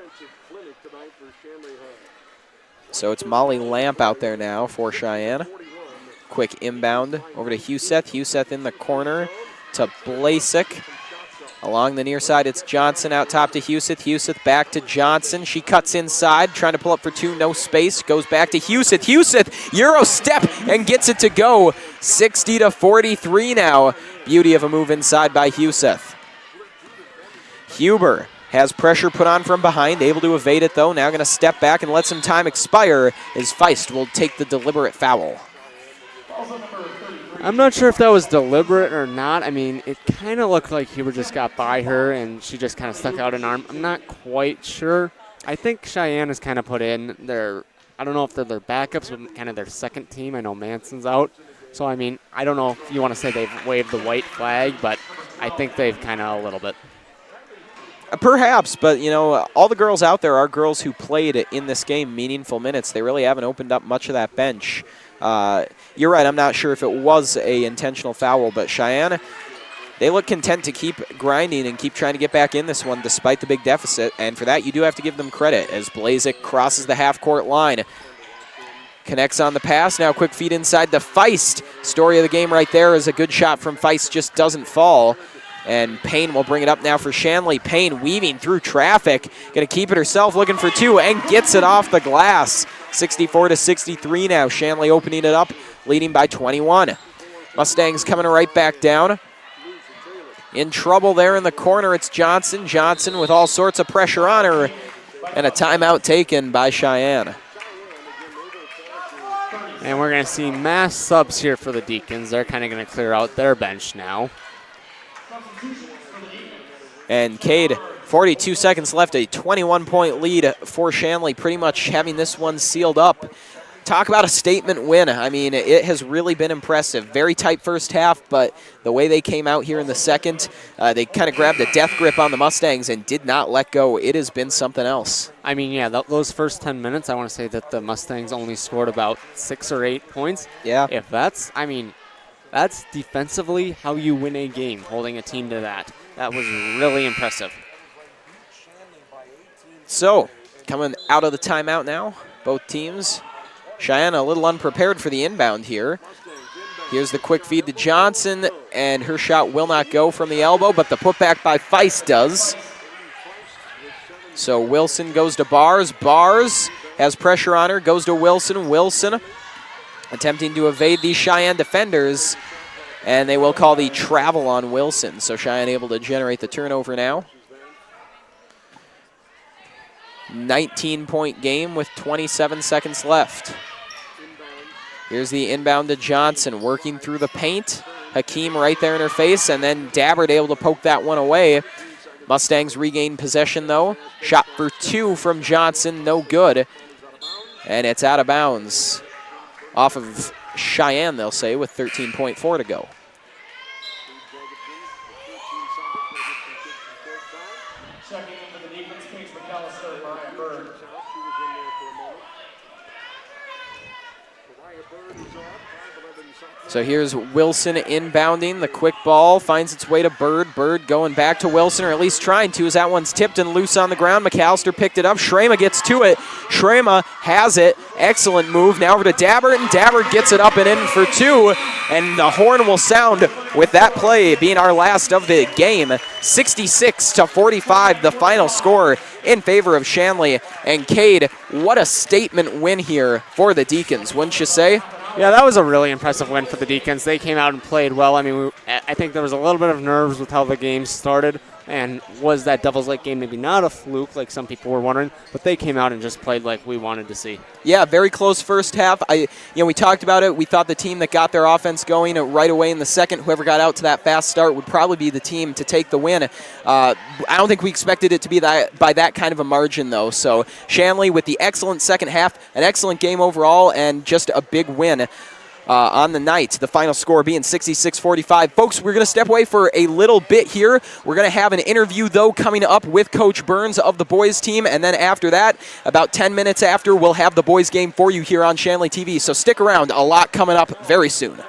So it's Molly Lamp out there now for Sheyenne. Quick inbound over to Huseth. Huseth in the corner to Blasek. Along the near side, it's Johnson out top to Huseth. Huseth back to Johnson. She cuts inside, trying to pull up for 2, no space. Goes back to Huseth. Huseth, Euro step, and gets it to go. 60-43 now. Beauty of a move inside by Huseth. Huber has pressure put on from behind, able to evade it though. Now going to step back and let some time expire as Feist will take the deliberate foul. I'm not sure if that was deliberate or not. It kind of looked like Huber just got by her and she just kind of stuck out an arm. I'm not quite sure. I think Cheyenne has kind of put in I don't know if they're their backups, but kind of their second team. I know Manson's out. So, I don't know if you want to say they've waved the white flag, but I think they've kind of a little bit. Perhaps, but all the girls out there are girls who played in this game meaningful minutes. They really haven't opened up much of that bench. You're right, I'm not sure if it was a intentional foul, but Sheyenne, they look content to keep grinding and keep trying to get back in this one despite the big deficit, and for that you do have to give them credit as Blazek crosses the half-court line. Connects on the pass, now quick feed inside the Feist. Story of the game right there is a good shot from Feist, just doesn't fall. And Payne will bring it up now for Shanley. Payne weaving through traffic, gonna keep it herself, looking for two, and gets it off the glass. 64-63 now, Shanley opening it up, leading by 21. Mustangs coming right back down. In trouble there in the corner, it's Johnson. Johnson with all sorts of pressure on her, and a timeout taken by Sheyenne. And we're going to see mass subs here for the Deacons. They're kind of going to clear out their bench now. And Cade, 42 seconds left, a 21-point lead for Shanley, pretty much having this one sealed up. Talk about a statement win. I mean, it has really been impressive. Very tight first half, but the way they came out here in the second, they kind of grabbed a death grip on the Mustangs and did not let go. It has been something else. I mean, yeah, those first 10 minutes, I want to say that the Mustangs only scored about 6 or 8 points. Yeah. If that's, I mean, that's defensively how you win a game, holding a team to that. That was really impressive. So, coming out of the timeout now, both teams. Sheyenne a little unprepared for the inbound here. Here's the quick feed to Johnson, and her shot will not go from the elbow, but the putback by Feist does. So Wilson goes to Bars. Bars has pressure on her, goes to Wilson. Wilson attempting to evade these Sheyenne defenders, and they will call the travel on Wilson. So Sheyenne able to generate the turnover now. 19-point game with 27 seconds left. Here's the inbound to Johnson, working through the paint. Hakeem right there in her face, and then Dabbert able to poke that one away. Mustangs regain possession, though. Shot for two from Johnson, no good. And it's out of bounds. Off of Sheyenne, they'll say, with 13.4 to go. So here's Wilson inbounding. The quick ball finds its way to Bird. Bird going back to Wilson, or at least trying to, as that one's tipped and loose on the ground. McAllister picked it up. Shrema gets to it. Shrema has it. Excellent move. Now over to Dabbert, and Dabbert gets it up and in for two. And the horn will sound with that play being our last of the game. 66-45, the final score in favor of Shanley. And Cade, what a statement win here for the Deacons, wouldn't you say? Yeah, that was a really impressive win for the Deacons. They came out and played well. I mean, I think there was a little bit of nerves with how the game started. And was that Devils Lake game maybe not a fluke like some people were wondering, but they came out and just played like we wanted to see. Yeah, very close first half. We talked about it. We thought the team that got their offense going right away in the second, whoever got out to that fast start would probably be the team to take the win. I don't think we expected it to be by that kind of a margin, though. So Shanley with the excellent second half, an excellent game overall, and just a big win on the night. The final score being 66-45. Folks, we're going to step away for a little bit here. We're going to have an interview, though, coming up with Coach Burns of the boys team, and then after that, about 10 minutes after, we'll have the boys game for you here on Shanley TV. So stick around. A lot coming up very soon.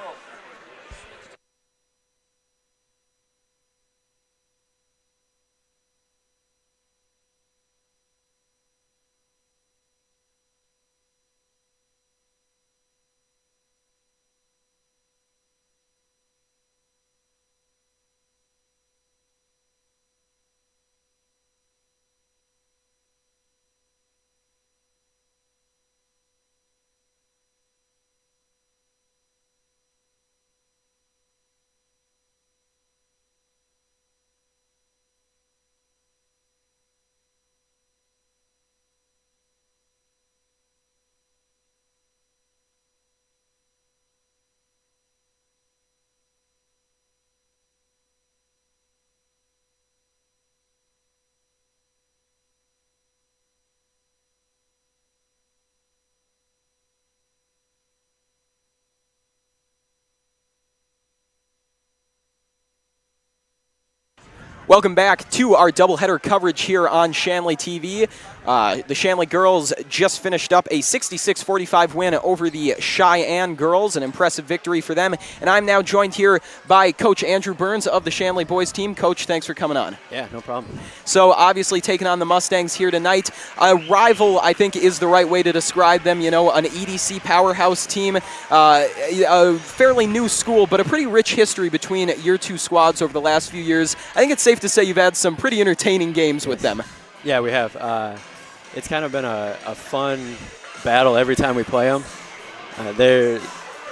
Welcome back to our doubleheader coverage here on Shanley TV. The Shanley girls just finished up a 66-45 win over the Sheyenne girls, an impressive victory for them. And I'm now joined here by Coach Andrew Burns of the Shanley boys team. Coach, thanks for coming on. Yeah, no problem. So obviously taking on the Mustangs here tonight. A rival, I think, is the right way to describe them. You know, an EDC powerhouse team, a fairly new school, but a pretty rich history between your two squads over the last few years. I think it's safe to say you've had some pretty entertaining games with them. Yeah, we have. It's kind of been a fun battle every time we play them. They're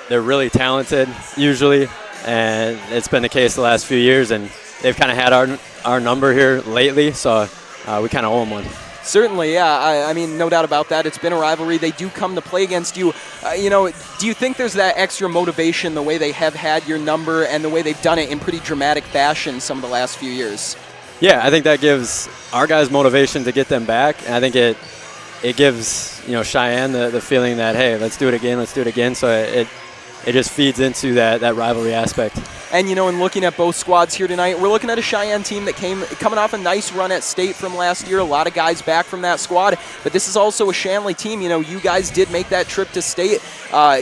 really talented usually, and it's been the case the last few years, and they've kind of had our number here lately, so we kind of owe them one. Certainly, yeah. I mean, no doubt about that. It's been a rivalry. They do come to play against you. You know, do you think there's that extra motivation the way they have had your number and the way they've done it in pretty dramatic fashion some of the last few years? Yeah, I think that gives our guys motivation to get them back, and I think it gives, you know, Sheyenne the feeling that, hey, let's do it again. So it just feeds into that rivalry aspect. And, you know, in looking at both squads here tonight, we're looking at a Sheyenne team that coming off a nice run at state from last year. A lot of guys back from that squad. But this is also a Shanley team. You know, you guys did make that trip to state.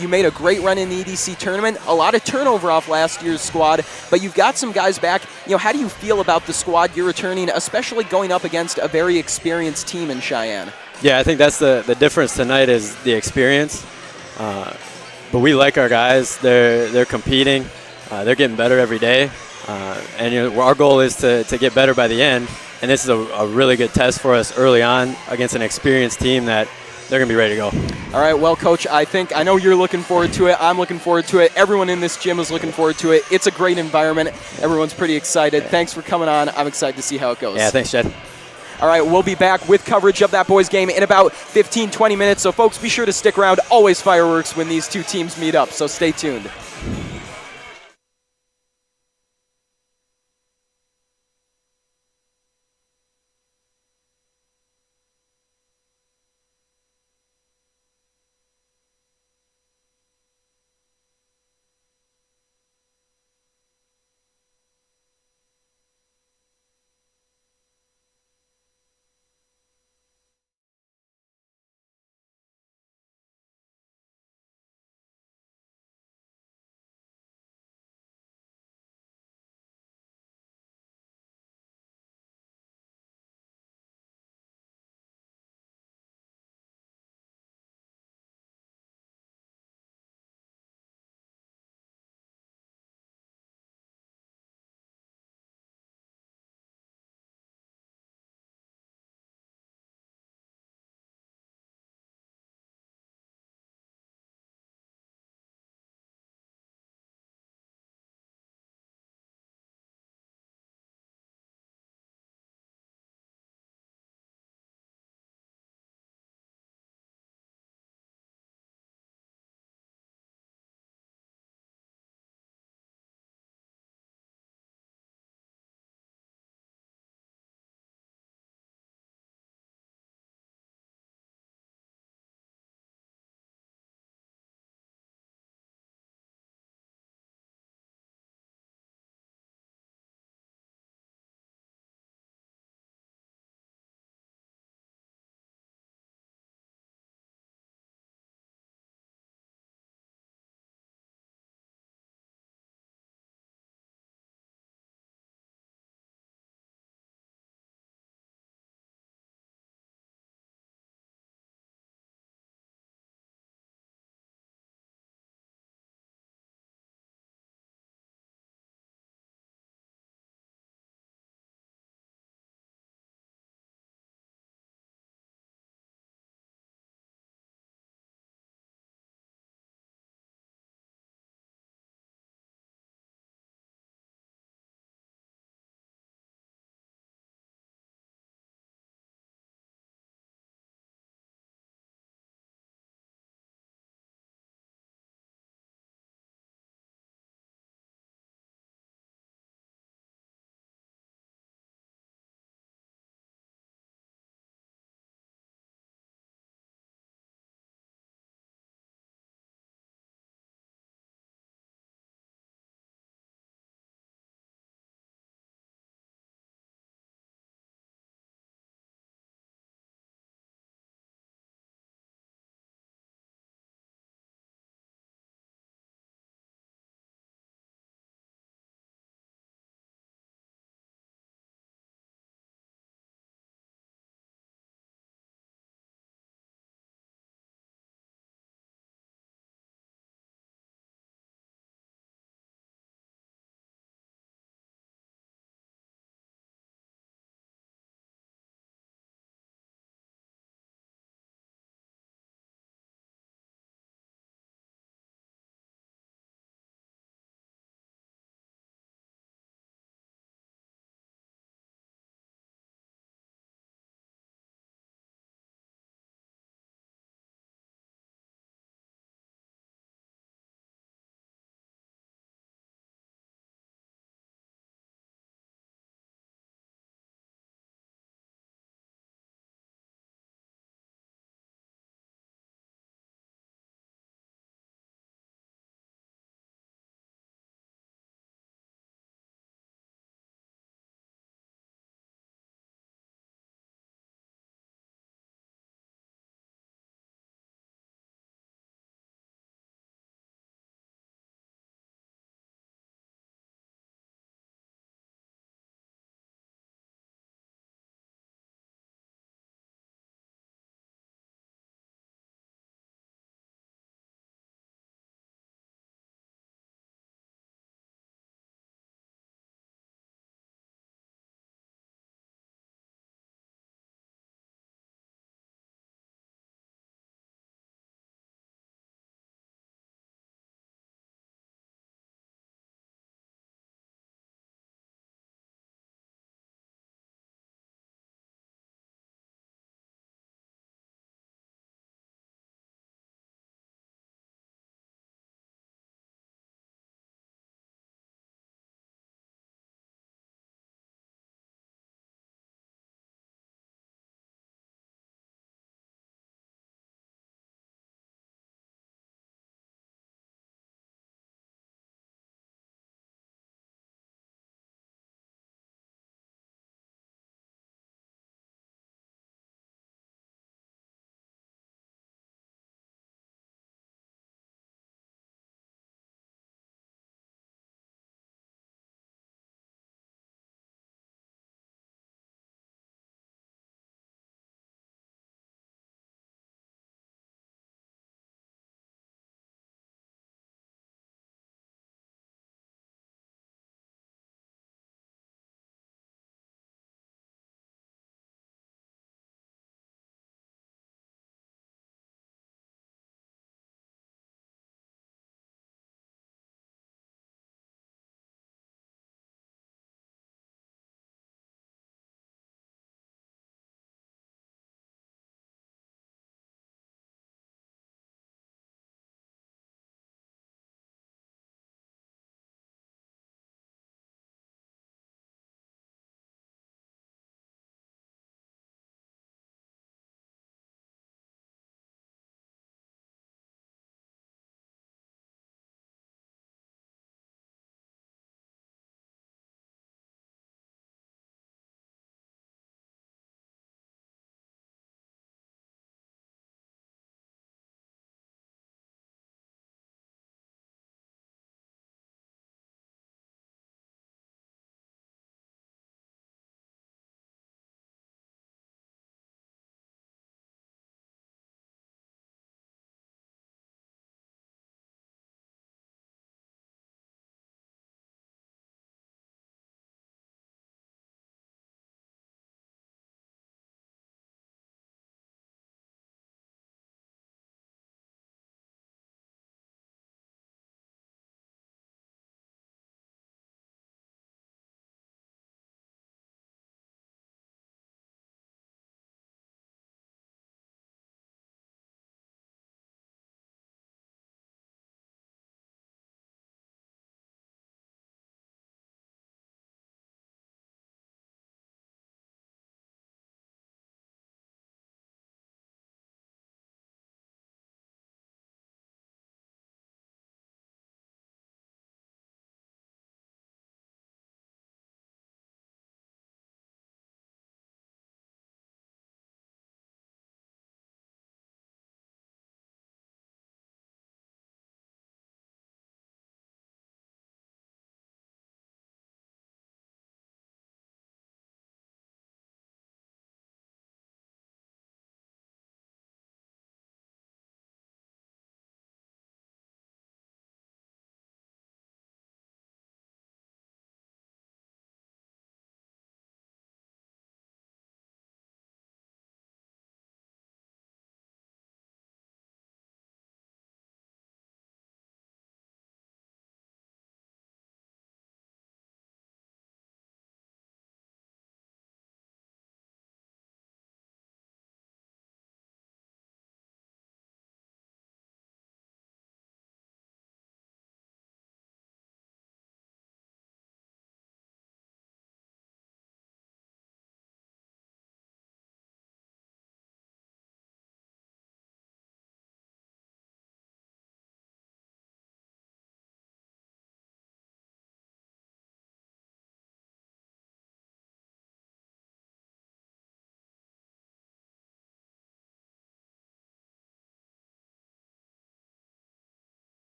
You made a great run in the EDC tournament. A lot of turnover off last year's squad. But you've got some guys back. You know, how do you feel about the squad you're returning, especially going up against a very experienced team in Sheyenne? Yeah, I think that's the difference tonight is the experience. But we like our guys. They're competing. They're getting better every day. And you know, our goal is to get better by the end. And this is a really good test for us early on against an experienced team that they're going to be ready to go. All right, well, Coach, I know you're looking forward to it. I'm looking forward to it. Everyone in this gym is looking forward to it. It's a great environment. Everyone's pretty excited. Thanks for coming on. I'm excited to see how it goes. Yeah, thanks, Jed. All right, we'll be back with coverage of that boys game in about 15-20 minutes. So, folks, be sure to stick around. Always fireworks when these two teams meet up, so stay tuned.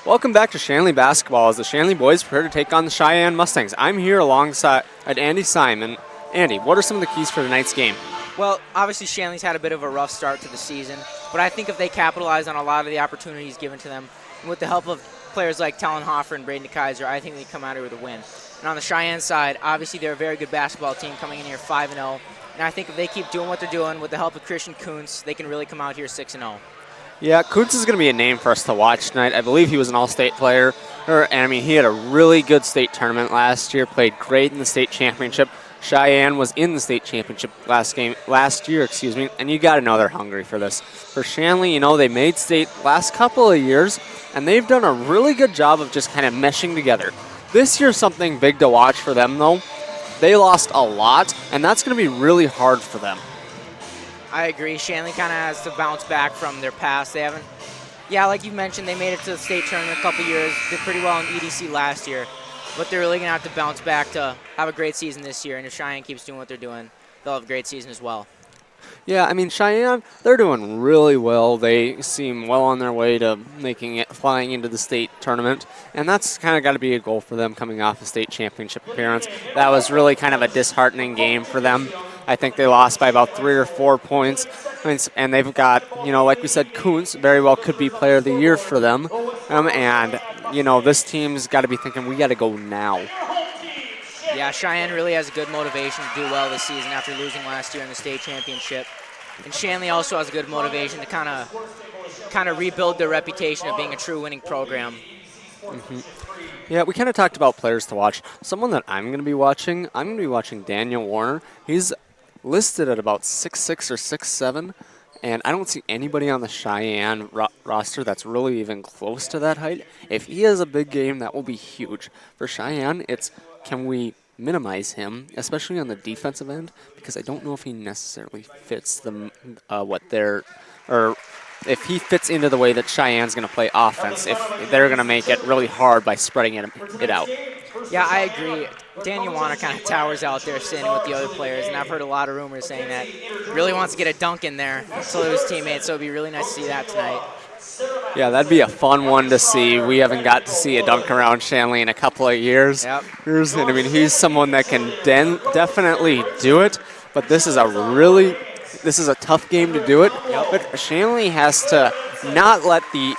Welcome back to Shanley basketball as the Shanley boys prepare to take on the Sheyenne Mustangs. I'm here alongside Andy Simon. Andy, what are some of the keys for tonight's game? Well, obviously Shanley's had a bit of a rough start to the season, but I think if they capitalize on a lot of the opportunities given to them, and with the help of players like Talon Hoffer and Braden DeKaiser, I think they come out here with a win. And on the Cheyenne side, obviously they're a very good basketball team coming in here 5-0, and I think if they keep doing what they're doing with the help of Christian Kuntz, they can really come out here 6-0. Yeah, Kuntz is going to be a name for us to watch tonight. I believe he was an all-state player, and I mean he had a really good state tournament last year, played great in the state championship. Sheyenne was in the state championship last year, and you got to know they're hungry for this. For Shanley, they made state last couple of years, and they've done a really good job of just kind of meshing together. This year's something big to watch for them, though. They lost a lot, and that's going to be really hard for them. I agree. Shanley kind of has to bounce back from their past. They haven't, like you mentioned, they made it to the state tournament a couple years, did pretty well in EDC last year. But they're really going to have to bounce back to have a great season this year. And if Cheyenne keeps doing what they're doing, they'll have a great season as well. Yeah, I mean, Cheyenne, they're doing really well. They seem well on their way to flying into the state tournament. And that's kind of got to be a goal for them coming off a state championship appearance. That was really kind of a disheartening game for them. I think they lost by about 3 or 4 points. And they've got, like we said, Kuntz very well could be player of the year for them. This team's got to be thinking, we got to go now. Yeah, Cheyenne really has a good motivation to do well this season after losing last year in the state championship. And Shanley also has a good motivation to kind of rebuild their reputation of being a true winning program. Mm-hmm. Yeah, we kind of talked about players to watch. Someone that I'm going to be watching Daniel Warner. He's listed at about 6'6" or 6'7", and I don't see anybody on the Cheyenne roster that's really even close to that height. If he has a big game, that will be huge. For Cheyenne, it's can we minimize him, especially on the defensive end, because I don't know if he necessarily fits if he fits into the way that Cheyenne's going to play offense, if they're going to make it really hard by spreading it out. Yeah, I agree. Daniel Warner kind of towers out there standing with the other players, and I've heard a lot of rumors saying that he really wants to get a dunk in there, so do his teammates, so it'd be really nice to see that tonight. Yeah, that'd be a fun one to see. We haven't got to see a dunk around Shanley in a couple of years. Yep. I mean, he's someone that can definitely do it, but this is a tough game to do it. Yep. But Shanley has to not let the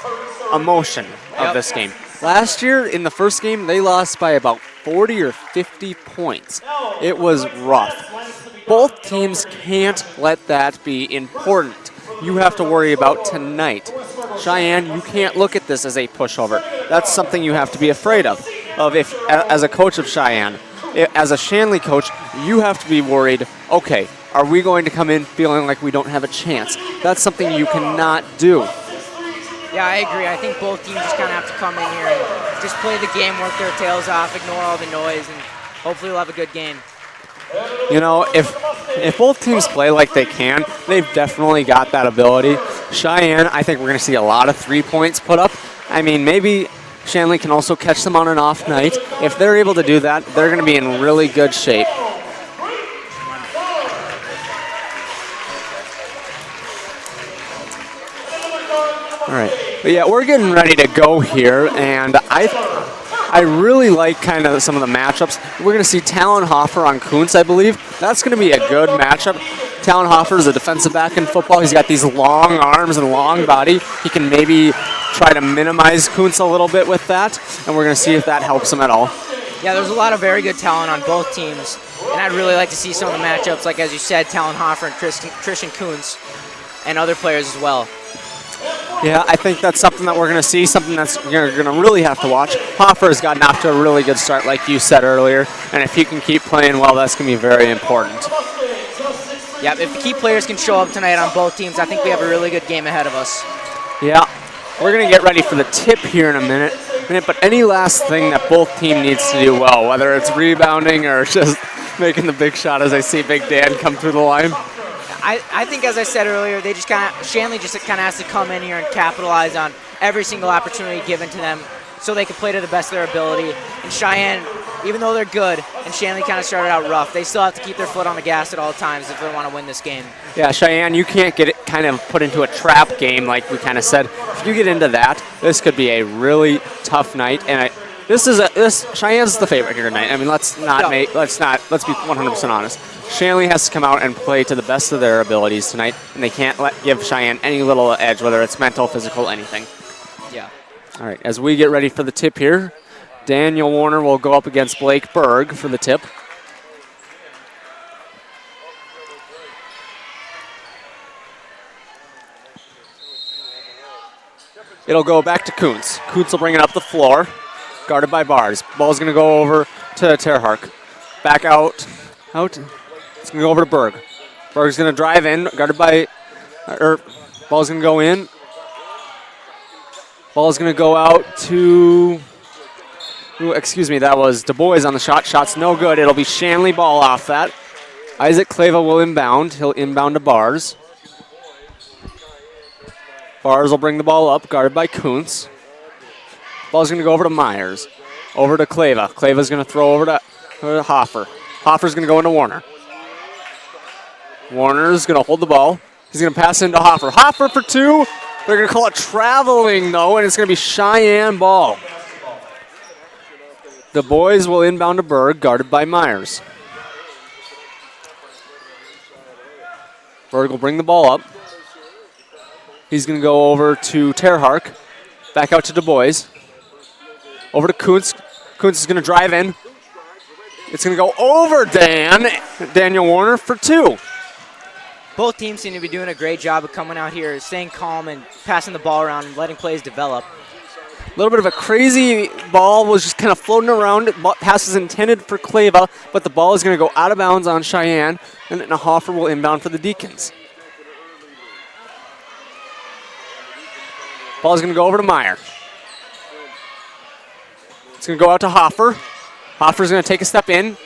emotion of this game. Last year, in the first game, they lost by about 40 or 50 points. It was rough. Both teams can't let that be important. You have to worry about tonight. Cheyenne, you can't look at this as a pushover. That's something you have to be afraid of. As a coach of Cheyenne, as a Shanley coach, you have to be worried, okay, are we going to come in feeling like we don't have a chance? That's something you cannot do. Yeah, I agree. I think both teams just kind of have to come in here and just play the game, work their tails off, ignore all the noise, and hopefully we'll have a good game. If both teams play like they can, they've definitely got that ability. Cheyenne, I think we're going to see a lot of 3 points put up. I mean, maybe Shanley can also catch them on an off night. If they're able to do that, they're going to be in really good shape. All right. But yeah, we're getting ready to go here, and I really like kind of some of the matchups. We're going to see Talon Hoffer on Kuntz, I believe. That's going to be a good matchup. Talon Hoffer is a defensive back in football. He's got these long arms and long body. He can maybe try to minimize Kuntz a little bit with that, and we're going to see if that helps him at all. Yeah, there's a lot of very good talent on both teams, and I'd really like to see some of the matchups, like as you said, Talon Hoffer and Christian Kuntz and other players as well. Yeah, I think that's something that we're going to see, something that's you're going to really have to watch. Hoffer has gotten off to a really good start, like you said earlier, and if he can keep playing well, that's going to be very important. Yeah, if the key players can show up tonight on both teams, I think we have a really good game ahead of us. Yeah, we're going to get ready for the tip here in a minute, but any last thing that both team needs to do well, whether it's rebounding or just making the big shot as I see Big Dan come through the line. I think, as I said earlier, Shanley just kind of has to come in here and capitalize on every single opportunity given to them so they can play to the best of their ability. And Cheyenne, even though they're good and Shanley kind of started out rough, they still have to keep their foot on the gas at all times if they want to win this game. Yeah, Cheyenne, you can't get it kind of put into a trap game like we kind of said. If you get into that, this could be a really tough night. And Cheyenne's the favorite here tonight. I mean, let's be 100% honest. Shanley has to come out and play to the best of their abilities tonight, and they can't give Cheyenne any little edge, whether it's mental, physical, anything. Yeah. All right, as we get ready for the tip here, Daniel Warner will go up against Blake Berg for the tip. It'll go back to Kuntz. Kuntz will bring it up the floor, guarded by Bars. Ball's going to go over to Terhark. Back out. It's going to go over to Berg. Berg's going to drive in, guarded by, ball's going to go in. Ball's going to go out to, that was Du Bois on the shot. Shot's no good. It'll be Shanley ball off that. Isaac Clava will inbound. He'll inbound to Bars. Bars will bring the ball up, guarded by Kuntz. Ball's going to go over to Myers. Over to Clava. Clava's going to throw over to Hoffer. Hoffer's going to go into Warner. Warner's going to hold the ball. He's going to pass into Hoffer. Hoffer for two. They're going to call it traveling, though, and it's going to be Cheyenne ball. The boys will inbound to Berg, guarded by Myers. Berg will bring the ball up. He's going to go over to Terhark. Back out to Du Bois. Over to Kuntz. Kuntz is going to drive in. It's going to go over Daniel Warner for two. Both teams seem to be doing a great job of coming out here, staying calm and passing the ball around and letting plays develop. A little bit of a crazy ball was just kind of floating around. Pass is intended for Clava, but the ball is going to go out of bounds on Cheyenne, and then Hoffer will inbound for the Deacons. Ball is going to go over to Meyer. It's going to go out to Hoffer. Hoffer's going to take a step in,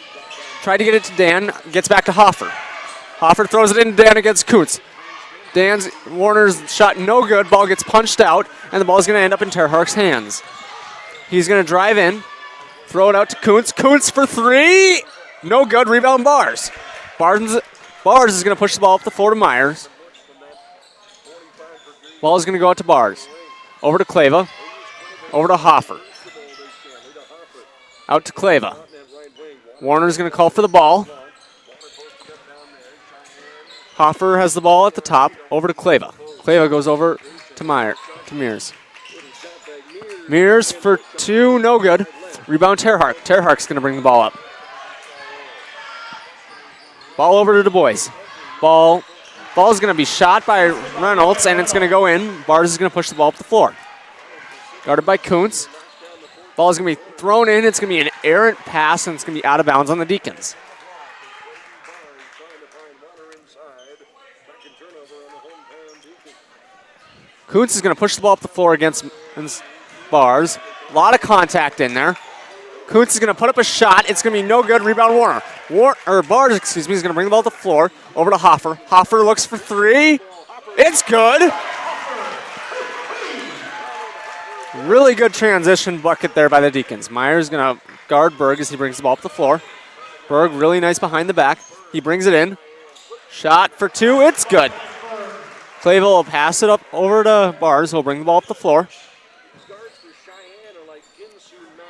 try to get it to Dan, gets back to Hoffer. Hoffer throws it into Dan against Kuntz. Warner's shot no good. Ball gets punched out, and the ball is going to end up in Terhark's hands. He's going to drive in, throw it out to Kuntz. Kuntz for three. No good. Rebound Bars. Bars is going to push the ball up the floor to Myers. Ball is going to go out to Bars. Over to Clava. Over to Hoffer. Out to Clava. Warner's going to call for the ball. Hoffer has the ball at the top. Over to Clava. Clava goes over to Mears. Mears for two. No good. Rebound Terhark. Terhark's going to bring the ball up. Ball over to Du Bois. Ball is going to be shot by Reynolds, and it's going to go in. Bars is going to push the ball up the floor. Guarded by Kuntz. Ball is going to be thrown in. It's going to be an errant pass, and it's going to be out of bounds on the Deacons. Kuntz is going to push the ball up the floor against Bars. A lot of contact in there. Kuntz is going to put up a shot. It's going to be no good. Rebound Warner. Bars is going to bring the ball to the floor. Over to Hoffer. Hoffer looks for three. It's good. Really good transition bucket there by the Deacons. Myers is going to guard Berg as he brings the ball up the floor. Berg really nice behind the back. He brings it in. Shot for two. It's good. Clava will pass it up over to Bars. He'll bring the ball up the floor.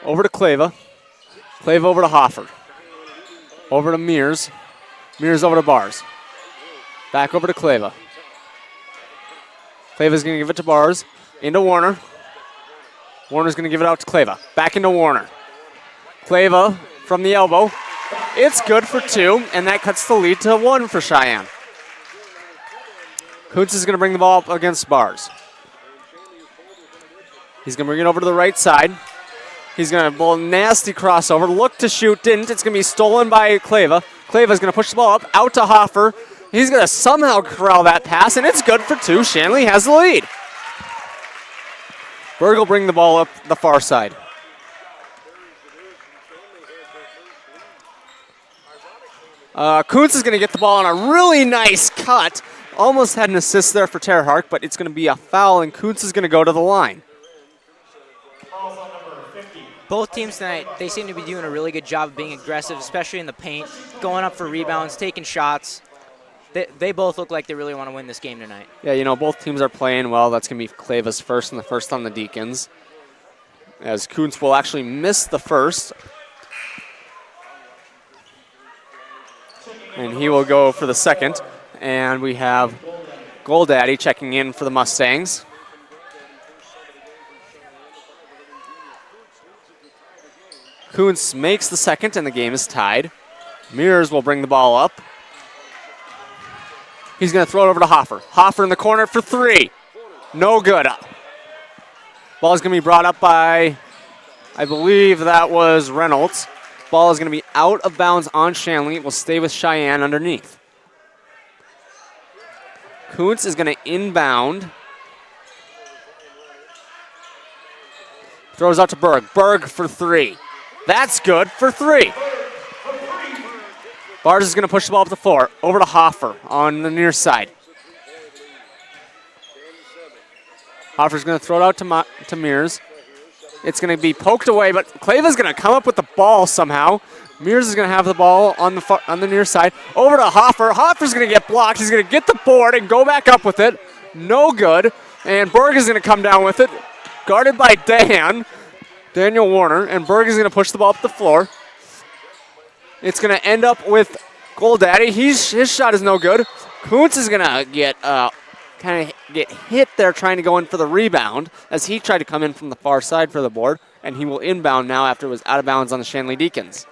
Over to Clava. Clava over to Hoffer. Over to Mears. Mears over to Bars. Back over to Clava. Clava's going to give it to Bars. Into Warner. Warner's going to give it out to Clava. Back into Warner. Clava from the elbow. It's good for two, and that cuts the lead to one for Cheyenne. Kuntz is going to bring the ball up against Bars. He's going to bring it over to the right side. He's going to bowl a nasty crossover. Look to shoot, didn't. It's going to be stolen by Clava. Clava's going to push the ball up, out to Hoffer. He's going to somehow corral that pass, and it's good for two. Shanley has the lead. Berg will bring the ball up the far side. Kuntz is going to get the ball on a really nice cut. Almost had an assist there for Terhark, but it's going to be a foul, and Kuntz is going to go to the line. Calls on number 50. Both teams tonight, they seem to be doing a really good job of being aggressive, especially in the paint, going up for rebounds, taking shots. They both look like they really want to win this game tonight. Yeah, you know, both teams are playing well. That's going to be Clava's first and the first on the Deacons. As Kuntz will actually miss the first. And he will go for the second. And we have Goldaddy checking in for the Mustangs. Kuntz makes the second, and the game is tied. Mears will bring the ball up. He's going to throw it over to Hoffer. Hoffer in the corner for three. No good. Ball is going to be brought up by, I believe that was Reynolds. Ball is going to be out of bounds on Shanley. It will stay with Sheyenne underneath. Kuntz is going to inbound. Throws out to Berg. Berg for three. That's good for three. Bars is going to push the ball up the floor. Over to Hoffer on the near side. Hoffer's going to throw it out to Mears. It's going to be poked away, but Clava's going to come up with the ball somehow. Mears is going to have the ball on the near side. Over to Hoffer. Hoffer's going to get blocked. He's going to get the board and go back up with it. No good. And Berg is going to come down with it. Guarded by Daniel Warner. And Berg is going to push the ball up the floor. It's going to end up with Goldaddy. His shot is no good. Kuntz is going to get hit there trying to go in for the rebound as he tried to come in from the far side for the board, and he will inbound now after it was out of bounds on the Shanley Deacons.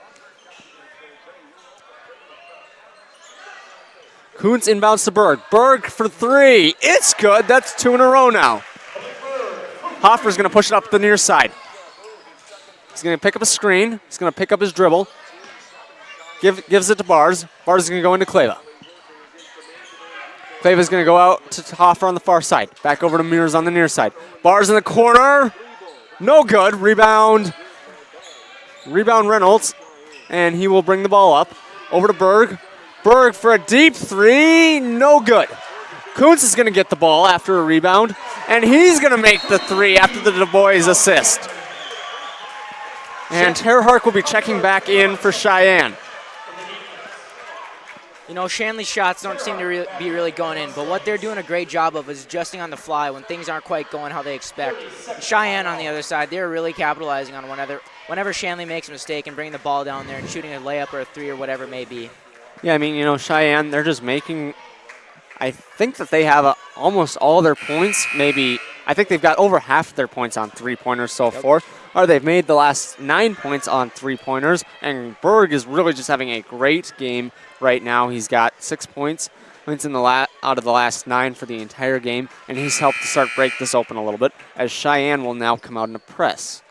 Kuntz inbounds to Berg. Berg for three. It's good. That's two in a row now. Hoffer's going to push it up the near side. He's going to pick up a screen. He's going to pick up his dribble. Gives it to Bars. Bars is going to go into Clava. Clava's going to go out to Hoffer on the far side. Back over to Mears on the near side. Bars in the corner. No good. Rebound Reynolds. And he will bring the ball up. Over to Berg. Berg for a deep three. No good. Kuntz is going to get the ball after a rebound. And he's going to make the three after the Du Bois assist. And Terhark will be checking back in for Sheyenne. You know, Shanley's shots don't seem to be really going in, but what they're doing a great job of is adjusting on the fly when things aren't quite going how they expect. Cheyenne on the other side, they're really capitalizing on whenever Shanley makes a mistake and bringing the ball down there and shooting a layup or a three or whatever it may be. Yeah, I mean, you know, Cheyenne, they're just making, I think that they have almost all their points, maybe, I think they've got over half of their points on three-pointers so far. Or they've made the last 9 points on three-pointers, and Berg is really just having a great game right now. He's got 6 points in out of the last 9 for the entire game, and he's helped to start break this open a little bit, as Cheyenne will now come out in a press.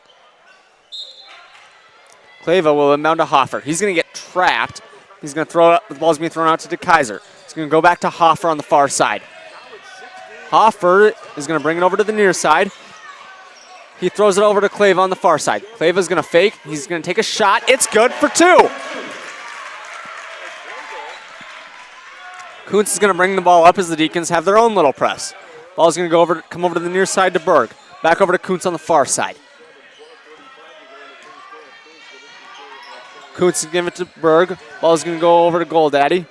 Clava will inbound to Hoffer. He's going to get trapped. He's going to throw it up. The ball's going to be thrown out to DeKaiser. He's going to go back to Hoffer on the far side. Hoffer is going to bring it over to the near side. He throws it over to Clava on the far side. Clava's going to fake. He's going to take a shot. It's good for 2. Kuntz is going to bring the ball up as the Deacons have their own little press. Ball's going to come over to the near side to Berg. Back over to Kuntz on the far side. Kuntz is going to give it to Berg. Ball's going to go over to Goldaddy.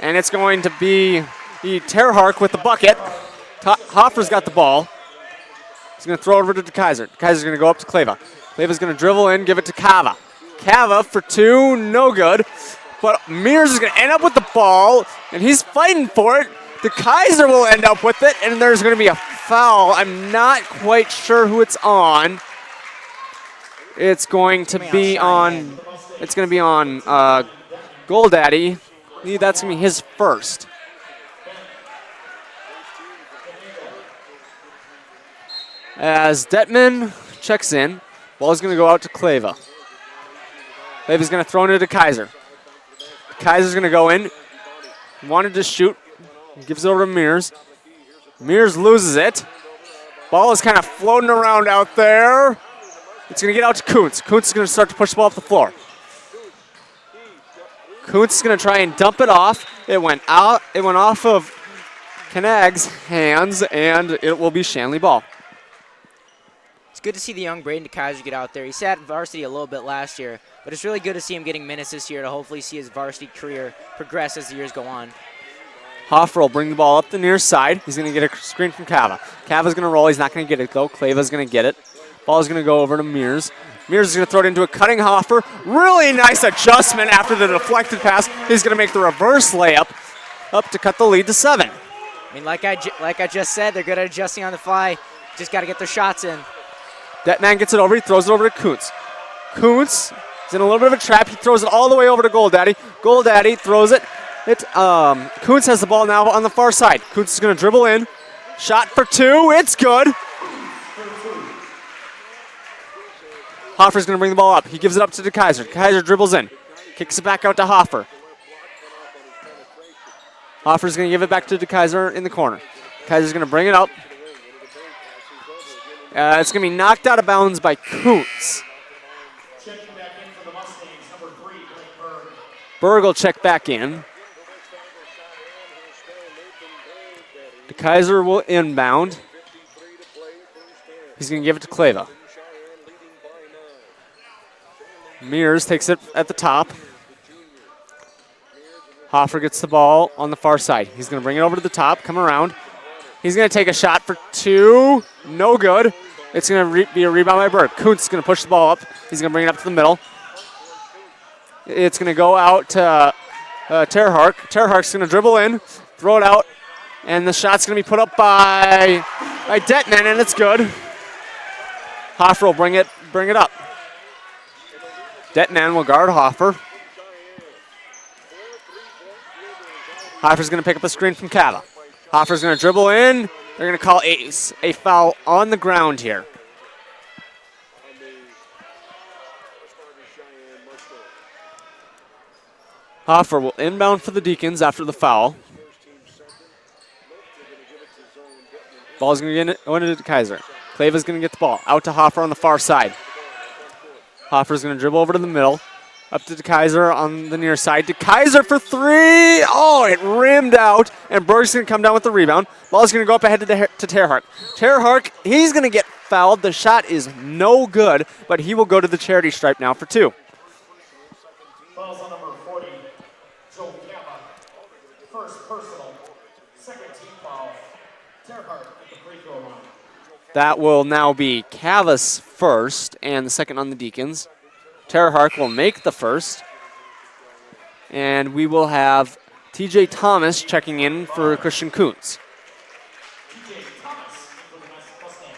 And it's going to be Terhark with the bucket. Hoffer's got the ball. He's going to throw it over to DeKaiser. DeKaiser's going to go up to Clava. Clava's going to dribble in, give it to Cava. Cava for 2, no good. But Mears is going to end up with the ball, and he's fighting for it. DeKaiser will end up with it, and there's going to be a foul. I'm not quite sure who it's on. It's going to be on. It's going to be on Goldaddy. That's going to be his first. As Detman checks in, ball is going to go out to Clava. Clava's going to throw it to Kaiser. Kaiser's going to go in. Wanted to shoot. Gives it over to Mears. Mears loses it. Ball is kind of floating around out there. It's going to get out to Kuntz. Kuntz is going to start to push the ball up the floor. Kuntz is going to try and dump it off. It went out. It went off of Kanag's hands, and it will be Shanley ball. good to see the young Braden DeKaiser get out there. He sat varsity a little bit last year, but it's really good to see him getting minutes this year to hopefully see his varsity career progress as the years go on. Hoffer will bring the ball up the near side. He's going to get a screen from Cava. Cava's going to roll. He's not going to get it, though. Clava's going to get it. Ball is going to go over to Mears. Mears is going to throw it into a cutting Hoffer. Really nice adjustment after the deflected pass. He's going to make the reverse layup up to cut the lead to 7. I mean, like I just said, they're good at adjusting on the fly. Just got to get their shots in. That man gets it over. He throws it over to Kuntz. Kuntz is in a little bit of a trap. He throws it all the way over to Goldaddy. Goldaddy throws it. Kuntz has the ball now on the far side. Kuntz is going to dribble in. Shot for 2. It's good. Hoffer's going to bring the ball up. He gives it up to DeKaiser. DeKaiser dribbles in. Kicks it back out to Hoffer. Hoffer's going to give it back to DeKaiser in the corner. DeKaiser's going to bring it up. It's going to be knocked out of bounds by Kuntz. Checking back in for the Mustangs, number 3, Berg. Berg will check back in. DeKaiser will inbound. He's going to give it to Clava. Mears takes it at the top. Hoffer gets the ball on the far side. He's going to bring it over to the top, come around. He's going to take a shot for 2. No good. It's going to be a rebound by Berg. Kuntz is going to push the ball up. He's going to bring it up to the middle. It's going to go out to Terhark. Terhark's going to dribble in, throw it out, and the shot's going to be put up by Detman, and it's good. Hoffer will bring it up. Detman will guard Hoffer. Hoffer's going to pick up a screen from Cava. Hoffer's going to dribble in. They're going to call a foul on the ground here. Hoffer will inbound for the Deacons after the foul. Ball's going to go into Kaiser. Clava's going to get the ball out to Hoffer on the far side. Hoffer's going to dribble over to the middle. Up to DeKaiser on the near side. DeKaiser for 3. Oh, it rimmed out. And Berg's going to come down with the rebound. Ball's going to go up ahead to Terhark. Terhark, he's going to get fouled. The shot is no good, but he will go to the charity stripe now for 2. Fouls on number 40, Joe Kappa. First personal, second team foul. Terhart at the free throw line. That will now be Cavas first and the second on the Deacons. Terhark will make the first. And we will have TJ Thomas checking in for Christian Kuntz. TJ Thomas for the Mustangs.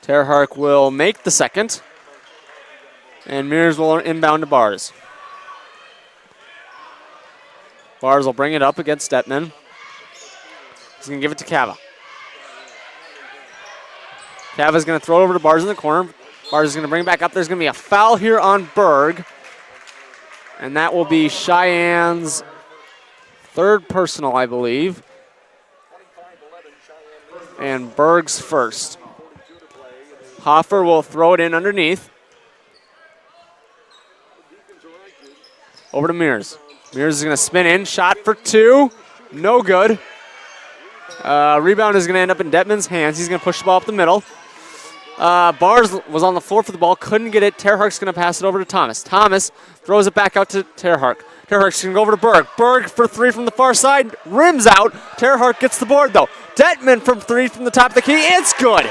Terhark will make the second. And Mears will inbound to Bars. Bars will bring it up against Detman. He's going to give it to Cava. Cava's going to throw it over to Bars in the corner. Bars is going to bring it back up. There's going to be a foul here on Berg. And that will be Cheyenne's third personal, I believe. And Berg's first. Hoffer will throw it in underneath. Over to Mears. Mears is going to spin in. Shot for 2. No good. Rebound is going to end up in Detman's hands. He's going to push the ball up the middle. Bars was on the floor for the ball. Couldn't get it. Terhark's going to pass it over to Thomas. Thomas throws it back out to Terhark. Terhark's going to go over to Berg. Berg for 3 from the far side. Rims out. Terhark gets the board, though. Detman from 3 from the top of the key. It's good.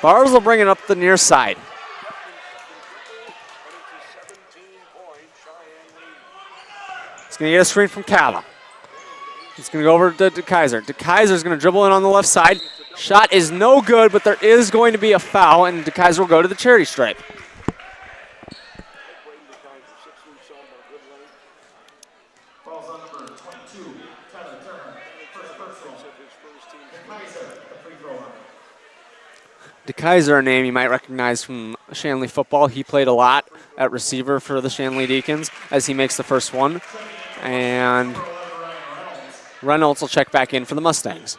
Bars will bring it up the near side. He's going to get a screen from Cava. He's going to go over to DeKaiser. DeKaiser's going to dribble in on the left side. Shot is no good, but there is going to be a foul, and DeKaiser will go to the charity stripe. Fouls on number 22, Tyler Turner. First personal. DeKaiser at the free throw line. DeKaiser, a name you might recognize from Shanley football. He played a lot at receiver for the Shanley Deacons as he makes the first one. And Reynolds will check back in for the Mustangs.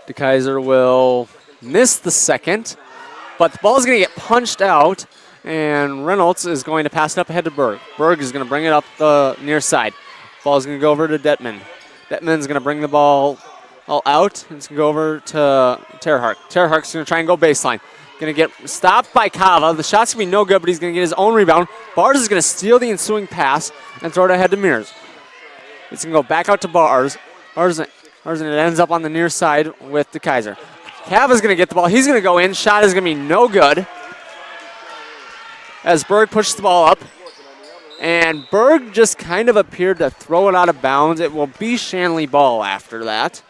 DeKaiser will missed the second, but the ball is going to get punched out, and Reynolds is going to pass it up ahead to Berg. Berg is going to bring it up the near side. Ball is going to go over to Detman. Detman's going to bring the ball all out, and it's going to go over to Terhark. Terhark's going to try and go baseline. Going to get stopped by Kava. The shot's going to be no good, but he's going to get his own rebound. Bars is going to steal the ensuing pass and throw it ahead to Mears. It's going to go back out to Bars. Bars, and it ends up on the near side with DeKaiser. Kava's going to get the ball. He's going to go in. Shot is going to be no good as Berg pushes the ball up. And Berg just kind of appeared to throw it out of bounds. It will be Shanley ball after that.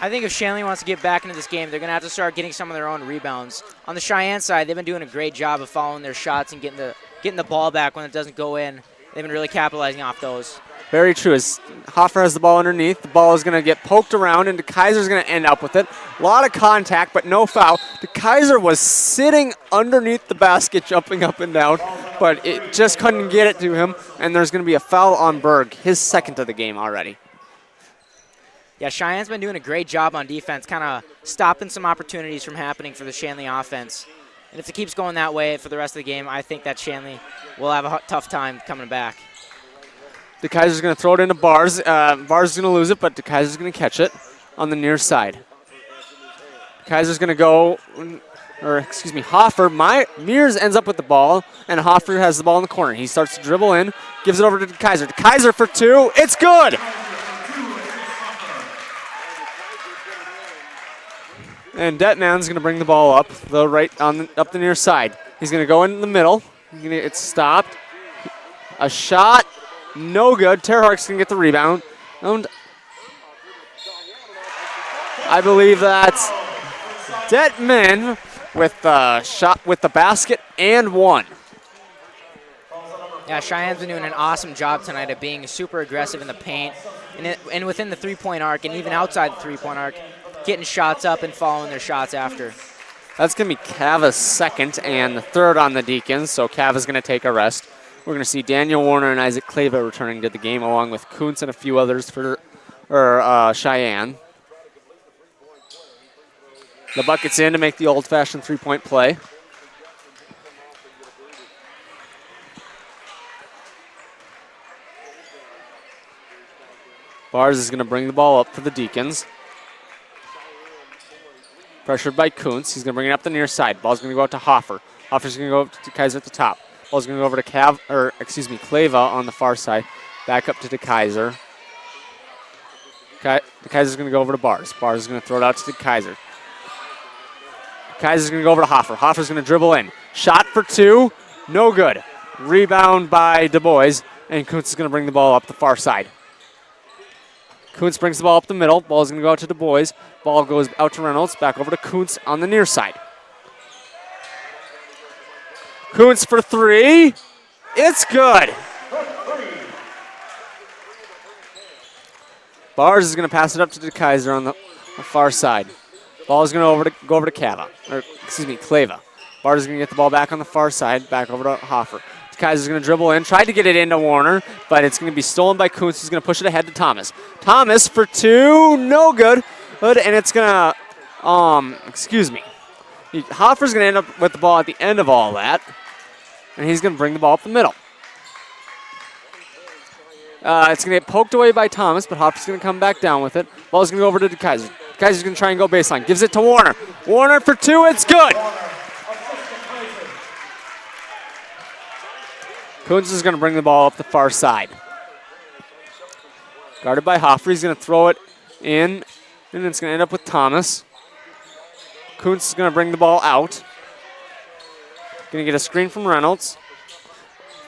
I think if Shanley wants to get back into this game, they're going to have to start getting some of their own rebounds. On the Cheyenne side, they've been doing a great job of following their shots and getting the ball back when it doesn't go in. They've been really capitalizing off those. Very true. As Hoffer has the ball underneath, the ball is going to get poked around, and DeKaiser's going to end up with it. A lot of contact, but no foul. DeKaiser was sitting underneath the basket, jumping up and down, but it just couldn't get it to him, and there's going to be a foul on Berg, his second of the game already. Yeah, Cheyenne's been doing a great job on defense, kind of stopping some opportunities from happening for the Shanley offense. And if it keeps going that way for the rest of the game, I think that Shanley will have a tough time coming back. DeKaiser's going to throw it into Bars. Bars is going to lose it, but DeKaiser's going to catch it on the near side. DeKaiser's going to go, Hoffer. Mears ends up with the ball, and Hoffer has the ball in the corner. He starts to dribble in, gives it over to DeKaiser. DeKaiser for two. It's good! And Detman's going to bring the ball up up the near side. He's going to go in the middle. It's stopped. A shot, no good. Terhark's going to get the rebound. And I believe that's Detman with the shot with the basket and one. Yeah, Cheyenne's been doing an awesome job tonight of being super aggressive in the paint and within the three-point arc and even outside the three-point arc, getting shots up and following their shots after. That's going to be Cava's second and the third on the Deacons, so Cava's going to take a rest. We're going to see Daniel Warner and Isaac Kleva returning to the game, along with Kuntz and a few others for Cheyenne. The bucket's in to make the old-fashioned three-point play. Bars is going to bring the ball up for the Deacons. Pressured by Kuntz. He's going to bring it up the near side. Ball's going to go out to Hoffer. Hoffer's going to go up to Kaiser at the top. Ball's going to go over to Kleva on the far side. Back up to DeKaiser. DeKaiser's going to go over to Bars. Bars is going to throw it out to DeKaiser. DeKaiser's going to go over to Hoffer. Hoffer's going to dribble in. Shot for two. No good. Rebound by Du Bois. And Kuntz is going to bring the ball up the far side. Kuntz brings the ball up the middle. Ball is going to go out to Du Bois. Ball goes out to Reynolds. Back over to Kuntz on the near side. Kuntz for three. It's good. Bars is going to pass it up to DeKaiser on the far side. Ball is going to go over to Kleva. Bars is going to get the ball back on the far side. Back over to Hoffer. DeKaiser's going to dribble in. Tried to get it into Warner, but it's going to be stolen by Kuntz. He's going to push it ahead to Thomas. Thomas for two. No good. And it's going to, Hoffer's going to end up with the ball at the end of all that. And he's going to bring the ball up the middle. It's going to get poked away by Thomas, but Hoffer's going to come back down with it. Ball's going to go over to DeKaiser. DeKaiser's going to try and go baseline. Gives it to Warner. Warner for two. It's good. Kuntz is going to bring the ball up the far side. Guarded by Hoffer. He's going to throw it in, and it's going to end up with Thomas. Kuntz is going to bring the ball out. Going to get a screen from Reynolds.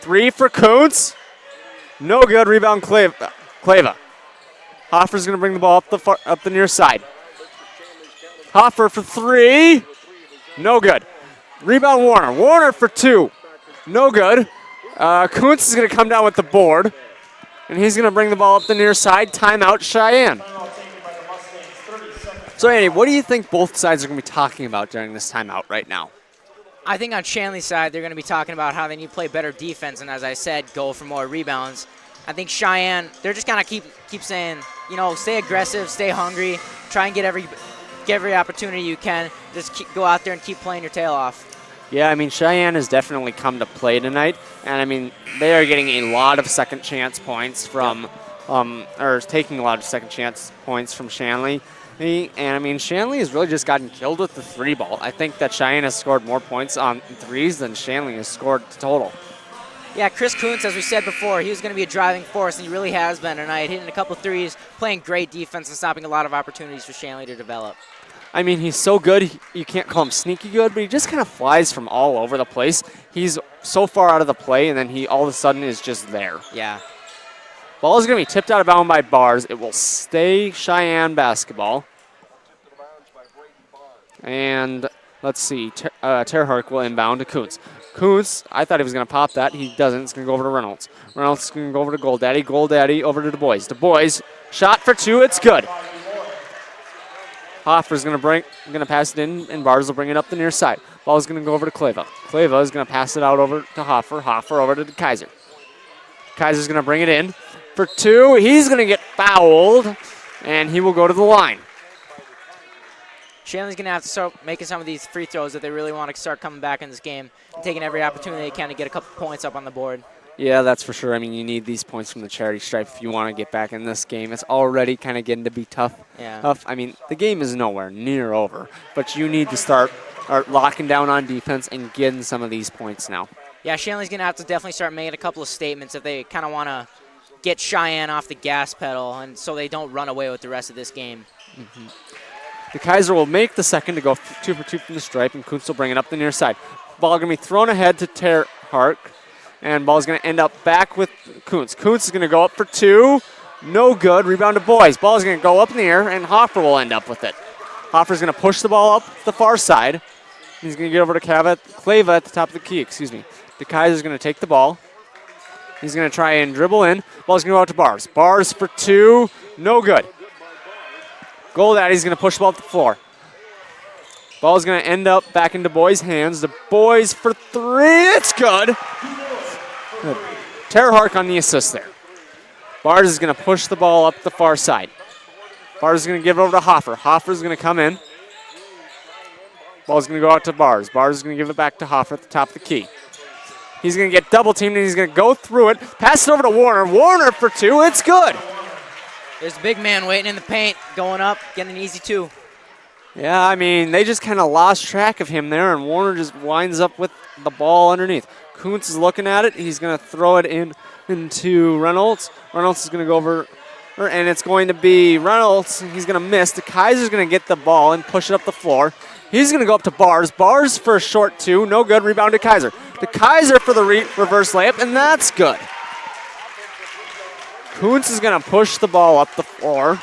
Three for Kuntz. No good. Rebound Kleva. Hoffer's going to bring the ball up the near side. Hoffer for three. No good. Rebound Warner. Warner for two. No good. Kuntz is going to come down with the board, and he's going to bring the ball up the near side. Timeout, Cheyenne. So, Andy, what do you think both sides are going to be talking about during this timeout right now? I think on Shanley's side, they're going to be talking about how they need to play better defense, and as I said, go for more rebounds. I think Cheyenne, they're just going to keep saying, stay aggressive, stay hungry, try and get get every opportunity you can. Just go out there and keep playing your tail off. Yeah, I mean, Sheyenne has definitely come to play tonight, and I mean, they are getting a lot of second chance points from, or taking a lot of second chance points from Shanley. And I mean, Shanley has really just gotten killed with the 3-ball. I think that Sheyenne has scored more points on threes than Shanley has scored total. Yeah, Chris Kuntz, as we said before, he was going to be a driving force, and he really has been tonight, hitting a couple threes, playing great defense, and stopping a lot of opportunities for Shanley to develop. I mean, he's so good, you can't call him sneaky good, but he just kind of flies from all over the place. He's so far out of the play, and then he all of a sudden is just there. Yeah. Ball is going to be tipped out of bounds by Bars. It will stay Sheyenne basketball. And let's see, Terhark will inbound to Kuntz. Kuntz, I thought he was going to pop that. He doesn't. It's going to go over to Reynolds. Reynolds is going to go over to Goldaddy. Goldaddy over to Du Bois. Du Bois, shot for 2. It's good. Hoffer's going to pass it in, and Bars will bring it up the near side. Ball is going to go over to Kleva. Kleva is going to pass it out over to Hoffer. Hoffer over to Kaiser. Kaiser's going to bring it in for 2. He's going to get fouled, and he will go to the line. Shanley's going to have to start making some of these free throws if they really want to start coming back in this game and taking every opportunity they can to get a couple points up on the board. Yeah, that's for sure. I mean, you need these points from the charity stripe if you want to get back in this game. It's already kind of getting to be tough. Yeah. I mean, the game is nowhere near over, but you need to start locking down on defense and getting some of these points now. Yeah, Shanley's going to have to definitely start making a couple of statements if they kind of want to get Sheyenne off the gas pedal and so they don't run away with the rest of this game. Mm-hmm. The Kaiser will make the second to go 2 for 2 from the stripe, and Kuntz will bring it up the near side. Ball going to be thrown ahead to Terhark. And ball is going to end up back with Kuntz. Kuntz is going to go up for 2. No good. Rebound to Bois. Ball is going to go up in the air, and Hoffer will end up with it. Hoffer's going to push the ball up the far side. He's going to get over to Kleva at the top of the key. De Kaiser's going to take the ball. He's going to try and dribble in. Ball's going to go out to Bars. Bars for 2. No good. Goldaddy's going to push the ball up the floor. Ball's going to end up back into Boys' hands. The Boys for 3. It's good. Terhark on the assist there. Bars is going to push the ball up the far side. Bars is going to give it over to Hoffer. Hoffer's going to come in. Ball's going to go out to Bars. Bars is going to give it back to Hoffer at the top of the key. He's going to get double teamed, and he's going to go through it. Pass it over to Warner. Warner for 2. It's good. There's a big man waiting in the paint, going up, getting an easy 2. Yeah, I mean, they just kind of lost track of him there, and Warner just winds up with the ball underneath. Kuntz is looking at it. He's going to throw it into Reynolds. Reynolds is going to go over, and it's going to be Reynolds. He's going to miss. The Kaiser's going to get the ball and push it up the floor. He's going to go up to Bars. Bars for a short 2. No good. Rebound to Kaiser. The Kaiser for the reverse layup, and that's good. Kuntz is going to push the ball up the floor.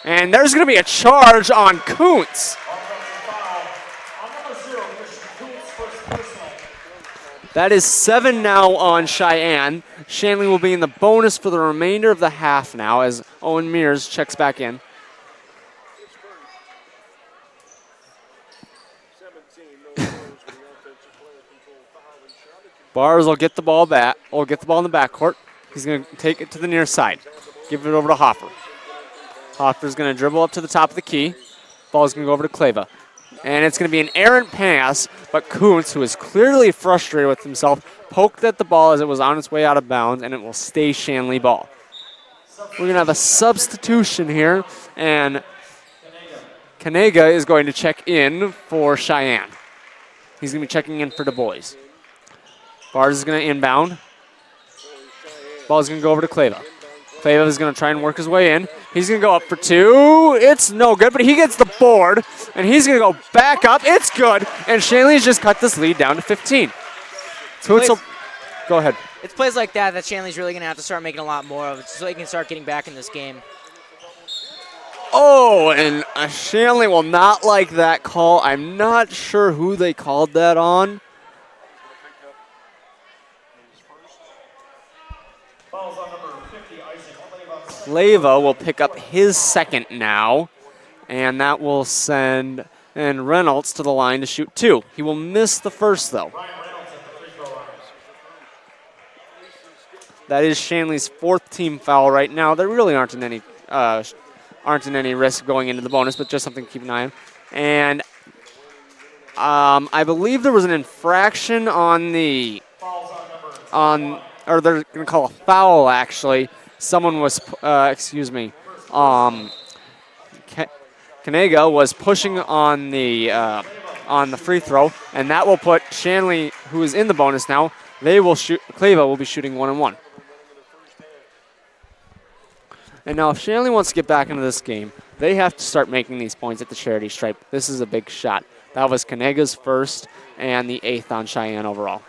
And there's going to be a charge on Kuntz. That is 7 now on Sheyenne. Shanley will be in the bonus for the remainder of the half now as Owen Mears checks back in. Bars will get the ball back. Will get the ball in the backcourt. He's going to take it to the near side. Give it over to Hoffer. Hoffer's going to dribble up to the top of the key. Ball's going to go over to Kleva. And it's going to be an errant pass, but Kuntz, who is clearly frustrated with himself, poked at the ball as it was on its way out of bounds, and it will stay Shanley ball. We're going to have a substitution here, and Kanega is going to check in for Sheyenne. He's going to be checking in for Du Bois. Bars is going to inbound. Ball's going to go over to Kleva. Kleva is going to try and work his way in. He's going to go up for 2. It's no good, but he gets the board, and he's going to go back up. It's good, and Shanley's just cut this lead down to 15. Go ahead. It's plays like that Shanley's really going to have to start making a lot more of so he can start getting back in this game. Oh, and Shanley will not like that call. I'm not sure who they called that on. Kleva will pick up his second now, and that will send Reynolds to the line to shoot 2. He will miss the first, though. That is Shanley's 4th team foul right now. There really aren't any aren't in any risk going into the bonus, but just something to keep an eye on. And I believe there was an infraction on the or they're going to call a foul, actually. Someone was, Kanega was pushing on the free throw, and that will put Shanley, who is in the bonus now, they will shoot, Clava will be shooting 1-1. And now if Shanley wants to get back into this game, they have to start making these points at the charity stripe. This is a big shot. That was Kanega's first and the 8th on Sheyenne overall.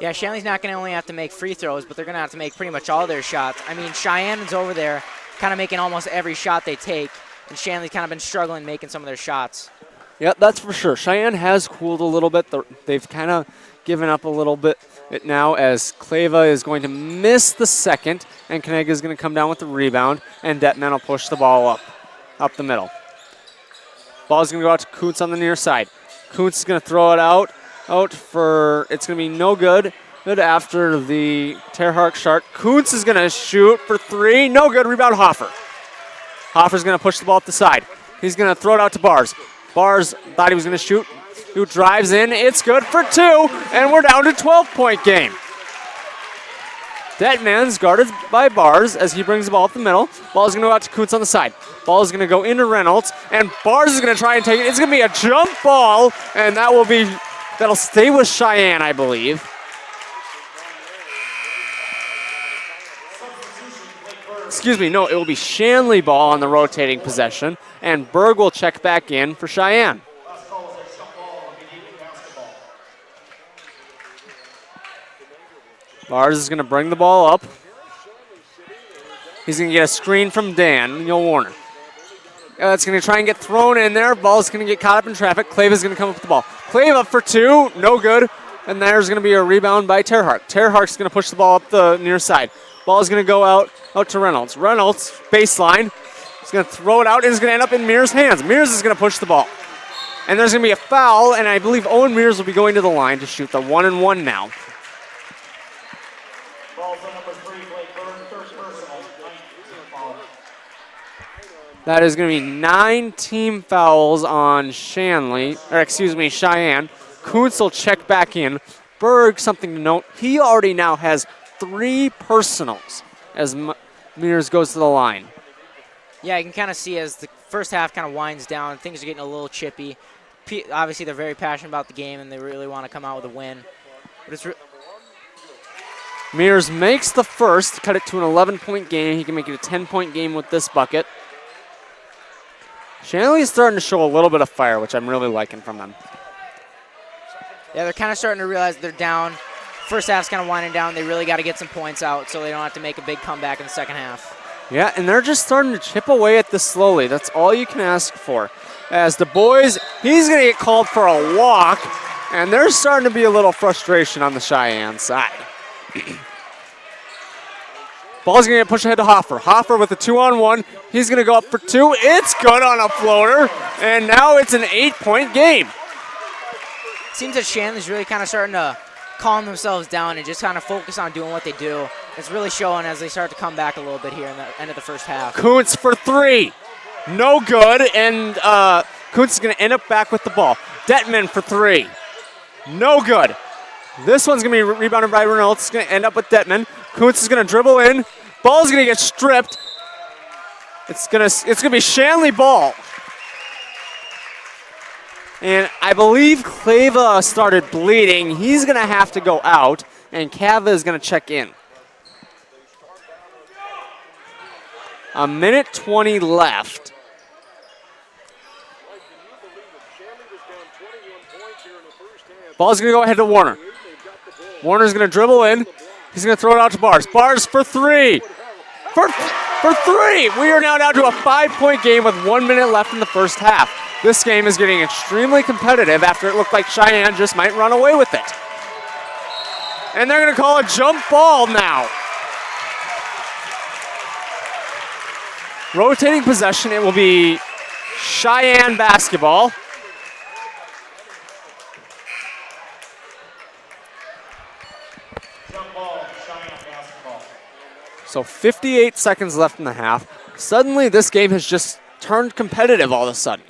Yeah, Shanley's not going to only have to make free throws, but they're going to have to make pretty much all their shots. I mean, Cheyenne's over there kind of making almost every shot they take, and Shanley's kind of been struggling making some of their shots. Yeah, that's for sure. Cheyenne has cooled a little bit. They've kind of given up a little bit now as Clava is going to miss the second, and Kanega is going to come down with the rebound, and Detman will push the ball up the middle. Ball's going to go out to Kuntz on the near side. Kuntz is going to throw it out for, it's going to be no good. Good after the Terhark Shark. Kuntz is going to shoot for 3. No good. Rebound Hoffer. Hoffer's going to push the ball up the side. He's going to throw it out to Bars. Bars thought he was going to shoot. Who drives in. It's good for 2. And we're down to 12-point game. Detman's guarded by Bars as he brings the ball up the middle. Ball is going to go out to Kuntz on the side. Ball is going to go into Reynolds. And Bars is going to try and take it. It's going to be a jump ball. And that'll stay with Cheyenne, I believe. Excuse me, no, it will be Shanley ball on the rotating possession, and Berg will check back in for Cheyenne. Bars is going to bring the ball up. He's going to get a screen from Daniel Warner. It's going to try and get thrown in there. Ball's going to get caught up in traffic. Clava's going to come up with the ball. Clava for 2, no good. And there's going to be a rebound by Terhark. Terhark's going to push the ball up the near side. Ball is going to go out to Reynolds. Reynolds, baseline. He's going to throw it out, and it's going to end up in Mears' hands. Mears is going to push the ball. And there's going to be a foul, and I believe Owen Mears will be going to the line to shoot the 1-1 now. That is going to be 9 team fouls on Cheyenne. Kuntz will check back in. Berg, something to note, he already now has 3 personals as Mears goes to the line. Yeah, you can kind of see as the first half kind of winds down, things are getting a little chippy. Obviously, they're very passionate about the game, and they really want to come out with a win. But it's Mears makes the first, cut it to an 11-point game. He can make it a 10-point game with this bucket. Shanley is starting to show a little bit of fire, which I'm really liking from them. Yeah, they're kind of starting to realize they're down. First half's kind of winding down. They really got to get some points out so they don't have to make a big comeback in the second half. Yeah, and they're just starting to chip away at this slowly. That's all you can ask for. As the boys, he's going to get called for a walk, and there's starting to be a little frustration on the Cheyenne side. Ball's going to get pushed ahead to Hoffer. Hoffer with a 2-on-1. He's going to go up for 2. It's good on a floater, and now it's an 8-point game. Seems that Shanley's really kind of starting to calm themselves down and just kind of focus on doing what they do. It's really showing as they start to come back a little bit here in the end of the first half. Kuntz for 3. No good, and Kuntz is going to end up back with the ball. Detman for 3. No good. This one's going to be rebounded by Reynolds. It's going to end up with Detman. Kuntz is going to dribble in. Ball's going to get stripped. It's going to be Shanley ball. And I believe Clava started bleeding. He's going to have to go out, and Cava is going to check in. 1:20 left. Ball's going to go ahead to Warner. Warner's going to dribble in. He's going to throw it out to Bars. Bars for 3. For 3. We are now down to a 5-point game with 1 minute left in the first half. This game is getting extremely competitive after it looked like Cheyenne just might run away with it. And they're going to call a jump ball now. Rotating possession, it will be Cheyenne basketball. So 58 seconds left in the half. suddenly this game has just turned competitive all of a sudden.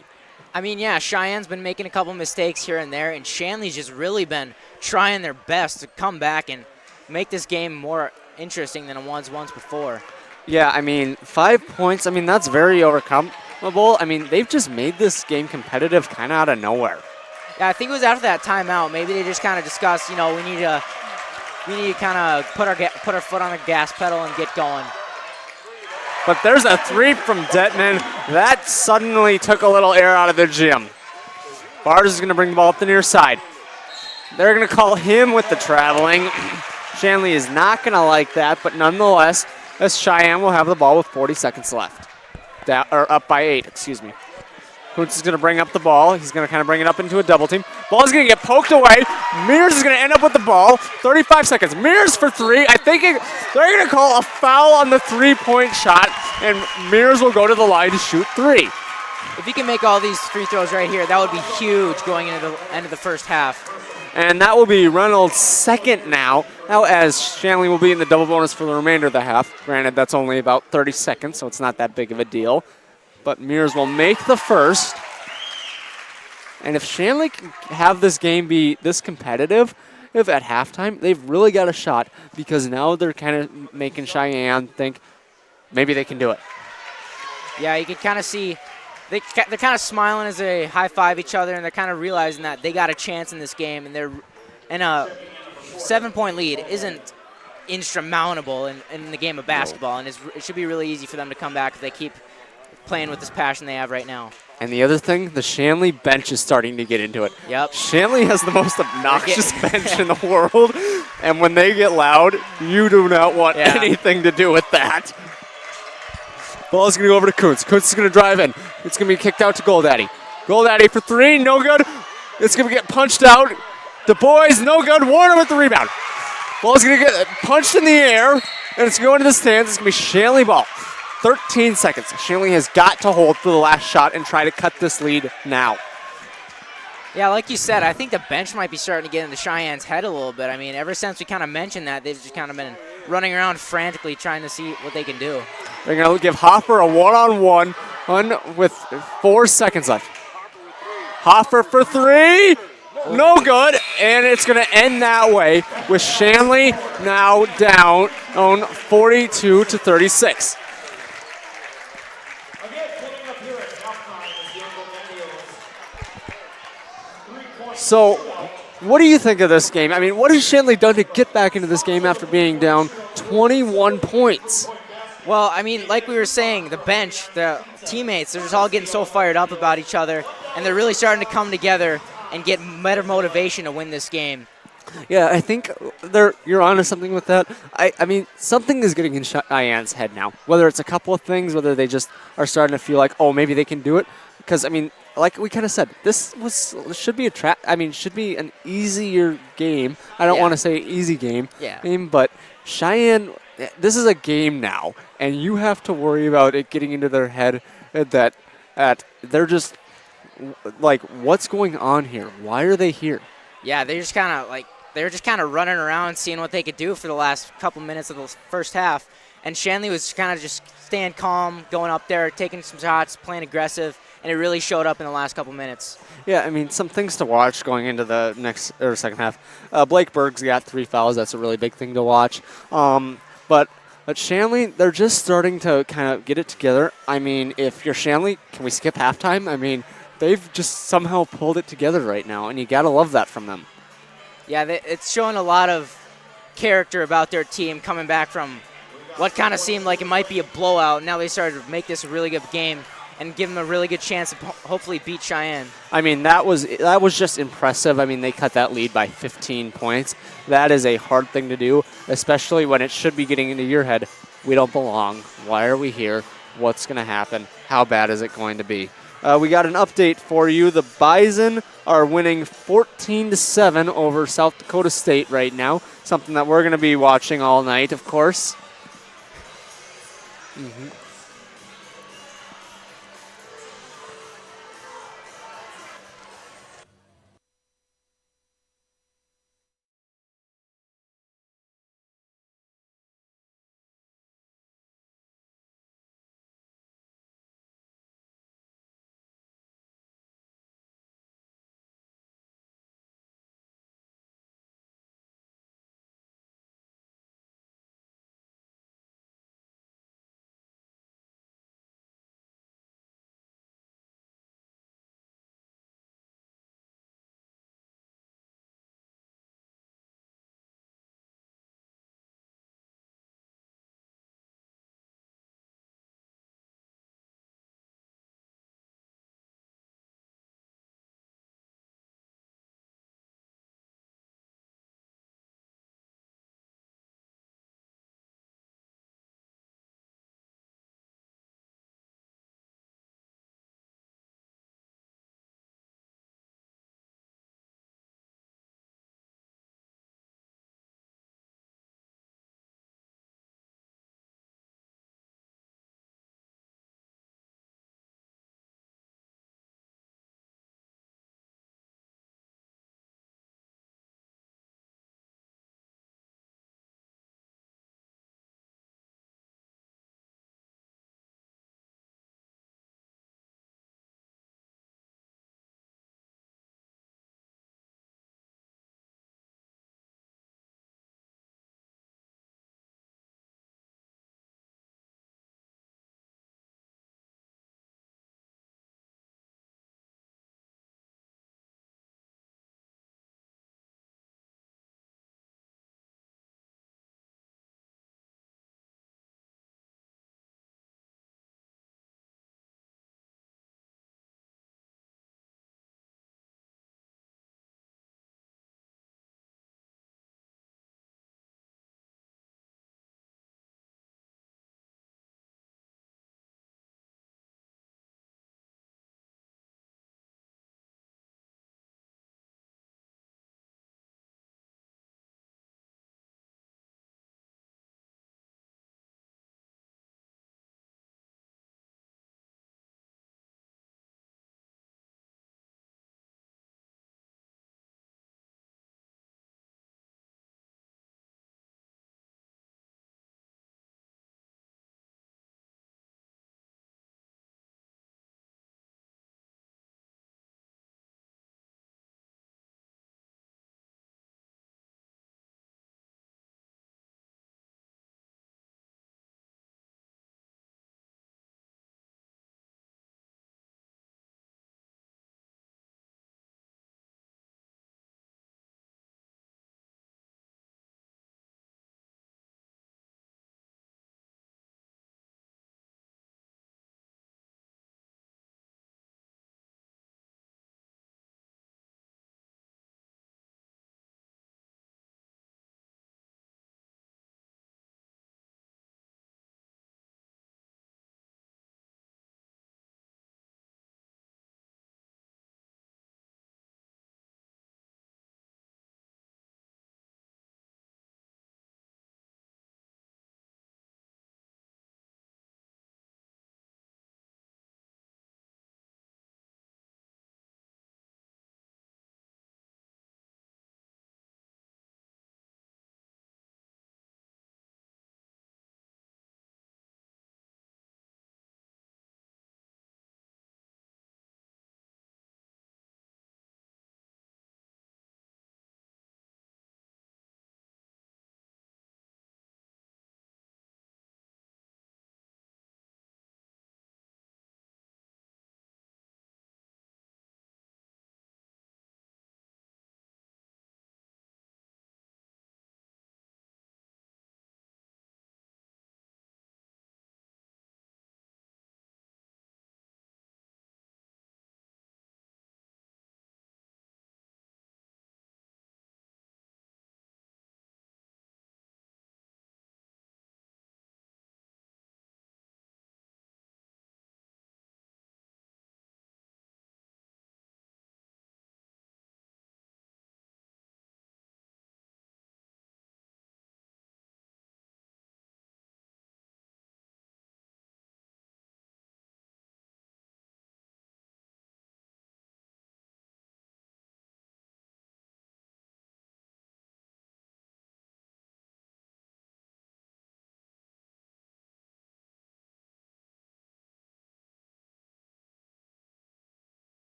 I mean, yeah, Cheyenne's been making a couple mistakes here and there, and Shanley's just really been trying their best to come back and make this game more interesting than it was once before. Yeah, I mean, 5 points, I mean, that's very overcomable. I mean, they've just made this game competitive kind of out of nowhere. Yeah, I think it was after that timeout. Maybe they just kind of discussed, we need to kind of put our foot on the gas pedal and get going. But there's a 3 from Detman. That suddenly took a little air out of the gym. Bars is going to bring the ball up the near side. They're going to call him with the traveling. Shanley is not going to like that, but nonetheless, as Cheyenne will have the ball with 40 seconds left. Up by 8, excuse me. Hoots is going to bring up the ball. He's going to kind of bring it up into a double team. Ball is going to get poked away. Mears is going to end up with the ball. 35 seconds. Mears for 3. I think they're going to call a foul on the 3-point shot, and Mears will go to the line to shoot 3. If he can make all these free throws right here, that would be huge going into the end of the first half. And that will be Reynolds' second now as Shanley will be in the double bonus for the remainder of the half. Granted, that's only about 30 seconds, so it's not that big of a deal. But Mears will make the first. And if Shanley can have this game be this competitive, if at halftime, they've really got a shot because now they're kind of making Cheyenne think maybe they can do it. Yeah, you can kind of see they're kind of smiling as they high-five each other, and they're kind of realizing that they got a chance in this game, and a 7-point lead isn't insurmountable in the game of basketball, and it should be really easy for them to come back if they keep playing with this passion they have right now. And the other thing, the Shanley bench is starting to get into it. Yep. Shanley has the most obnoxious bench in the world, and when they get loud, you do not want anything to do with that. Ball is going to go over to Kuntz. Kuntz is going to drive in. It's going to be kicked out to Goldaddy. Goldaddy for 3, no good. It's going to get punched out. The boys, no good. Warner with the rebound. Ball is going to get punched in the air, and it's going to the stands. It's going to be Shanley ball. 13 seconds. Shanley has got to hold for the last shot and try to cut this lead now. Yeah, like you said, I think the bench might be starting to get into Cheyenne's head a little bit. I mean, ever since we kind of mentioned that, they've just kind of been running around frantically trying to see what they can do. They're going to give Hoffer a one-on-one with 4 seconds left. Hoffer for 3. No good, and it's going to end that way with Shanley now down on 42-36. So, what do you think of this game? I mean, what has Shanley done to get back into this game after being down 21 points? Well, I mean, like we were saying, the bench, the teammates, they're just all getting so fired up about each other, and they're really starting to come together and get better motivation to win this game. Yeah, I think you're onto something with that. I mean, something is getting in Cheyenne's head now. Whether it's a couple of things, whether they just are starting to feel like, oh, maybe they can do it. Because, I mean, like we kind of said, this should be should be an easier game. I don't want to say easy game, but Cheyenne, this is a game now, and you have to worry about it getting into their head that they're just like, what's going on here? Why are they here? Yeah, they're just kind of running around, seeing what they could do for the last couple minutes of the first half. And Shanley was kind of just staying calm, going up there, taking some shots, playing aggressive, and it really showed up in the last couple minutes. Yeah, I mean, some things to watch going into the second half. Blake Berg's got 3 fouls. That's a really big thing to watch. But Shanley, they're just starting to kind of get it together. I mean, if you're Shanley, can we skip halftime? I mean, they've just somehow pulled it together right now, and you got to love that from them. Yeah, it's showing a lot of character about their team coming back from what kind of seemed like it might be a blowout. Now they started to make this a really good game and give them a really good chance to hopefully beat Cheyenne. I mean, that was just impressive. I mean, they cut that lead by 15 points. That is a hard thing to do, especially when it should be getting into your head. We don't belong. Why are we here? What's going to happen? How bad is it going to be? We got an update for you. The Bison are winning 14-7 over South Dakota State right now, something that we're going to be watching all night, of course.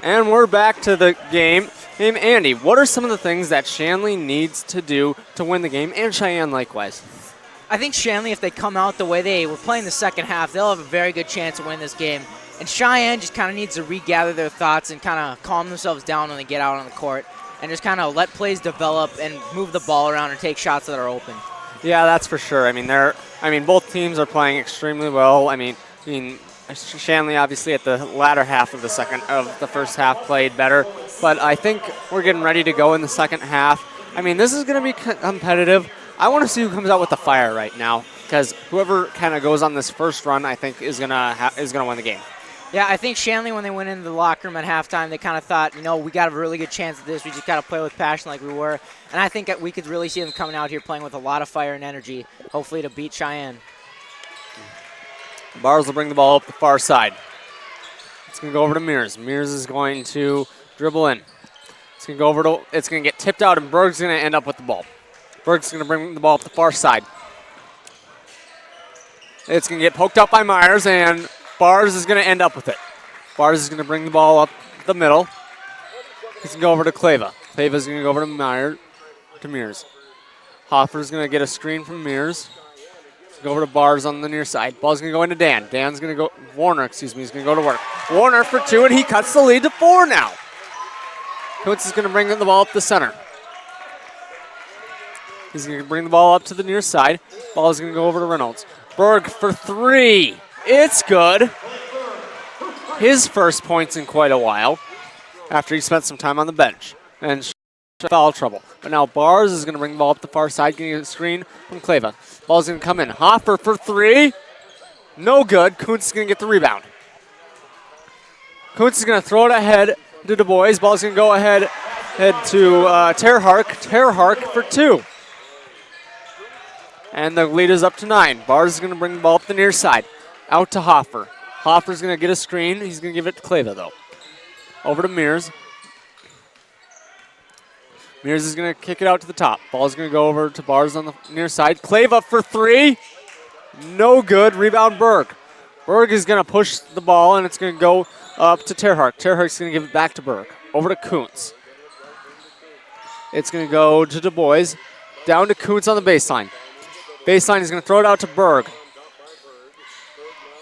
And we're back to the game. Hey, Andy, what are some of the things that Shanley needs to do to win the game, and Sheyenne likewise? I think Shanley, if they come out the way they were playing the second half, they'll have a very good chance to win this game. And Sheyenne just kind of needs to regather their thoughts and kind of calm themselves down when they get out on the court and just kind of let plays develop and move the ball around and take shots that are open. Yeah, that's for sure. I mean, both teams are playing extremely well. I mean, Shanley obviously at the latter half of the first half played better, but I think we're getting ready to go in the second half. I mean, this is going to be competitive. I want to see who comes out with the fire right now, because whoever kind of goes on this first run, I think is gonna win the game. Yeah, I think Shanley, when they went into the locker room at halftime, they kind of thought, we got a really good chance at this. We just got to play with passion like we were. And I think that we could really see them coming out here playing with a lot of fire and energy, hopefully to beat Sheyenne. Bars will bring the ball up the far side. It's going to go over to Mears. Mears is going to dribble in. It's going to get tipped out, and Berg's going to end up with the ball. Berg's going to bring the ball up the far side. It's going to get poked up by Myers, and Bars is going to end up with it. Bars is going to bring the ball up the middle. He's going to go over to Kleva. Kleva's going to go over to Mears. Hoffer's going to get a screen from Mears. Go over to Bars on the near side. Ball's going to go into Dan. Dan's going to go, Warner, he's going to go to work. Warner for 2, and he cuts the lead to 4 now. Coates is going to bring the ball up the center. He's going to bring the ball up to the near side. Ball is going to go over to Reynolds. Berg for 3. It's good. His first points in quite a while after he spent some time on the bench. And foul trouble. But now Bars is going to bring the ball up the far side, getting a screen from Kleva. Ball's going to come in. Hoffer for 3. No good. Kuntz is going to get the rebound. Kuntz is going to throw it ahead to Du Bois. Ball's going to go ahead to Terhark. Terhark for 2. And the lead is up to 9. Bars is going to bring the ball up the near side. Out to Hoffer. Hoffer's going to get a screen. He's going to give it to Kleva, though. Over to Mears. Mears is going to kick it out to the top. Ball's going to go over to Bars on the near side. Kleva for 3. No good. Rebound Berg. Berg is going to push the ball, and it's going to go up to Terhark. Terhark's going to give it back to Berg. Over to Kuntz. It's going to go to Du Bois. Down to Kuntz on the baseline. Baseline is going to throw it out to Berg.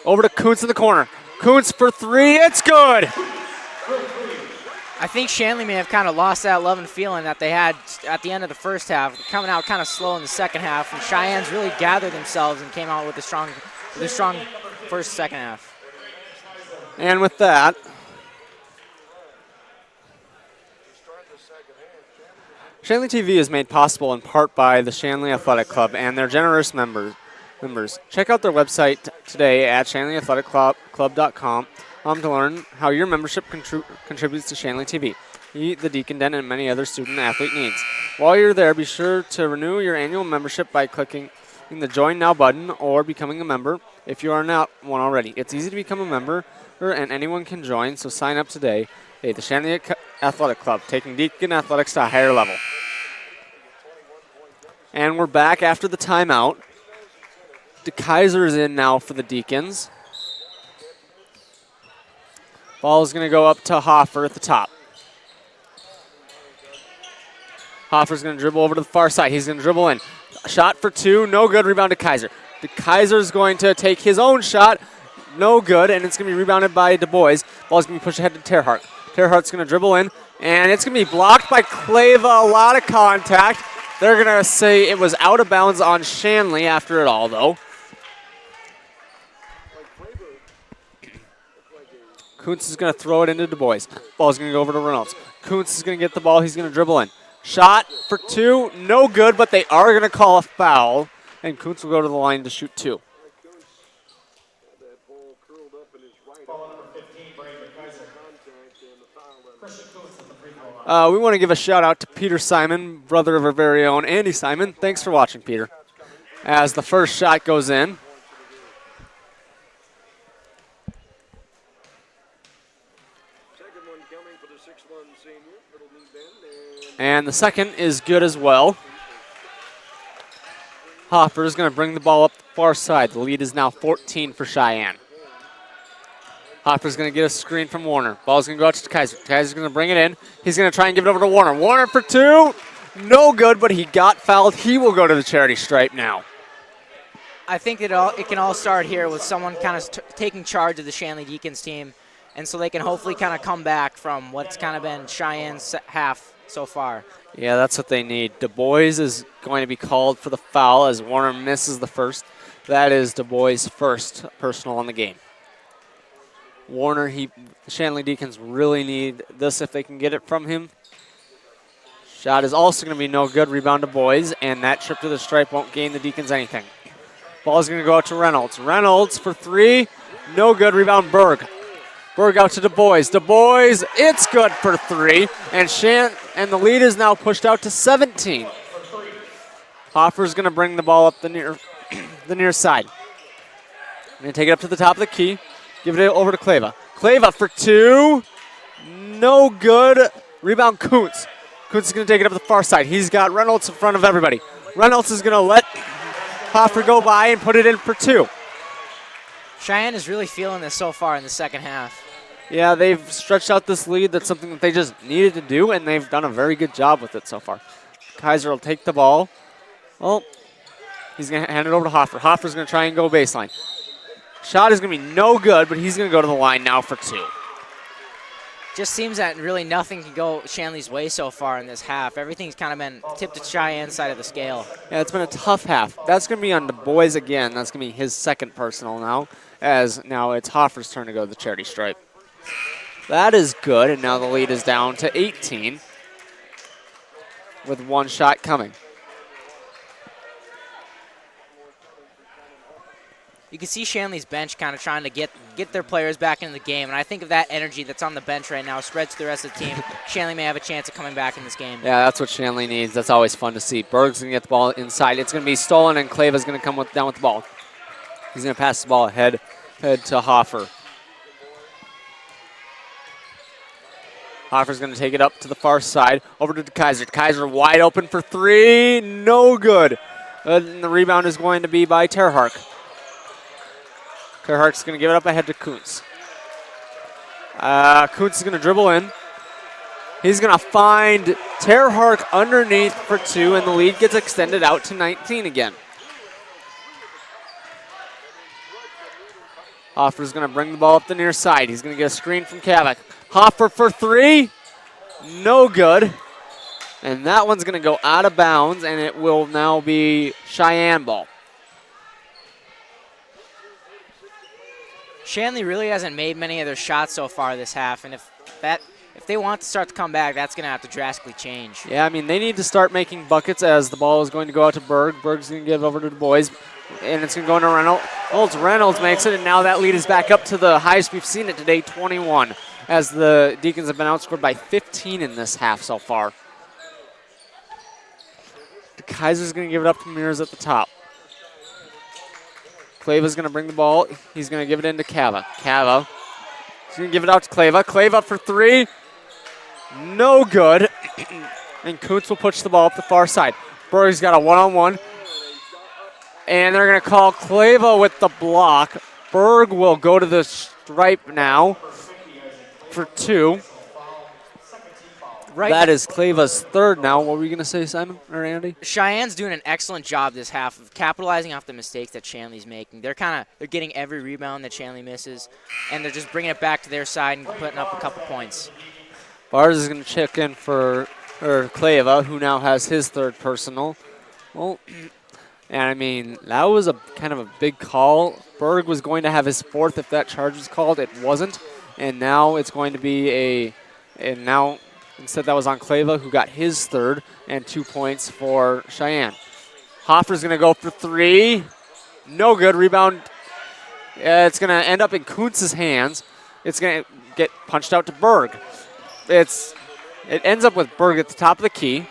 Over to Kuntz in the corner. Kuntz for 3. It's good. I think Shanley may have kind of lost that love and feeling that they had at the end of the first half, coming out kind of slow in the second half, and Cheyenne's really gathered themselves and came out with a strong second half. And with that, Shanley TV is made possible in part by the Shanley Athletic Club and their generous members. Check out their website today at shanleyathleticlub.com to learn how your membership contributes to Shanley TV, the Deacon Den, and many other student-athlete needs. While you're there, be sure to renew your annual membership by clicking the Join Now button or becoming a member if you are not one already. It's easy to become a member, and anyone can join, so sign up today. Hey, the Shanley Athletic Club, taking Deacon athletics to a higher level. And we're back after the timeout. DeKaiser is in now for the Deacons. Ball is going to go up to Hoffer at the top. Hoffer's going to dribble over to the far side. He's going to dribble in. Shot for 2, no good. Rebound to Kaiser. DeKaiser's going to take his own shot, no good, and it's going to be rebounded by Du Bois. Ball's going to be pushed ahead to Terhart. Terhart's going to dribble in, and it's going to be blocked by Kleva. A lot of contact. They're going to say it was out of bounds on Shanley after it all, though. Kuntz is going to throw it into Du Bois. Ball's going to go over to Reynolds. Kuntz is going to get the ball. He's going to dribble in. Shot for 2, no good, but they are going to call a foul, and Kuntz will go to the line to shoot 2. We want to give a shout out to Peter Simon, brother of our very own Andy Simon. Thanks for watching, Peter. As the first shot goes in. And the second is good as well. Hoffer is going to bring the ball up the far side. The lead is now 14 for Sheyenne. Hopper's going to get a screen from Warner. Ball's going to go out to Kaiser. Kaiser's going to bring it in. He's going to try and give it over to Warner. Warner for two. No good, but he got fouled. He will go to the charity stripe now. I think it can all start here with someone kind of taking charge of the Shanley Deacons team, and so they can hopefully kind of come back from what's kind of been Cheyenne's half so far. Yeah, that's what they need. Du Bois is going to be called for the foul as Warner misses the first. That is Du Bois' first personal on the game. Warner, the Shanley Deacons really need this if they can get it from him. Shot is also going to be no good. Rebound to Boys, and that trip to the stripe won't gain the Deacons anything. Ball is going to go out to Reynolds. Reynolds for three. No good. Rebound Berg. Berg out to Du Bois. Du Bois, it's good for three. And the lead is now pushed out to 17. Hoffer's going to bring the ball up the near side. Going to take it up to the top of the key. Give it over to Kleva. Kleva for two. No good. Rebound Kuntz. Kuntz is going to take it up the far side. He's got Reynolds in front of everybody. Reynolds is going to let Hoffer go by and put it in for two. Cheyenne is really feeling this so far in the second half. Yeah, they've stretched out this lead. That's something that they just needed to do, and they've done a very good job with it so far. Kaiser will take the ball. Well, he's going to hand it over to Hoffer. Hoffer's going to try and go baseline. Shot is going to be no good, but he's going to go to the line now for two. Just seems that really nothing can go Shanley's way so far in this half. Everything's kind of been tipped to Cheyenne's side of the scale. Yeah, it's been a tough half. That's going to be on Du Bois again. That's going to be his second personal now, as now it's Hoffer's turn to go to the charity stripe. That is good, and now the lead is down to 18 with one shot coming. You can see Shanley's bench kind of trying to get their players back into the game, and I think if that energy that's on the bench right now spreads to the rest of the team, Shanley may have a chance of coming back in this game. Yeah, that's what Shanley needs. That's always fun to see. Berg's going to get the ball inside. It's going to be stolen, and Kleva's going to come down with the ball. He's going to pass the ball ahead to Hoffer. Hoffer's going to take it up to the far side, over to Kaiser. Kaiser wide open for three, no good. And the rebound is going to be by Terhark. Terhark's going to give it up ahead to Kuntz. Kuntz is going to dribble in. He's going to find Terhark underneath for two, and the lead gets extended out to 19 again. Hoffer's going to bring the ball up the near side. He's going to get a screen from Kavak. Hoffer for three. No good. And that one's going to go out of bounds, and it will now be Cheyenne ball. Shanley really hasn't made many of their shots so far this half, and if they want to start to come back, that's going to have to drastically change. Yeah, I mean, they need to start making buckets as the ball is going to go out to Berg. Berg's going to give it over to Du Bois, and it's going to go into Reynolds. Reynolds makes it, and now that lead is back up to the highest we've seen it today, 21, as the Deacons have been outscored by 15 in this half so far. Kaiser's going to give it up to Mears at the top. Kleva's going to bring the ball. He's going to give it into Kava. Kava. He's going to give it out to Kleva. Kleva for three. No good. And Kuntz will push the ball up the far side. Berg's got a one-on-one. And they're going to call Kleva with the block. Berg will go to the stripe now for two. Right. That is Kleva's third now. What were you going to say, Simon or Andy? Cheyenne's doing an excellent job this half of capitalizing off the mistakes that Shanley's making. They're getting every rebound that Shanley misses, and they're just bringing it back to their side and putting up a couple points. Bars is going to check in for Kleva, who now has his third personal. Well, and I mean, that was a kind of a big call. Berg was going to have his fourth if that charge was called. It wasn't, and now it's going to be instead, that was on Kleva, who got his third, and 2 points for Cheyenne. Hoffer's going to go for three. No good. Rebound. It's going to end up in Kuntz's hands. It's going to get punched out to Berg. It ends up with Berg at the top of the key.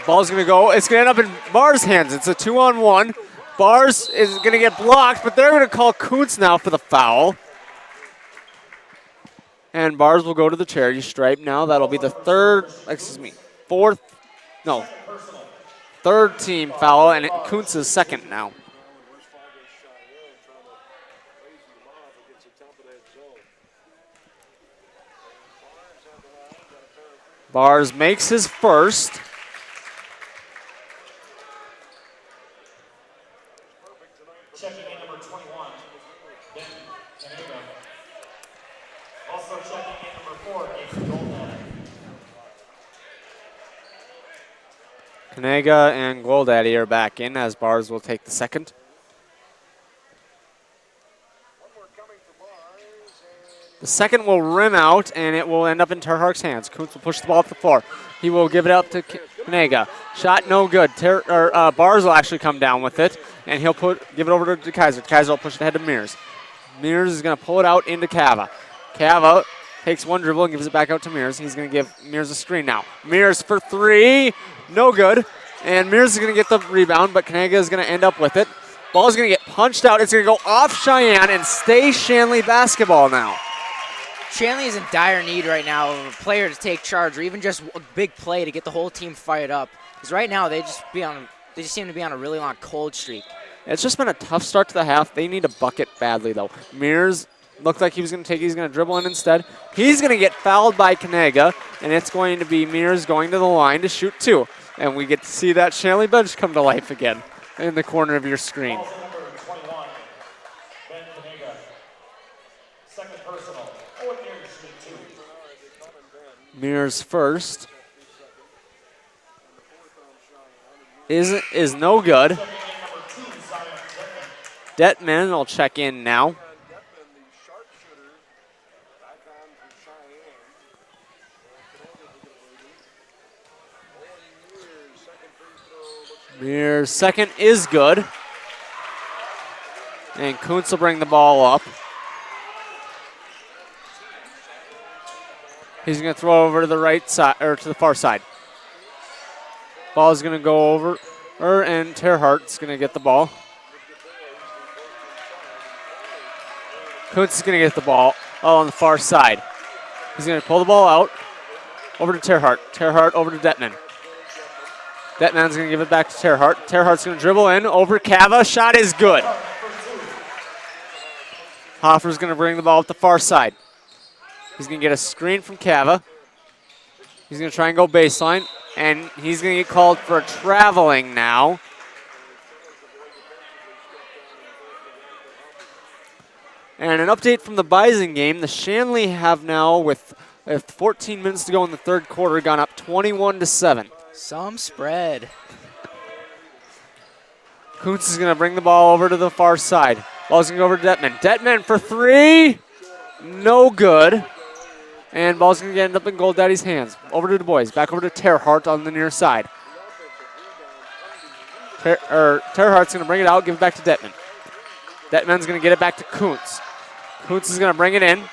Ball's going to go. It's going to end up in Bar's hands. It's a 2-on-1. Bars is going to get blocked, but they're going to call Kuntz now for the foul. And Bars will go to the charity stripe now. That'll be the third team foul, and Kuntz's second now. Bars makes his first. Checking in number 21, Ben Canega. Also checking in number 4, Gabe Goldman. Kanega and Goldaddy are back in as Bars will take the second. The second will rim out, and it will end up in Terhark's hands. Kuntz will push the ball up the floor. He will give it up to Kanega. Shot no good. Bars will actually come down with it, and he'll give it over to Kaiser. Kaiser will push it ahead to Mears. Mears is going to pull it out into Cava. Cava takes one dribble and gives it back out to Mears. He's going to give Mears a screen now. Mears for three. No good. And Mears is going to get the rebound, but Kanega is going to end up with it. Ball's going to get punched out. It's going to go off Cheyenne and stay Shanley basketball now. Shanley is in dire need right now of a player to take charge, or even just a big play to get the whole team fired up. Because right now they just seem to be on a really long cold streak. It's just been a tough start to the half. They need a bucket badly though. Mears looked like he's going to dribble in instead. He's going to get fouled by Kanega, and it's going to be Mears going to the line to shoot two. And we get to see that Shanley bench come to life again in the corner of your screen. Also number 21, Ben Canega. Second personal. Owen Mears shooting 2. Mears first is no good. Detman will check in now. Mears second is good. And Kuntz will bring the ball up. He's going to throw over to the right side, or to the far side. Ball is going to go over, and Terhart's going to get the ball. Kuntz is going to get the ball on the far side. He's going to pull the ball out over to Terhart. Terhart over to Detman. Detman's going to give it back to Terhart. Terhart's going to dribble in over Cava. Shot is good. Hoffer's going to bring the ball up the far side. He's going to get a screen from Cava. He's going to try and go baseline, and he's going to get called for traveling now. And an update from the Bison game. The Shanley have now, with 14 minutes to go in the third quarter, gone up 21-7. Some spread. Kuntz is going to bring the ball over to the far side. Ball's going to go over to Detman. Detman for three. No good. And ball's going to end up in Goldaddy's hands. Over to Du Bois. Back over to Terhart on the near side. Terhart's going to bring it out, give it back to Detman. Detman's going to get it back to Kuntz. Kuntz is going to bring it in.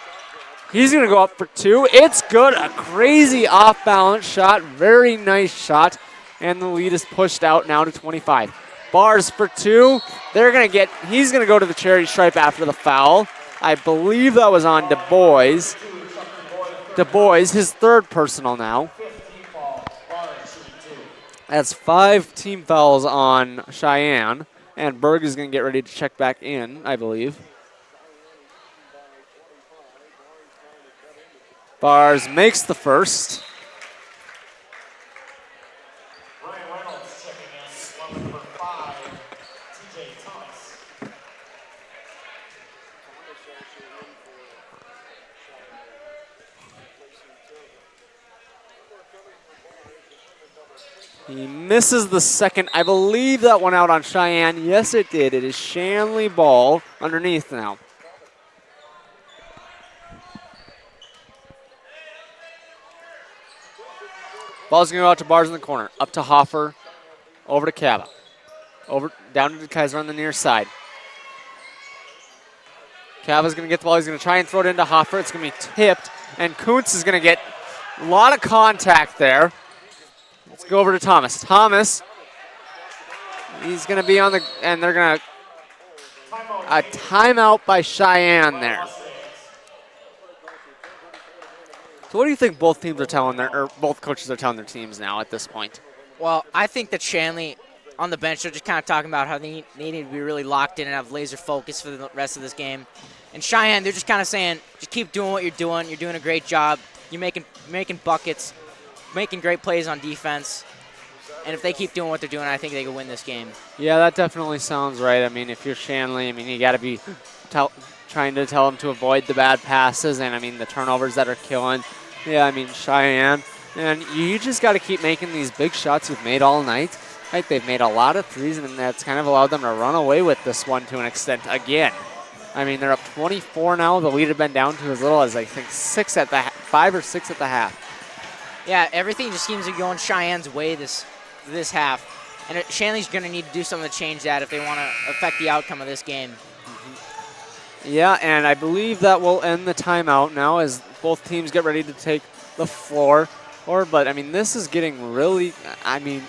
He's going to go up for two. It's good. A crazy off-balance shot. Very nice shot. And the lead is pushed out now to 25. Bars for two. He's going to go to the charity stripe after the foul. I believe that was on Du Bois. Du Bois, his third personal now. That's 5 team fouls on Cheyenne. And Berg is going to get ready to check back in, I believe. Bars makes the first. Ryan Reynolds checking in, number 5, TJ Thomas. He misses the second. I believe that went out on Cheyenne. Yes, it did. It is Shanley ball underneath now. Ball's going to go out to Bars in the corner. Up to Hoffer. Over to Cava. Down to Kaiser on the near side. Cava's going to get the ball. He's going to try and throw it into Hoffer. It's going to be tipped. And Kuntz is going to get a lot of contact there. Let's go over to Thomas. Thomas. He's going to be on the, and they're going to, a timeout by Cheyenne there. So what do you think both teams are telling both coaches are telling their teams now at this point? Well, I think that Shanley on the bench are just kind of talking about how they need to be really locked in and have laser focus for the rest of this game. And Cheyenne, they're just kind of saying, just keep doing what you're doing. You're doing a great job. You're making buckets. making great plays on defense. And if they keep doing what they're doing, I think they can win this game. Yeah, that definitely sounds right. I mean, if you're Shanley, I mean, you got to be trying to tell them to avoid the bad passes and, I mean, the turnovers that are killing. Yeah, I mean, Sheyenne. And you just got to keep making these big shots you've made all night. Right? They've made a lot of threes, and that's kind of allowed them to run away with this one to an extent again. I mean, they're up 24 now. The lead had been down to as little as, I think, 5 or 6 at the half. Yeah, everything just seems to be going Cheyenne's way this half. And Shanley's going to need to do something to change that if they want to affect the outcome of this game. Yeah, and I believe that will end the timeout now as both teams get ready to take the floor. But, I mean, this is getting really,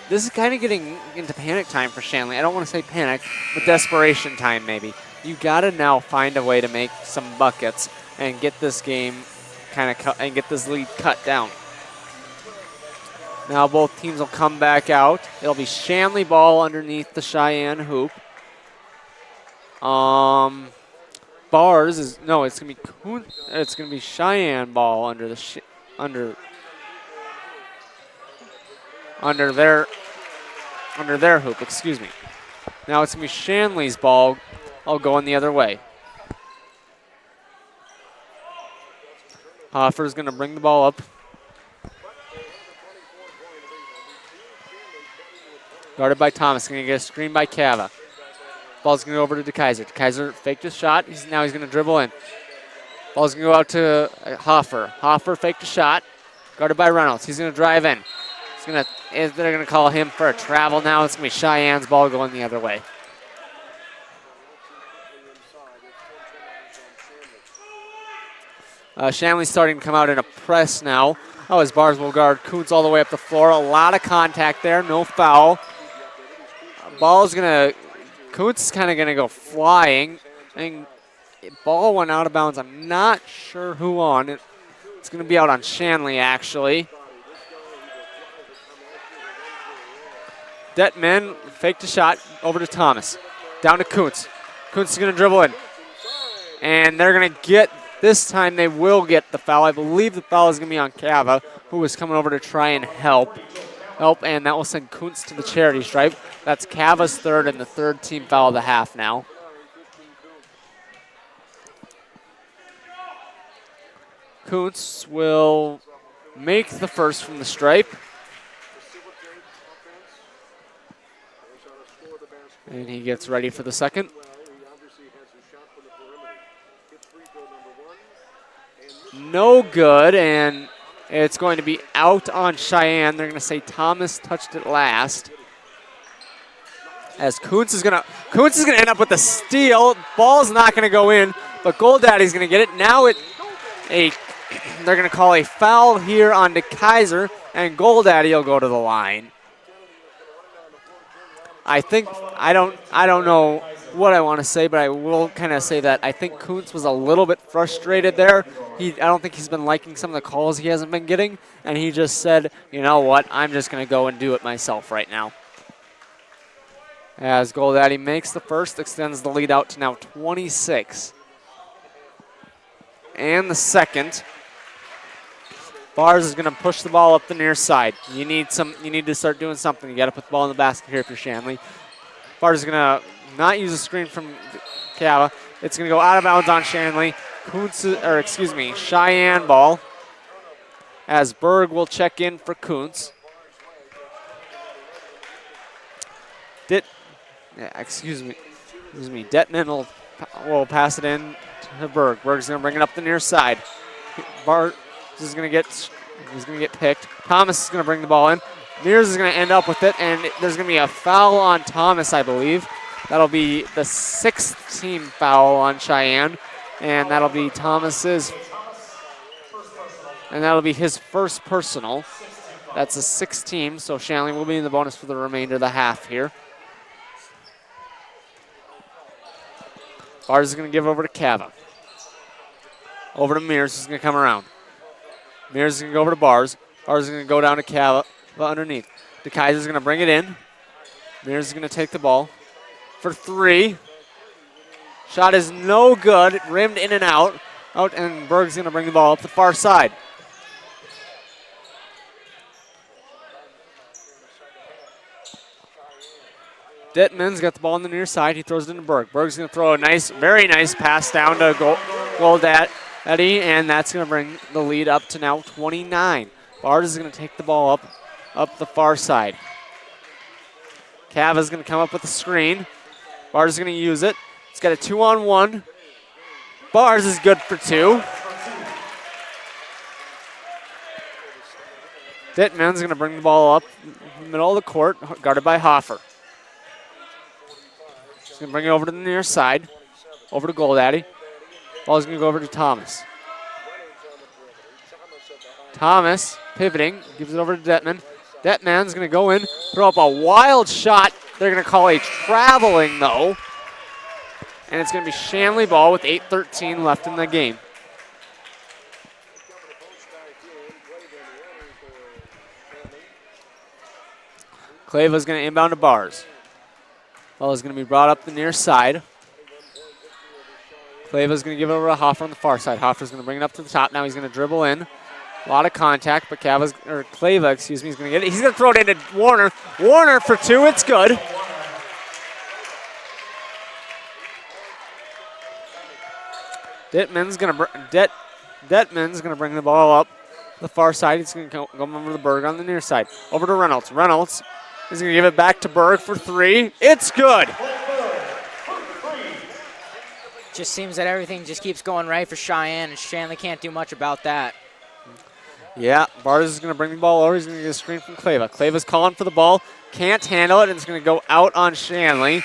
this is kind of getting into panic time for Shanley. I don't want to say panic, but desperation time maybe. You got to now find a way to make some buckets and get this game and get this lead cut down. Now both teams will come back out. It'll be Shanley ball underneath the Sheyenne hoop. Bars is it's gonna be Sheyenne ball under the under their hoop. Excuse me. Now it's gonna be Shanley's ball. I'll go in the other way. Hoffer's gonna bring the ball up. Guarded by Thomas. Going to get a screen by Cava. Ball's going to go over to DeKaiser. DeKaiser faked his shot. Now he's going to dribble in. Ball's going to go out to Hoffer. Hoffer faked a shot. Guarded by Reynolds. He's going to drive in. They're going to call him for a travel now. It's going to be Cheyenne's ball going the other way. Shanley's starting to come out in a press now. His bars will guard Kuntz all the way up the floor. A lot of contact there. No foul. Ball's going to, Kuntz is kind of going to go flying. And ball went out of bounds. I'm not sure who on it. It's going to be out on Shanley, actually. Detman faked a shot over to Thomas. Down to Kuntz. Kuntz is going to dribble in. And they're going to get, this time they will get the foul. I believe the foul is going to be on Cava, who was coming over to try and help, and that will send Kuntz to the charity stripe. That's Cava's third and the third team foul of the half now. Kuntz will make the first from the stripe. And he gets ready for the second. No good, and it's going to be out on Sheyenne. They're going to say Thomas touched it last. As Kuntz is going to end up with the steal. Ball's not going to go in, but Goldaddy's going to get it. Now they're going to call a foul here on DeKaiser, and Goldaddy will go to the line. I don't know what I want to say, but I will kind of say that I think Kuntz was a little bit frustrated there. I don't think he's been liking some of the calls he hasn't been getting, and he just said, you know what, I'm just going to go and do it myself right now. As Goldaddy makes the first, extends the lead out to now 26. And the second. Bars is going to push the ball up the near side. You need to start doing something. You got to put the ball in the basket here if you're Shanley. Bars is going to not use a screen from Cava. It's going to go out of bounds on Shanley. Cheyenne ball. As Berg will check in for Kuntz. Detman will pass it in to Berg. Berg's going to bring it up the near side. Bart is going to get picked. Thomas is going to bring the ball in. Mears is going to end up with it, and there's going to be a foul on Thomas, I believe. That'll be the 6th team foul on Sheyenne, and that'll be Thomas's, and that'll be his first personal. That's a 6th team, so Shanley will be in the bonus for the remainder of the half here. Bars is going to give over to Cava. Over to Mears, who's going to come around. Mears is going to go over to Bars. Bars is going to go down to Cava underneath. DeKaiser is going to bring it in. Mears is going to take the ball for 3. Shot is no good. It rimmed in and out. And Berg's going to bring the ball up the far side. Dittman's got the ball on the near side. He throws it into Berg. Berg's going to throw a nice, very nice pass down to Eddie, and that's going to bring the lead up to now 29. Bars is going to take the ball up the far side. Cava's going to come up with a screen. Bars is going to use it. It's got a 2-on-1. Bars is good for 2. Dittman's going to bring the ball up in the middle of the court, guarded by Hoffer. He's going to bring it over to the near side, over to Goldaddy. Ball's going to go over to Thomas. Thomas pivoting, gives it over to Detman. Detman's going to go in, throw up a wild shot. They're going to call a traveling, though. And it's going to be Shanley ball with 8:13 left in the game. Clava's going to inbound to Bars. Ball is going to be brought up the near side. Clava's going to give it over to Hoffer on the far side. Hoffer's going to bring it up to the top. Now he's going to dribble in. A lot of contact, but Clava, is going to get it. He's going to throw it into Warner. Warner for 2. It's good. Detman's going to bring the ball up the far side. He's going to go over to Berg on the near side. Over to Reynolds. Reynolds is going to give it back to Berg for 3. It's good. Just seems that everything just keeps going right for Sheyenne, and Shanley can't do much about that. Yeah, Bars is going to bring the ball over. He's going to get a screen from Clava. Clava's calling for the ball. Can't handle it, and it's going to go out on Shanley.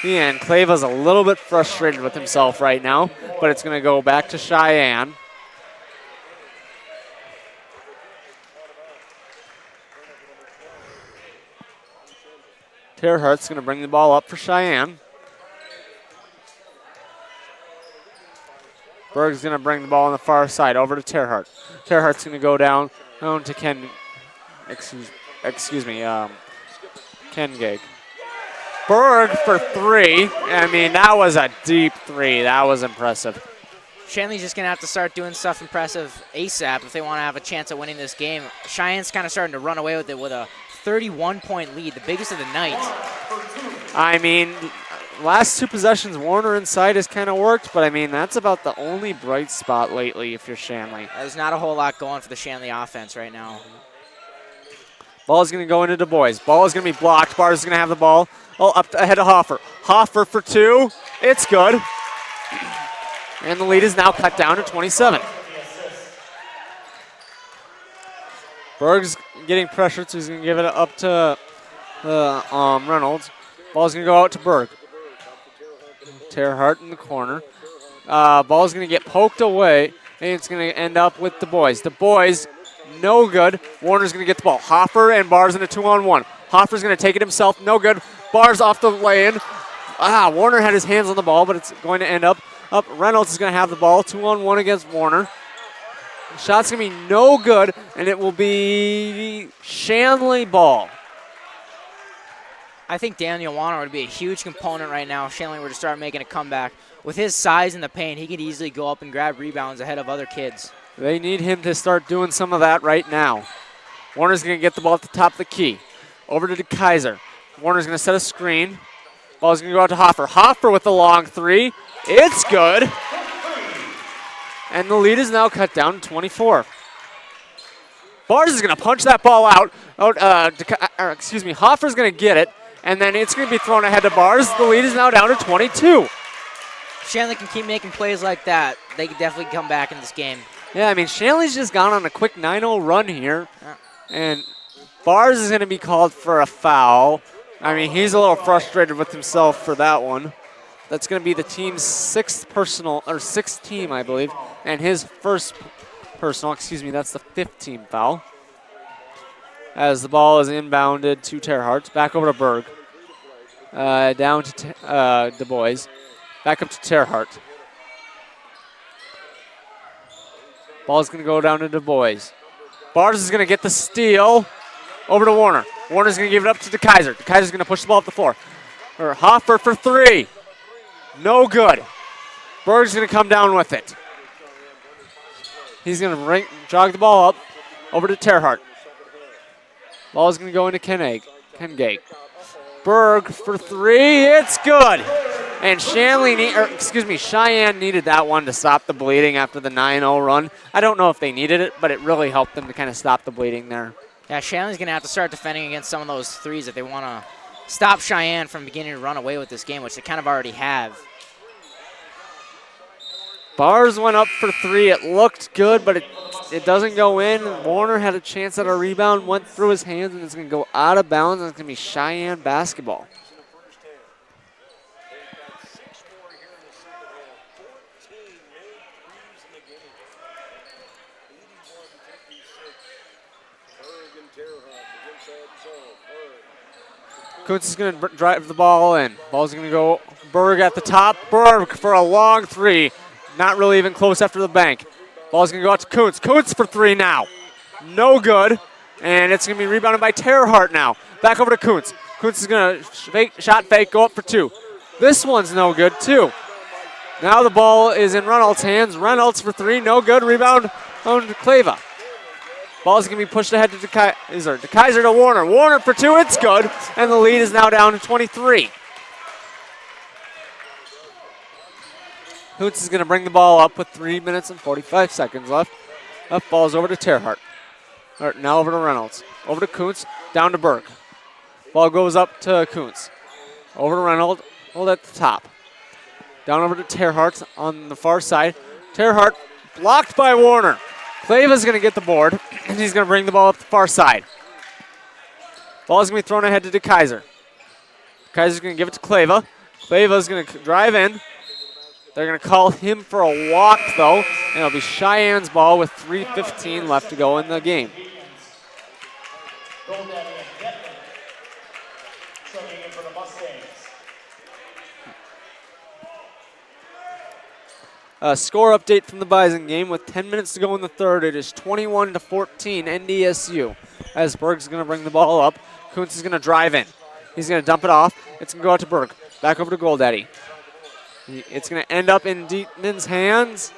And Clava's a little bit frustrated with himself right now, but it's going to go back to Sheyenne. Terhart's going to bring the ball up for Sheyenne. Berg's going to bring the ball on the far side over to Terhart. Terhart's going to go down to Ken Gag. Berg for 3. I mean, that was a deep 3. That was impressive. Shanley's just going to have to start doing stuff impressive ASAP if they want to have a chance at winning this game. Cheyenne's kind of starting to run away with it with a 31-point lead, the biggest of the night. I mean, last 2 possessions, Warner inside has kind of worked, but I mean, that's about the only bright spot lately if you're Shanley. There's not a whole lot going for the Shanley offense right now. Ball is going to go into Du Bois. Ball is going to be blocked. Bars is going to have the ball. Oh, up ahead of Hoffer. Hoffer for 2. It's good. And the lead is now cut down to 27. Berg's getting pressured, so he's going to give it up to Reynolds. Ball's going to go out to Berg. Terhart in the corner. Ball's going to get poked away, and it's going to end up with Du Bois. Du Bois, no good. Warner's going to get the ball. Hoffer and Bars in a 2-on-1. Hoffer's going to take it himself, no good. Bars off the lay-in. Warner had his hands on the ball, but it's going to end up. Reynolds is going to have the ball, 2-on-1 against Warner. Shot's going to be no good, and it will be Shanley ball. I think Daniel Warner would be a huge component right now if Shanley were to start making a comeback. With his size in the paint, he could easily go up and grab rebounds ahead of other kids. They need him to start doing some of that right now. Warner's going to get the ball at the top of the key. Over to Kaiser. Warner's going to set a screen. Ball's going to go out to Hoffer. Hoffer with the long 3. It's good. And the lead is now cut down to 24. Bars is going to punch that ball out. Hoffer's going to get it. And then it's going to be thrown ahead to Bars. The lead is now down to 22. Shanley can keep making plays like that. They can definitely come back in this game. Yeah, I mean, Shanley's just gone on a quick 9-0 run here. And Bars is going to be called for a foul. I mean, he's a little frustrated with himself for that one. That's going to be the team's 6th team, I believe. And his first personal, that's the 5th team foul. As the ball is inbounded to Terhart. Back over to Berg. Down to Du Bois. Back up to Terhart. Ball is going to go down to Du Bois. Bars is going to get the steal. Over to Warner. Warner's going to give it up to DeKaiser. DeKaiser's going to push the ball up the floor. Hoffer for 3. No good. Berg's going to come down with it. He's going to jog the ball up over to Terhart. Ball is going to go into Ken Gag. Berg for three. It's good. And Cheyenne needed that one to stop the bleeding after the 9-0 run. I don't know if they needed it, but it really helped them to kind of stop the bleeding there. Yeah, Shanley's going to have to start defending against some of those threes if they want to stop Cheyenne from beginning to run away with this game, which they kind of already have. Bars went up for three. It looked good, but it doesn't go in. Warner had a chance at a rebound, went through his hands, and it's going to go out of bounds, and it's going to be Cheyenne basketball. Kuntz is going to drive the ball in. Ball's going to go Berg at the top. Berg for a long three. Not really even close after the bank. Ball's going to go out to Kuntz. Kuntz for three now. No good. And it's going to be rebounded by Terhart now. Back over to Kuntz. Kuntz is going to shot fake, go up for two. This one's no good too. Now the ball is in Reynolds' hands. Reynolds for three, no good. Rebound on to Kleva. Ball's going to be pushed ahead to DeKaiser to Warner. Warner for two, it's good. And the lead is now down to 23. Kuntz is going to bring the ball up with 3 minutes and 45 seconds left. Up ball's over to Terhart. Now over to Reynolds. Over to Kuntz, down to Berg. Ball goes up to Kuntz. Over to Reynolds, hold at the top. Down over to Terhart on the far side. Terhart blocked by Warner. Kleva's going to get the board, and he's going to bring the ball up the far side. Ball's going to be thrown ahead to DeKaiser. DeKaiser's going to give it to Kleva. Kleva's going to drive in. They're going to call him for a walk, though, and it'll be Cheyenne's ball with 3:15 left to go in the game. Score update from the Bison game with 10 minutes to go in the third. It is 21-14 NDSU. As Berg's going to bring the ball up, Kuntz is going to drive in. He's going to dump it off. It's going to go out to Berg. Back over to Goldaddy. It's going to end up in Dietman's hands.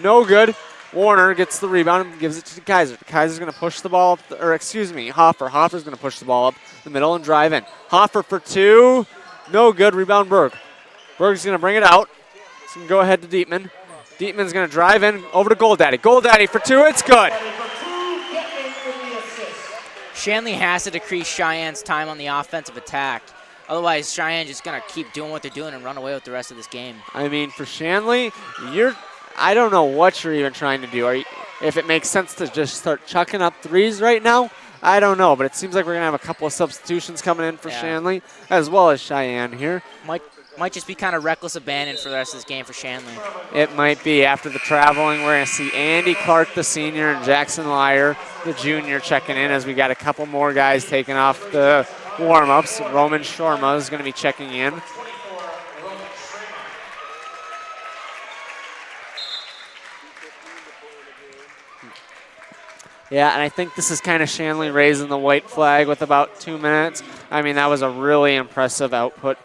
No good. Warner gets the rebound and gives it to DeKaiser. DeKaiser's going to push the ball up, Hoffer. Hoffer's going to push the ball up the middle and drive in. Hoffer for two. No good. Rebound Berg. Berg's going to bring it out. It's going to go ahead to Dietman. Dietman's going to drive in over to Goldaddy. Goldaddy for two. It's good. Shanley has to decrease Cheyenne's time on the offensive attack. Otherwise, Cheyenne's just going to keep doing what they're doing and run away with the rest of this game. I mean, for Shanley, I don't know what you're even trying to do. If it makes sense to just start chucking up threes right now, I don't know. But it seems like we're going to have a couple of substitutions coming in for Shanley, as well as Cheyenne here. Might just be kind of reckless abandon for the rest of this game for Shanley. It might be. After the traveling, we're going to see Andy Clark, the senior, and Jackson Lyer, the junior, checking in as we got a couple more guys taking off the warm-ups. Roman Shorma is going to be checking in. Yeah, and I think this is kind of Shanley raising the white flag with about 2 minutes. I mean, that was a really impressive output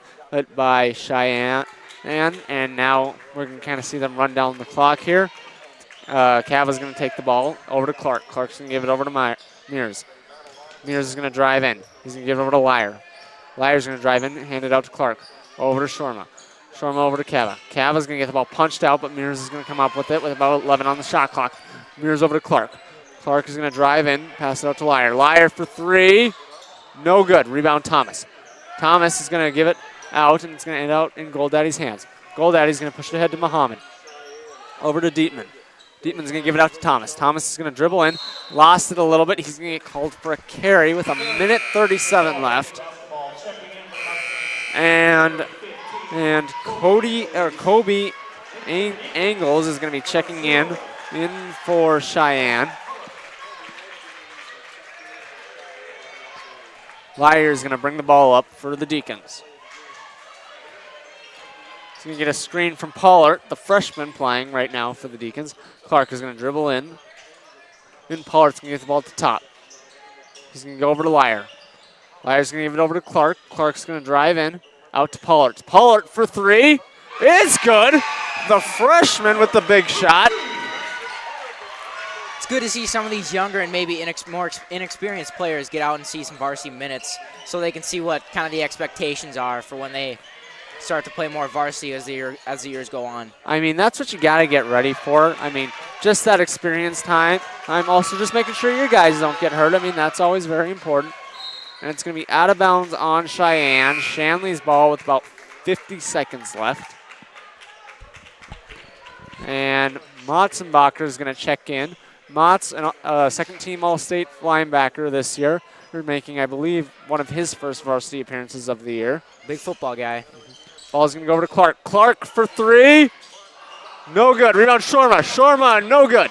by Cheyenne. And now we're going to kind of see them run down the clock here. Cava's going to take the ball over to Clark. Clark's going to give it over to Mears. Mears is going to drive in. He's going to give it over to Lyer. Lyer's going to drive in and hand it out to Clark. Over to Shorma. Shorma over to Cava. Cava's going to get the ball punched out, but Mears is going to come up with it with about 11 on the shot clock. Mears over to Clark. Clark is going to drive in, pass it out to Lyer. Lyer for three. No good. Rebound Thomas. Thomas is going to give it out, and it's going to end out in Goldaddy's hands. Goldaddy's going to push it ahead to Muhammad. Over to Dietman. Dietman's going to give it out to Thomas. Thomas is going to dribble in. Lost it a little bit. He's going to get called for a carry with a minute 37 left. And Kobe Angles is going to be checking in for Cheyenne. Lyer is going to bring the ball up for the Deacons. He's going to get a screen from Pollard, the freshman playing right now for the Deacons. Clark is going to dribble in. And Pollard's going to get the ball at the top. He's going to go over to Lyer. Lyer's going to give it over to Clark. Clark's going to drive in, out to Pollard. Pollard for three. It's good. The freshman with the big shot. it's good to see some of these younger and maybe more inexperienced players get out and see some varsity minutes so they can see what kind of the expectations are for when they start to play more varsity as the years go on. I mean, that's what you got to get ready for. I mean, just that experience time. I'm also just making sure your guys don't get hurt. I mean, that's always very important. And it's going to be out of bounds on Sheyenne. Shanley's ball with about 50 seconds left. And Motzenbacher is going to check in. Mott's a second-team All-State linebacker this year. We're making, I believe, one of his first varsity appearances of the year. Big football guy. Ball's going to go over to Clark. Clark for three. No good. Rebound Shorma. Shorma, no good.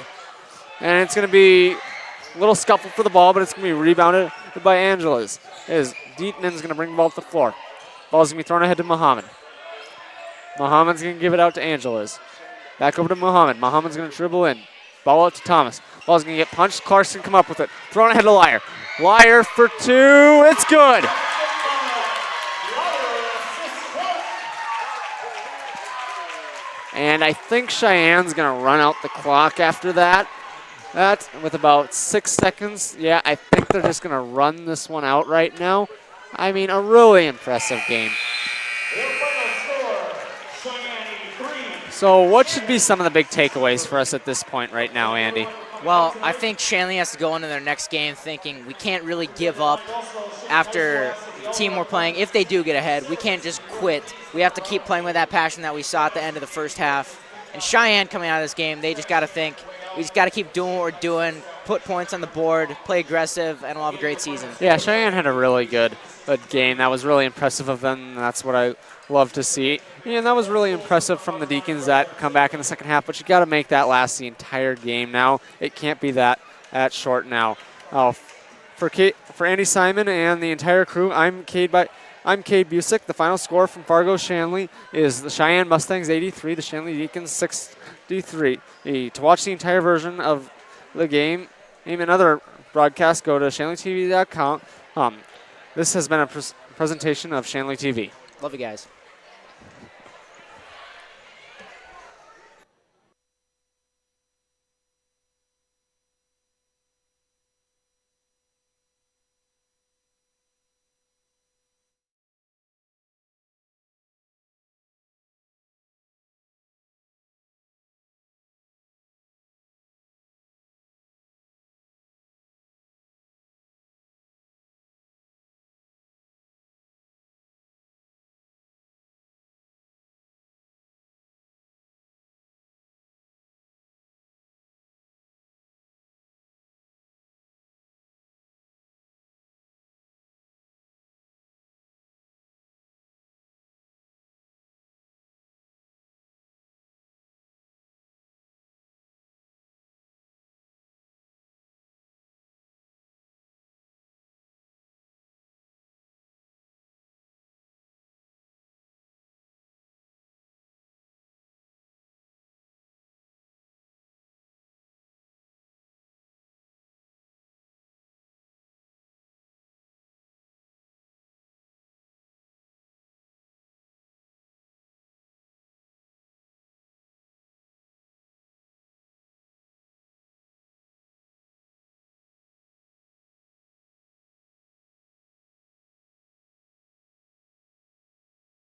And it's going to be a little scuffle for the ball, but it's going to be rebounded by Angeles. Deacon's going to bring the ball to the floor. Ball's going to be thrown ahead to Muhammad. Muhammad's going to give it out to Angeles. Back over to Muhammad. Muhammad's going to dribble in. Ball out to Thomas. Ball's going to get punched. Clark's going to come up with it. Thrown ahead to Liar. Liar for two. It's good. And I think Cheyenne's going to run out the clock after that. That with about 6 seconds. Yeah, I think they're just going to run this one out right now. I mean, a really impressive game. So what should be some of the big takeaways for us at this point right now, Andy? Well, I think Shanley has to go into their next game thinking we can't really give up after the team we're playing. If they do get ahead, we can't just quit. We have to keep playing with that passion that we saw at the end of the first half. And Sheyenne coming out of this game, they just got to think, we just got to keep doing what we're doing, put points on the board, play aggressive, and we'll have a great season. Yeah, Sheyenne had a really good game. That was really impressive of them, and that's what I love to see. And that was really impressive from the Deacons that come back in the second half, but you got to make that last the entire game now. It can't be that short now. For Andy Simon and the entire crew, I'm Cade Busick. The final score from Fargo Shanley is the Sheyenne Mustangs 83, the Shanley Deacons 63. To watch the entire version of the game and other broadcasts, go to shanleytv.com. This has been a presentation of Shanley TV. Love you guys.